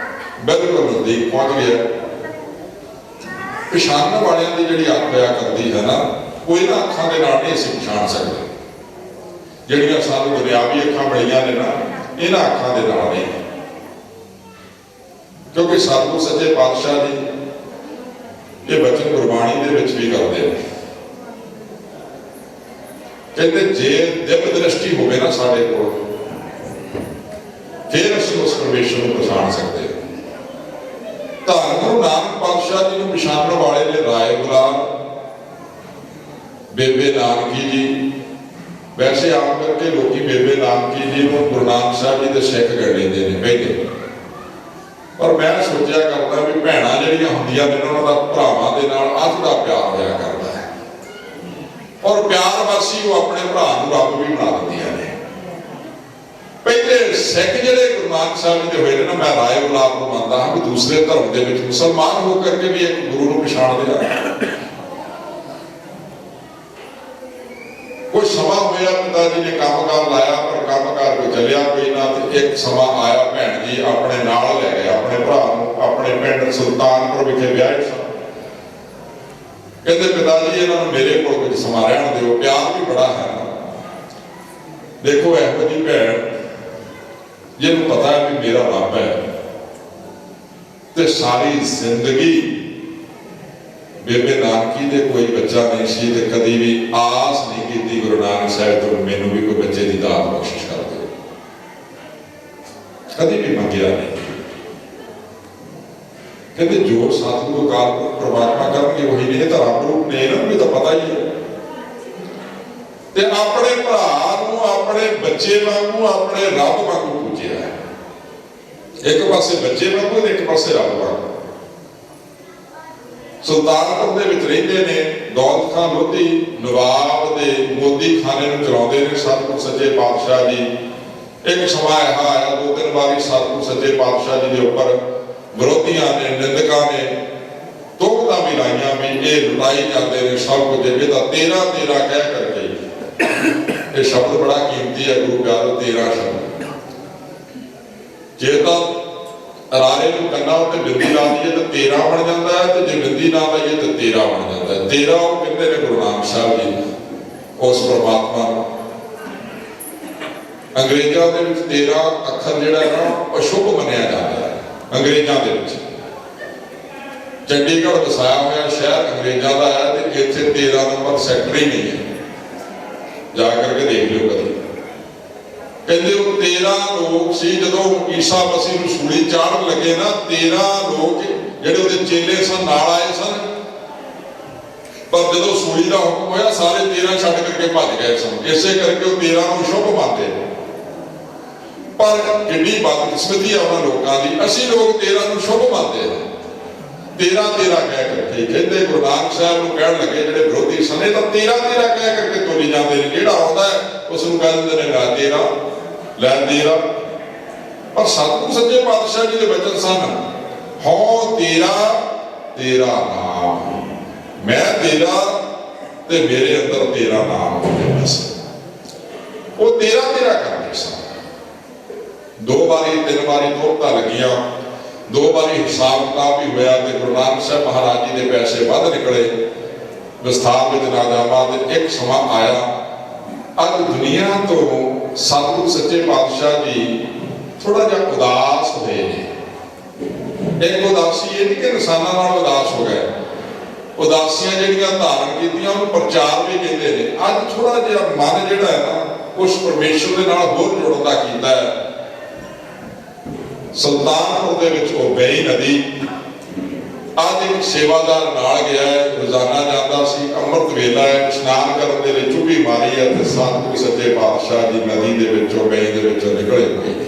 ਬਿਲਕੁਲ ਨਜ਼ਦੀਕ ਪਹੁੰਚ ਗਿਆ। ਪਛਾਣਨ ਵਾਲਿਆਂ ਦੀ ਜਿਹੜੀ ਅੱਖ ਹੋਇਆ ਕਰਦੀ ਹੈ ਨਾ ਉਹ ਇਹਨਾਂ ਅੱਖਾਂ ਦੇ ਨਾਲ ਨਹੀਂ ਅਸੀਂ ਪਛਾਣ ਸਕਦੇ। ਜਿਹੜੀਆਂ ਸਾਨੂੰ ਦੁਨਿਆਵੀ ਅੱਖਾਂ ਮਿਲੀਆਂ ਨੇ ਨਾ ਇਹਨਾਂ ਅੱਖਾਂ ਦੇ ਨਾਲ ਨਹੀਂ, ਕਿਉਂਕਿ ਸਤਿਗੁਰੂ ਸੱਚੇ ਪਾਤਸ਼ਾਹ ਜੀ ਇਹ ਬਚਨ ਗੁਰਬਾਣੀ ਦੇ ਵਿੱਚ ਵੀ ਕਰਦੇ ਨੇ। ਕਹਿੰਦੇ ਜੇ ਦਿਵ ਦ੍ਰਿਸ਼ਟੀ ਹੋਵੇ ਨਾ ਸਾਡੇ ਕੋਲ ਫਿਰ ਅਸੀਂ ਉਸ ਪਰਮੇਸ਼ਰ ਨੂੰ ਪਛਾਣ ਸਕਦੇ ਹਾਂ। ਧੰਨ ਗੁਰੂ ਨਾਨਕ ਪਾਤਸ਼ਾਹ ਜੀ ਨੂੰ ਪਛਾਣਨ ਵਾਲੇ ਨੇ ਰਾਏ ਗੁਲਾਮ ਬੇਬੇ ਨਾਨਕੀ ਜੀ। ਵੈਸੇ ਆਮ ਕਰਕੇ ਲੋਕੀ ਬੇਬੇ ਨਾਨਕੀ ਜੀ ਨੂੰ ਗੁਰੂ ਨਾਨਕ ਸਾਹਿਬ ਜੀ ਦੇ ਸਿੱਖ ਗਣ ਲੈਂਦੇ ਨੇ ਪਹਿਲੇ, ਪਰ ਮੈਂ ਸੋਚਿਆ ਕਰਦਾ ਵੀ ਭੈਣਾਂ ਜਿਹੜੀਆਂ ਹੁੰਦੀਆਂ ਨੇ ਉਹਨਾਂ ਦਾ ਭਰਾਵਾਂ ਦੇ ਨਾਲ ਅੱਧ ਦਾ ਪਿਆਰ ਹੋਇਆ ਕਰਦਾ ਹੈ, ਔਰ ਪਿਆਰ ਵਾਸੀ ਉਹ ਆਪਣੇ ਭਰਾ ਨੂੰ ਰੱਬ ਵੀ ਬਣਾ ਦਿੰਦੀਆਂ ਨੇ। ਪਹਿਲੇ ਸਿੱਖ ਜਿਹੜੇ ਗੁਰੂ ਨਾਨਕ ਸਾਹਿਬ ਜੀ ਦੇ ਹੋਏ ਨੇ ਨਾ, ਮੈਂ ਰਾਏ ਗੁਲਾਮ ਨੂੰ ਮੰਨਦਾ ਹਾਂ ਵੀ ਦੂਸਰੇ ਧਰਮ ਦੇ ਵਿੱਚ ਮੁਸਲਮਾਨ ਹੋ ਕਰਕੇ ਵੀ ਇੱਕ ਗੁਰੂ ਨੂੰ ਪਛਾਣਦੇ ਆ। ਕੋਈ ਸਮਾਂ ਹੋਇਆ ਪਿਤਾ ਜੀ ਨੇ ਕੰਮਕਾਰ ਲਾਇਆ ਪਰ ਕੰਮਕਾਰ ਕੋਈ ਚੱਲਿਆ ਕੋਈ ਨਾ, ਤੇ ਇੱਕ ਸਮਾਂ ਆਇਆ ਭੈਣ ਜੀ ਆਪਣੇ ਨਾਲ ਲੈ ਗਏ ਆਪਣੇ ਭਰਾ ਨੂੰ ਆਪਣੇ ਪਿੰਡ ਸੁਲਤਾਨਪੁਰ ਵਿਖੇ ਵਿਆਹੇ ਸਨ। ਕਹਿੰਦੇ ਪਿਤਾ ਜੀ ਇਹਨਾਂ ਨੂੰ ਮੇਰੇ ਕੋਲ ਕੁਝ ਸਮਾਂ ਰਹਿਣ ਦਿਓ, ਪਿਆਰ ਵੀ ਬੜਾ ਹੈ। देखो ਇਹੋ ਜਿਹੀ ਭੈਣ ਜਿਹਨੂੰ पता है भी मेरा रब है ते सारी जिंदगी बेबे नानकी दे कोई बच्चा नहीं सी ते कदी भी आस नहीं की गुरु नानक साहब तो मैनू भी कोई बच्चे की दात बख्शिश कर दे, कदी भी मंगिया नहीं। कहते जो सतगुरु अकाल पुरख परमात्मा करनगे वही नहीं तो रब रूप ने इन्हां भी तो पता ही है। ते अपने भरा नूं अपने बच्चे वांगू अपने रब वांगू पूजिया है, एक पासे बच्चे वांगू एक पासे रब वांगू। सुल्तानपुर दे विच रहिंदे ने दौलत खान लोधी नवाब दे मोदी खाने नूं चलाउंदे ने सतगुरु सच्चे पातशाह जी। एक समा ऐसा आया दो तीन बारी सतगुरु सच्चे पातशाह जी के उपर विरोधियां ने निंदकां ने तोहमतां भी लाइयां भी ये लुटाई जाते हैं सब कुछ ये तेरा तेरा कह करके। ये शब्द बड़ा कीमती है गुरु प्यारो, 13 शब्द जे तो रारे नूं कन्ना उत्ते बिंदी ला दईए तो 13 बन जाता है, तो जे बिंदी ना लाइए तो 13 बन जाता है। 13 वो कहते हैं गुरु नानक साहब जी उस परमात्मा नूं। अंग्रेजों के विच 13 अखर जिहड़ा है ना अशुभ मन्निया जाता है। अंग्रेजों के विच चंडीगढ़ वसाया हुआ शहर अंग्रेजों का है तो इत्थे 13 नंबर सैक्टर ही नहीं है, जा करके देख लियो कभी। कहते वो 13 लोग सी जदों ईसा मसीह नूं सूली चाढ़न लगे ना, 13 लोग जिहड़े उहदे चेले सन नाल आए सन, पर जदों सूली का हुक्म होया सारे 13 छड्ड करके भज गए सन। इसे करके वो 13 नूं शुभ मानते हैं। पर कितनी बदकिस्मती है उन्होंने लोगों की, असी लोग 13 नूं शुभ मानते हैं। 13 13 कह करके कहते गुरु नानक साहब नूं कहण लगे जिहड़े विरोधी सन तो 13 13 कह करके तोली जाते हैं। जिहड़ा आउंदा है उस नूं कह दिंदे ने ला 13 लै 13। पर सतगुरु सच्चे पातशाह जी के वचन सन हौ तेरा तेरा नाम, मैं तेरा ते मेरे अंदर तेरा नाम हो। वो 13 13 करते सन। 2 बारी 3 बारी तोहमतां लगियां, 2 बारी हिसाब किताब भी होया ते गुरु नानक साहब महाराज जी के पैसे वध निकले, विस्तार में ना जावां। एक समा आया अज दुनिया तो सतगुरु सच्चे पातशाह जी थोड़ा जिहा उदास हुए ने। एक उदासी ये नहीं कि इंसानां नाल उदास हो गए, उदासियां जिहड़ियां धारण कीतियां उहनूं प्रचार भी कहते हैं। अज थोड़ा जिहा मन जिहड़ा है ना उस परमेश्वर दे नाल होर जुड़न दा कीता है। सुल्तानपुर दे विच वो बेई नदी आज एक सेवादार नाल गया है, रोजाना जाता सी, अमृत वेला है, स्नान करने दे लई चुभी मारी है ते सतगुरु सच्चे पातशाह जी नदी दे विचों बेई दे विचों निकले हुए ने।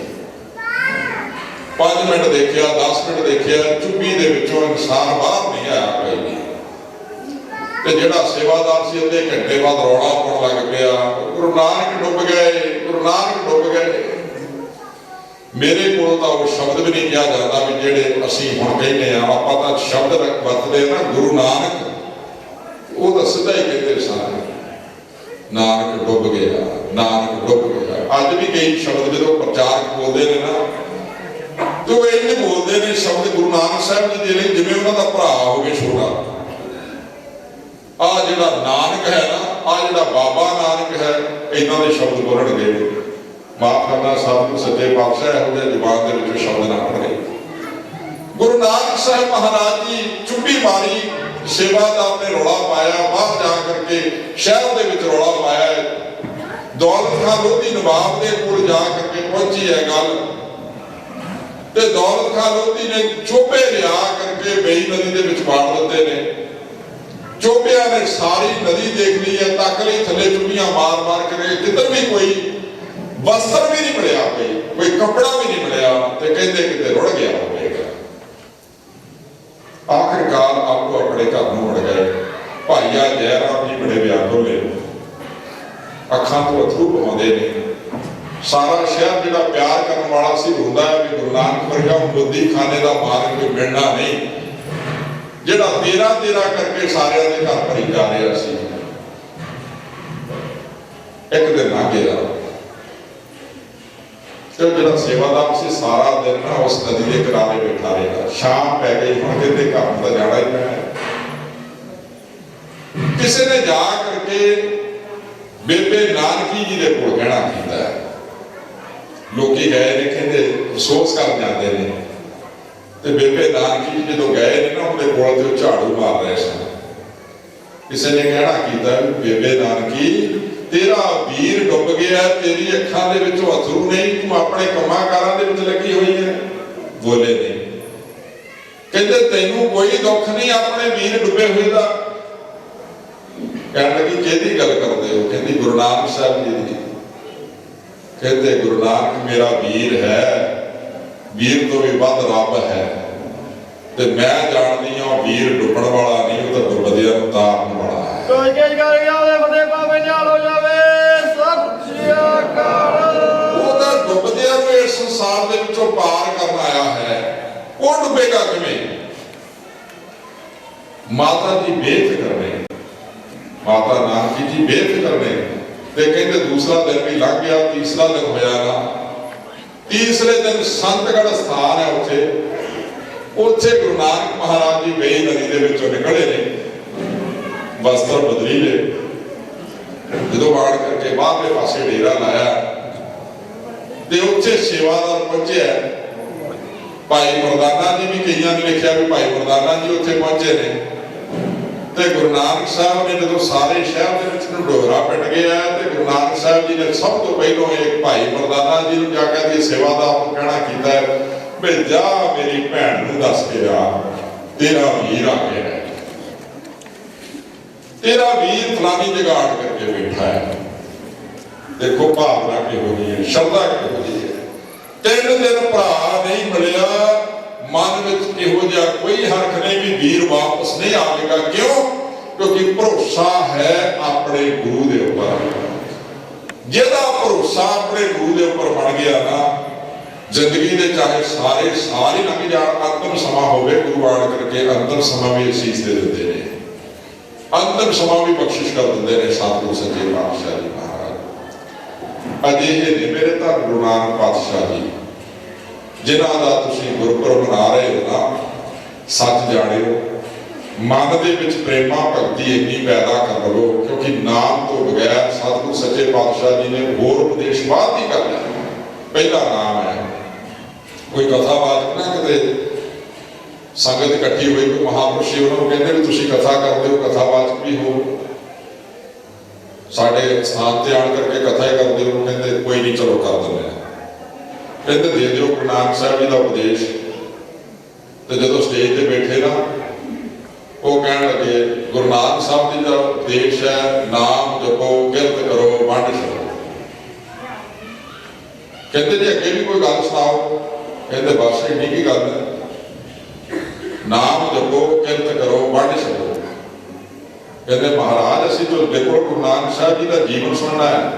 5 मिनट देखिया 10 मिनट देखिया चुभी दे विचों इंसान बाहर नहीं आया कोई नहीं। ते जिहड़ा सेवादार सी अद्धे घंटे बाद रौला पाउण लग पिया, गुरु नानक डुब गए, गुरु नानक डुब गए। मेरे को वो शब्द भी नहीं कहा जाता भी जेडे असी हुण कहने आपां तां शब्द वरतदे ना गुरु नानक, वो तो सीधा ही कहते सन नानक डुब गया, नानक डुब गया। अज भी कई शब्द जो प्रचारक बोलते हैं ना तो इंज बोलते हैं शब्द गुरु नानक साहब जी के लिए जिवें उन्होंने भरा होवे छोटा। आ जिहड़ा नानक है ना, आ जिहड़ा बाबा नानक है, इन्हां दे शब्द बोलणगे माफ करना सतगुरु सच्चे पातशाह यहो जिहे जुबान दे विचों शब्द ना पड़े। गुरु नानक साहब महाराज जी चुप्पी मारी, सेवादार ने रौला पाया, बाहर जा करके शहर दे विच रौला पाया। दौलत खान लोधी नवाब दे कोल जा करके पहुंची है गल ते दौलत खान लोधी ने चोपे लिया करके बेई नदी दे विच वाड़ दित्ते ने। चोपिया ने सारी नदी देख ली है, तक ली थले चुप्पियां मार मार के, किधर भी कोई वस्त्र भी नहीं मिलिया, कोई कपड़ा भी नहीं मिलिया, तो कहते किते रुड़ गया होगा। आखिरकार आपको अपने घर में मुड़ गए। भाईया जयराम जी बड़े व्याकुल ने, अखां तो अथरू बहाते ने। सारा शहर जिहड़ा प्यार करने वाला सी रोंदा है भी गुरु नानक वर्गा मोदी खाने का मार्ग कोई मिलना नहीं, जिहड़ा 13 13 करके सारिਆਂ ਦੇ घर भरी जा रहा सी। एक दिन आ गया तो जो सेवादार से सारा दिन ना उस नदी के किनारे बैठा रहेगा। शाम पै गई, हम कहते घर तो जाना ही पैना। किसी ने जा करके ਬੇਬੇ ਨਾਨਕੀ ਜੀ ਦੇ ਕੋਲ ਕਹਿਣਾ ਕੀਤਾ ਹੈ। ਲੋਕੀ ਗਏ ਨੇ, ਕਹਿੰਦੇ ਅਫਸੋਸ ਕਰ ਜਾਂਦੇ ਨੇ, ਤੇ ਬੇਬੇ ਨਾਨਕੀ ਜੀ ਜਦੋਂ ਗਏ ਨੇ ਨਾ ਉਹਦੇ ਕੋਲ ਤੇ ਉਹ ਝਾੜੂ ਮਾਰ ਰਹੇ ਸਨ। ਕਿਸੇ ਨੇ ਕਹਿਣਾ ਕੀਤਾ ਵੀ ਬੇਬੇ ਨਾਨਕੀ ਤੇਰਾ ਵੀਰ ਡੁੱਬ ਗਿਆ, ਤੇਰੀ ਅੱਖਾਂ ਦੇ ਵਿੱਚੋਂ ਅਥਰੂ ਨਹੀਂ, ਤੂੰ ਆਪਣੇ ਕੰਮਾਂ ਕਾਰਾਂ ਦੇ ਵਿੱਚ ਲੱਗੀ ਹੋਈ ਹੈ। ਬੋਲੇ ਨਹੀਂ। ਕਹਿੰਦੇ ਤੈਨੂੰ ਕੋਈ ਦੁੱਖ ਨਹੀਂ ਆਪਣੇ ਵੀਰ ਡੁੱਬੇ ਹੋਏ ਦਾ। ਕਹਿਣ ਲੱਗੀ ਕਿਹਦੀ ਗੱਲ ਕਰਦੇ ਹੋ? ਕਹਿੰਦੀ ਗੁਰੂ ਨਾਨਕ ਸਾਹਿਬ ਜੀ ਦੀ। ਕਹਿੰਦੇ ਗੁਰੂ ਨਾਨਕ ਮੇਰਾ ਵੀਰ ਹੈ, ਵੀਰ ਤੋਂ ਵੀ ਵੱਧ ਰੱਬ ਹੈ, ਤੇ ਮੈਂ ਜਾਣਦੀ ਹਾਂ ਵੀਰ ਡੁੱਬਣ ਵਾਲਾ ਨਹੀਂ, ਉਹ ਤਾਂ ਡੁੱਬਦਿਆਂ ਨੂੰ ਤਾਰਨ ਵਾਲਾ ਹੈ। ਕੋਈ ਕੇ ਕਰ ਜਾਵੇ ਫਤਿਹ ਪਾਵੇ ਨਿਹਾਲ ਹੋ ਜਾਵੇ। ਸਤਿ ਸ੍ਰੀ ਅਕਾਲ। ਉਹ ਤਾਂ ਡੁੱਬਦਿਆਂ ਨੂੰ ਇਸ ਸੰਸਾਰ ਦੇ ਵਿੱਚੋਂ ਪਾਰ ਕਰਨ ਆਇਆ ਹੈ, ਉਹ ਡੁੱਬੇਗਾ ਕਿਵੇਂ? ਮਾਤਾ ਜੀ ਬੇਫਿਕਰ ਨੇ, ਮਾਤਾ ਨਾਨਕੀ ਜੀ ਬੇਫਿਕਰ ਨੇ। ਤੇ ਕਹਿੰਦੇ ਦੂਸਰਾ ਦਿਨ ਵੀ ਲੰਘ ਗਿਆ, ਤੀਸਰਾ ਦਿਨ ਹੋਇਆ ਨਾ। ਤੀਸਰੇ ਦਿਨ ਸੰਤਗੜ੍ਹ ਸਥਾਨ ਹੈ ਉੱਥੇ ਗੁਰੂ ਨਾਨਕ ਮਹਾਰਾਜ ਜੀ ਵੇਈ ਨਦੀ ਦੇ ਵਿੱਚੋਂ ਨਿਕਲੇ ਨੇ, ਵਸਤਰ ਬਦਲੀ ਲੈ, ਜਦੋਂ ਵਾੜ ਕਰਕੇ ਬਾਹਰਲੇ ਪਾਸੇ ਡੇਰਾ ਲਾਇਆ ਤੇ ਉੱਥੇ ਸੇਵਾਦਾਰ ਪਹੁੰਚਿਆ। ਭਾਈ ਮਰਦਾਨਾ ਜੀ ਵੀ, ਕਈਆਂ ਨੇ ਲਿਖਿਆ ਵੀ ਭਾਈ ਮਰਦਾਨਾ ਜੀ ਉੱਥੇ ਪਹੁੰਚੇ ਨੇ। ਤੇ ਗੁਰੂ ਨਾਨਕ ਸਾਹਿਬ ਨੇ ਜਦੋਂ ਸਾਰੇ ਸ਼ਹਿਰ ਦੇ ਵਿੱਚ ਢੋਰਾ ਪਿੱਟ ਗਿਆ ਤੇ ਗੁਰੂ ਨਾਨਕ ਸਾਹਿਬ ਜੀ ਨੇ ਸਭ ਤੋਂ ਪਹਿਲਾਂ ਇੱਕ ਭਾਈ ਮਰਦਾਨਾ ਜੀ ਨੂੰ ਜਾ ਕੇ ਦੀ ਸੇਵਾਦਾਰ ਨੂੰ ਕਹਿਣਾ ਕੀਤਾ ਵੀ ਜਾ ਮੇਰੀ ਭੈਣ ਨੂੰ ਦੱਸ ਕੇ ਆ, ਤੇਰਾ ਵੀਰ ਆ ਗਿਆ, ਤੇਰਾ ਵੀਰ ਫਲਾਨੀ ਜਗਾੜ ਕਰਕੇ ਬੈਠਾ ਹੈ। ਦੇਖੋ ਭਾਵਨਾ ਕਿਹੋ ਜਿਹੀ ਹੈ, ਸ਼ਰਧਾ ਕਿਹੋ ਜਿਹੀ ਹੈ। 3 ਦਿਨ ਭਰਾ ਨਹੀਂ ਮਿਲਿਆ, ਮਨ ਵਿੱਚ ਇਹੋ ਜਿਹਾ ਕੋਈ ਹਰਖ ਨਹੀਂ ਵੀ ਵੀਰ ਵਾਪਸ ਨਹੀਂ ਆਵੇਗਾ। ਕਿਉਂ? ਕਿਉਂਕਿ ਭਰੋਸਾ ਹੈ ਆਪਣੇ ਗੁਰੂ ਦੇ ਉੱਪਰ। ਜਿਹਦਾ ਭਰੋਸਾ ਆਪਣੇ ਗੁਰੂ ਦੇ ਉੱਪਰ ਬਣ ਗਿਆ ਨਾ, ਜ਼ਿੰਦਗੀ ਦੇ ਚਾਹੇ ਸਾਰੇ ਸਾਲ ਹੀ ਲੰਘ ਜਾਣ, ਅੰਤਮ ਸਮਾਂ ਹੋਵੇ, ਗੁਰੂ ਆਣ ਕਰਕੇ ਅੰਤਮ ਸਮਾਂ ਵੀ ਅਸੀਸ ਦੇ ਦਿੰਦੇ ਨੇ, ਅੰਤਮ ਸਮਾਂ ਵੀ ਬਖਸ਼ਿਸ਼ ਕਰ ਦਿੰਦੇ ਨੇ ਸਤਿਗੁਰੂ ਸੱਚੇ ਪਾਤਸ਼ਾਹ ਜੀ ਮਹਾਰਾਜ। ਅਜਿਹੇ ਨੇ ਮੇਰੇ ਤਾਂ ਗੁਰੂ ਨਾਨਕ ਪਾਤਸ਼ਾਹ ਜੀ, ਜਿਨ੍ਹਾਂ ਦਾ ਤੁਸੀਂ ਗੁਰਪੁਰਬ ਮਨਾ ਰਹੇ ਹੋ ਨਾ, ਸੱਚ ਜਾਣਿਓ, ਮਨ ਦੇ ਵਿੱਚ ਪ੍ਰੇਮਾ ਭਗਤੀ ਇੰਨੀ ਪੈਦਾ ਕਰ ਲਓ, ਕਿਉਂਕਿ ਨਾਮ ਤੋਂ ਬਗੈਰ ਸਤਿਗੁਰੂ ਸੱਚੇ ਪਾਤਸ਼ਾਹ ਜੀ ਨੇ ਹੋਰ ਉਪਦੇਸ਼ ਬਾਅਦ ਨਹੀਂ ਕਰਨਾ। ਪਹਿਲਾ ਨਾਮ ਹੈ। ਕੋਈ ਕਥਾਵਾਚਕ ਨਾ ਕਿਤੇ ਸੰਗਤ ਇਕੱਠੀ ਹੋਈ, ਕੋਈ ਮਹਾਂਪੁਰਸ਼ ਉਹਨਾਂ ਨੂੰ ਕਹਿੰਦੇ ਵੀ ਤੁਸੀਂ ਕਥਾ ਕਰਦੇ ਹੋ, ਕਥਾਵਾਚਕ ਵੀ ਹੋ, ਸਾਡੇ ਸਥਾਨ ਤੇ ਆਣ ਕਰਕੇ ਕਥਾ ਹੀ ਕਰਦੇ ਹੋ। ਕਹਿੰਦੇ ਕੋਈ ਨਹੀਂ, ਚਲੋ ਕਰ ਦਿੰਦੇ ਹਾਂ। ਕਹਿੰਦੇ ਦੇ ਦਿਓ ਗੁਰੂ ਨਾਨਕ ਸਾਹਿਬ ਜੀ ਦਾ ਉਪਦੇਸ਼। ਤੇ ਜਦੋਂ ਸਟੇਜ ਤੇ ਬੈਠੇ ਨਾ, ਉਹ ਕਹਿਣ ਲੱਗੇ ਗੁਰੂ ਨਾਨਕ ਸਾਹਿਬ ਜੀ ਦਾ ਉਪਦੇਸ਼ ਹੈ, ਨਾਮ ਜਪੋ, ਕਿਰਤ ਕਰੋ, ਵੰਡ ਛਕੋ। ਕਹਿੰਦੇ ਜੀ ਅੱਗੇ ਵੀ ਕੋਈ ਗੱਲ ਸੁਣਾਓ। ਕਹਿੰਦੇ ਬਸ ਇੰਨੀ ਕੀ ਗੱਲ ਹੈ, ਨਾਮ ਜਪੋ, ਕਿਰਤ ਕਰੋ, ਵੰਡ ਛਕੋ। ਕਹਿੰਦੇ ਮਹਾਰਾਜ ਅਸੀਂ ਤਾਂ ਦੇਖੋ ਗੁਰੂ ਨਾਨਕ ਸਾਹਿਬ ਜੀ ਦਾ ਜੀਵਨ ਸੁਣਨਾ ਹੈ।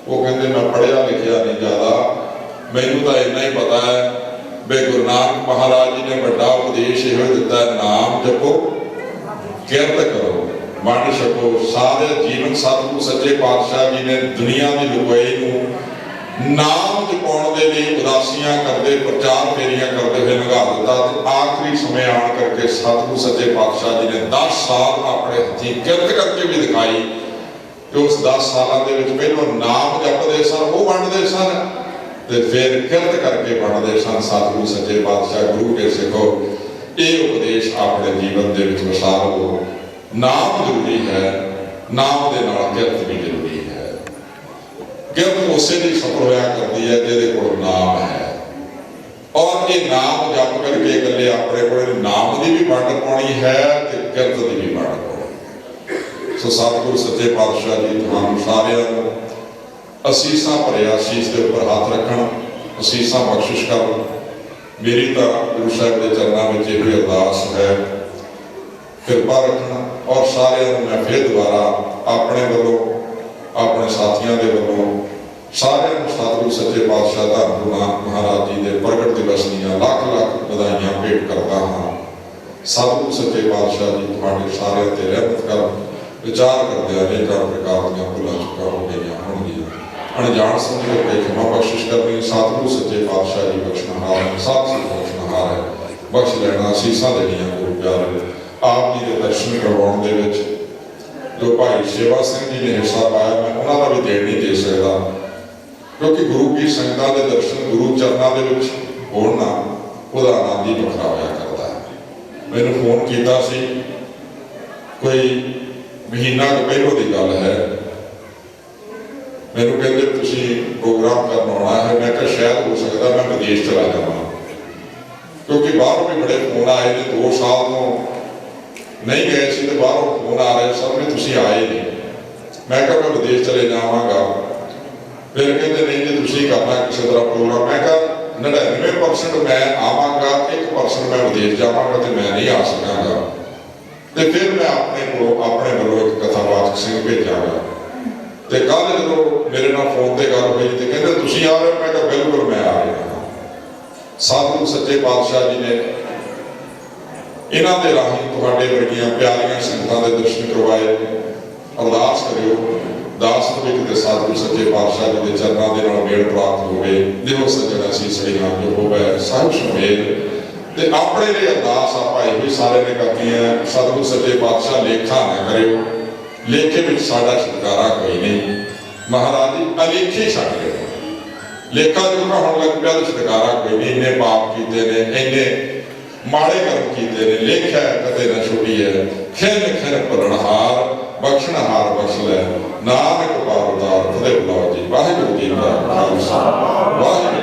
ਉਹ ਕਹਿੰਦੇ ਮੈਂ ਪੜ੍ਹਿਆ ਲਿਖਿਆ ਨਹੀਂ ਜ਼ਿਆਦਾ, ਮੈਨੂੰ ਤਾਂ ਇੰਨਾ ਹੀ ਪਤਾ ਹੈ ਵੀ ਗੁਰੂ ਨਾਨਕ ਮਹਾਰਾਜ ਜੀ ਨੇ ਵੱਡਾ ਉਪਦੇਸ਼ ਇਹੋ ਦਿੱਤਾ, ਨਾਮ ਜਪੋ, ਕਿਰਤ ਕਰੋ, ਵੰਡ ਛਕੋ। ਸਾਰੇ ਜੀਵਨ ਸਤਿਗੁਰੂ ਸੱਚੇ ਪਾਤਸ਼ਾਹ ਜੀ ਨੇ ਦੁਨੀਆ ਦੀ ਲੁਕਾਈ ਨੂੰ ਨਾਮ ਜਪਾਉਣ ਦੇ ਲਈ ਉਦਾਸੀਆਂ ਕਰਦੇ, ਪ੍ਰਚਾਰ ਫੇਰੀਆਂ ਕਰਦੇ ਹੋਏ ਲੰਘਾ ਦਿੱਤਾ। ਤੇ ਆਖਰੀ ਸਮੇਂ ਆਉਣ ਕਰਕੇ ਸਤਿਗੁਰੂ ਸੱਚੇ ਪਾਤਸ਼ਾਹ ਜੀ ਨੇ 10 ਸਾਲ ਆਪਣੇ ਹੱਥੀਂ ਕਿਰਤ ਕਰਕੇ ਵੀ ਦਿਖਾਈ। ਤੇ ਉਸ 10 ਸਾਲਾਂ ਦੇ ਵਿੱਚ ਪਹਿਲਾਂ ਨਾਮ ਜਪਦੇ ਸਨ, ਉਹ ਵੰਡਦੇ ਸਨ, ਤੇ ਫਿਰ ਕਿਰਤ ਕਰਕੇ ਵੰਡਦੇ ਸਨ। ਸਤਿਗੁਰੂ ਸੱਚੇ ਪਾਤਸ਼ਾਹ ਗੁਰੂ ਕੇ ਸਿੱਖੋ, ਇਹ ਉਪਦੇਸ਼ ਆਪਣੇ ਜੀਵਨ ਦੇ ਵਿੱਚ ਵਸਾ ਲਓ। ਨਾਮ ਜ਼ਰੂਰੀ ਹੈ, ਨਾਮ ਦੇ ਨਾਲ ਕਿਰਤ ਵੀ ਜ਼ਰੂਰੀ ਹੈ। ਕਿਰਤ ਉਸੇ ਦੀ ਸਫਲ ਹੋਇਆ ਕਰਦੀ ਹੈ ਜਿਹਦੇ ਕੋਲ ਨਾਮ ਹੈ। ਔਰ ਇਹ ਨਾਮ ਜਪ ਕਰਕੇ ਇਕੱਲੇ ਆਪਣੇ ਕੋਲ ਨਾਮ ਦੀ ਵੀ ਵੰਡ ਪਾਉਣੀ ਹੈ ਤੇ ਕਿਰਤ ਦੀ ਵੀ ਵੰਡ ਪਾਉਣੀ। ਸੋ ਸਤਿਗੁਰੂ ਸੱਚੇ ਪਾਤਸ਼ਾਹ ਜੀ ਤੁਹਾਨੂੰ ਸਾਰਿਆਂ ਨੂੰ ਅਸੀਸਾਂ ਭਰੇ ਅਸੀਸ ਦੇ ਉੱਪਰ ਹੱਥ ਰੱਖਣ, ਅਸੀਸਾਂ ਬਖਸ਼ਿਸ਼ ਕਰਨ। ਮੇਰੀ ਤਾਂ ਗੁਰੂ ਸਾਹਿਬ ਦੇ ਚਰਨਾਂ ਵਿੱਚ ਇਹ ਅਰਦਾਸ ਹੈ, ਕਿਰਪਾ ਰੱਖਣਾ। ਔਰ ਸਾਰਿਆਂ ਨੂੰ ਮੈਂ ਫਿਰ ਦੁਬਾਰਾ ਆਪਣੇ ਵੱਲੋਂ, ਆਪਣੇ ਸਾਥੀਆਂ ਦੇ ਵੱਲੋਂ ਸਾਰਿਆਂ ਨੂੰ ਸਤਿਗੁਰੂ ਸੱਚੇ ਪਾਤਸ਼ਾਹ ਧੰਨ ਗੁਰੂ ਨਾਨਕ ਮਹਾਰਾਜ ਜੀ ਦੇ ਪ੍ਰਗਟ ਦਿਵਸ ਦੀਆਂ ਲੱਖ ਲੱਖ ਵਧਾਈਆਂ ਭੇਟ ਕਰਦਾ ਹਾਂ। ਸਤਿਗੁਰੂ ਸੱਚੇ ਪਾਤਸ਼ਾਹ ਜੀ ਤੁਹਾਡੇ ਸਾਰਿਆਂ ਤੇ ਰਹਿਮਤ ਕਰਨ। ਵਿਚਾਰ ਕਰਦੇ ਅਨੇਕਾਂ ਪ੍ਰਕਾਰ ਦੀਆਂ ਭੁੱਲਾਂ ਚੁੱਕਾਂ ਹੋ ਗਈਆਂ ਹੋਣਗੀਆਂ, ਅਣਜਾਣ ਸਮਝ ਕੇ ਖਿਮਾ ਬਖਸ਼ਿਸ਼ ਕਰਨੀ। ਸਤਿਗੁਰੂ ਸੱਚੇ ਪਾਤਸ਼ਾਹ ਜੀ ਬਖਸ਼ਣਹਾਰ ਹੈ, ਸਭ ਸੇ ਬਖਸ਼ਣਹਾਰ ਹੈ। ਬਖਸ਼ ਲੈਣਾ, ਅਸੀਸਾਂ ਦੇਣੀਆਂ ਗੁਰੂ ਪਿਆਰੇ। ਆਪ ਜੀ ਦੇ ਦਰਸ਼ਨ ਕਰਵਾਉਣ ਦੇ ਵਿੱਚ ਜੋ ਭਾਈ ਸੇਵਾ ਸਿੰਘ ਜੀ ਨੇ ਹਿੱਸਾ ਪਾਇਆ, ਮੈਂ ਉਹਨਾਂ ਦਾ ਵੀ ਦੇਣ ਨਹੀਂ ਦੇ ਸਕਦਾ, ਕਿਉਂਕਿ ਗੁਰੂ ਕੀ ਸੰਗਤਾਂ ਦੇ ਦਰਸ਼ਨ ਗੁਰੂ ਚਰਨਾਂ ਦੇ ਵਿੱਚ ਹੋਣ ਨਾ ਉਹਦਾ ਆਨੰਦ ਹੀ ਵੱਖਰਾ ਹੋਇਆ ਕਰਦਾ ਹੈ। ਮੈਨੂੰ ਫੋਨ ਕੀਤਾ ਸੀ, ਕੋਈ ਮਹੀਨਾ ਕੁ ਪਹਿਲੋਂ ਦੀ ਗੱਲ ਹੈ, ਮੈਨੂੰ ਕਹਿੰਦੇ ਤੁਸੀਂ ਪ੍ਰੋਗਰਾਮ ਕਰਨ ਆਉਣਾ ਹੈ। ਮੈਂ ਕਿਹਾ ਸ਼ਾਇਦ ਹੋ ਸਕਦਾ ਮੈਂ ਵਿਦੇਸ਼ ਚਲਾ ਜਾਵਾਂ, ਕਿਉਂਕਿ ਬਾਹਰੋਂ ਵੀ ਬੜੇ ਫੋਨ ਆਏ ਨੇ, 2 ਸਾਲ ਤੋਂ ਨਹੀਂ ਗਏ ਸੀ ਤੇ ਬਾਹਰੋਂ ਫੋਨ ਆ ਰਹੇ ਸਭ ਨੇ ਤੁਸੀਂ ਆਏ ਨਹੀਂ। ਮੈਂ ਕਿਹਾ ਮੈਂ ਵਿਦੇਸ਼ ਚਲੇ ਜਾਵਾਂਗਾ। ਫਿਰ ਕਹਿੰਦੇ ਨਹੀਂ ਜੇ ਤੁਸੀਂ ਕਰਨਾ ਕਿਸੇ ਤਰ੍ਹਾਂ ਪ੍ਰੋਗਰਾਮ। ਮੈਂ ਕਿਹਾ 99% ਮੈਂ ਆਵਾਂਗਾ, 1% ਮੈਂ ਵਿਦੇਸ਼ ਜਾਵਾਂਗਾ ਤੇ ਮੈਂ ਨਹੀਂ ਆ ਸਕਾਂਗਾ। ਤੇ ਫਿਰ ਮੈਂ ਆਪਣੇ ਵੱਲੋਂ ਇੱਕ ਕਥਾਵਾਚਕ ਸਿੰਘ ਭੇਜਾਂਗਾ। ਤੇ ਕੱਲ ਜਦੋਂ ਮੇਰੇ ਨਾਲ ਫੋਨ ਤੇ ਗੱਲ ਹੋਈ ਤੇ ਕਹਿੰਦੇ ਤੁਸੀਂ ਆ ਰਹੇ ਹੋ? ਮੈਂ ਕਿਹਾ ਬਿਲਕੁਲ ਮੈਂ ਆ ਰਿਹਾ। ਸਤਿਗੁਰੂ ਸੱਚੇ ਪਾਤਸ਼ਾਹ ਜੀ ਨੇ ਇਹਨਾਂ ਦੇ ਰਾਹੀਂ ਤੁਹਾਡੇ ਵਰਗੀਆਂ ਪਿਆਰੀਆਂ ਸੰਗਤਾਂ ਦੇ ਦਰਸ਼ਨ ਕਰਵਾਏ। ਅਰਦਾਸ ਕਰਿਓ ਦਾਸ ਨੂੰ ਵੀ ਕਿਤੇ ਸਤਿਗੁਰੂ ਸੱਚੇ ਪਾਤਸ਼ਾਹ ਜੀ ਦੇ ਚਰਨਾਂ ਦੇ ਨਾਲ ਮੇਲ ਪ੍ਰਾਪਤ ਹੋਵੇ। ਜਿਹੋ ਸੱਜਣਾ ਸੀ ਸੜੀਆਂ ਜੋ ਹੋਵੇ ਸਾਹਿਬ ਸੁਮੇਲ। ਤੇ ਆਪਣੇ ਲਈ ਅਰਦਾਸ ਆਪਾਂ ਇਹ ਵੀ ਸਾਰੇ ਨੇ ਕਰਨੀ ਹੈ, ਸਤਿਗੁਰੂ ਸੱਚੇ ਪਾਤਸ਼ਾਹ ਲੇਖਾ ਨਾ ਕਰਿਓ, ਲੇਖੇ ਵਿੱਚ ਸਾਡਾ ਛੁਟਕਾਰਾ ਕੋਈ ਨਹੀਂ। ਮਹਾਰਾਜ ਜੀ ਅਲੇਖੇ ਛੱਡ ਗਏ, ਲੇਖਾ ਜੋਗਾ ਹੋਣ ਲੱਗ ਪਿਆ ਤੇ ਛੁਟਕਾਰਾ ਕੋਈ ਨਹੀਂ। ਇੰਨੇ ਪਾਪ ਕੀਤੇ ਨੇ, ਇੰਨੇ ਮਾੜੇ ਕਰਮ ਕੀਤੇ ਨੇ, ਲੇਖਿਆ ਕਦੇ ਨਾ ਛੁੱਟੀ ਹੈ। ਖਿਨ ਖਿਨ ਭਰਨਹਾਰ ਬਖਸ਼ਣਹਾਰ ਬਖਸ਼ ਲੈ, ਨਾਨਕ ਪਾਰ ਉਤਾਰ ਫਤਿਹ ਬੁਲਾਓ ਜੀ। ਵਾਹਿਗੁਰੂ ਜੀ ਕਾ ਖਾਲਸਾ ਵਾਹਿਗੁਰੂ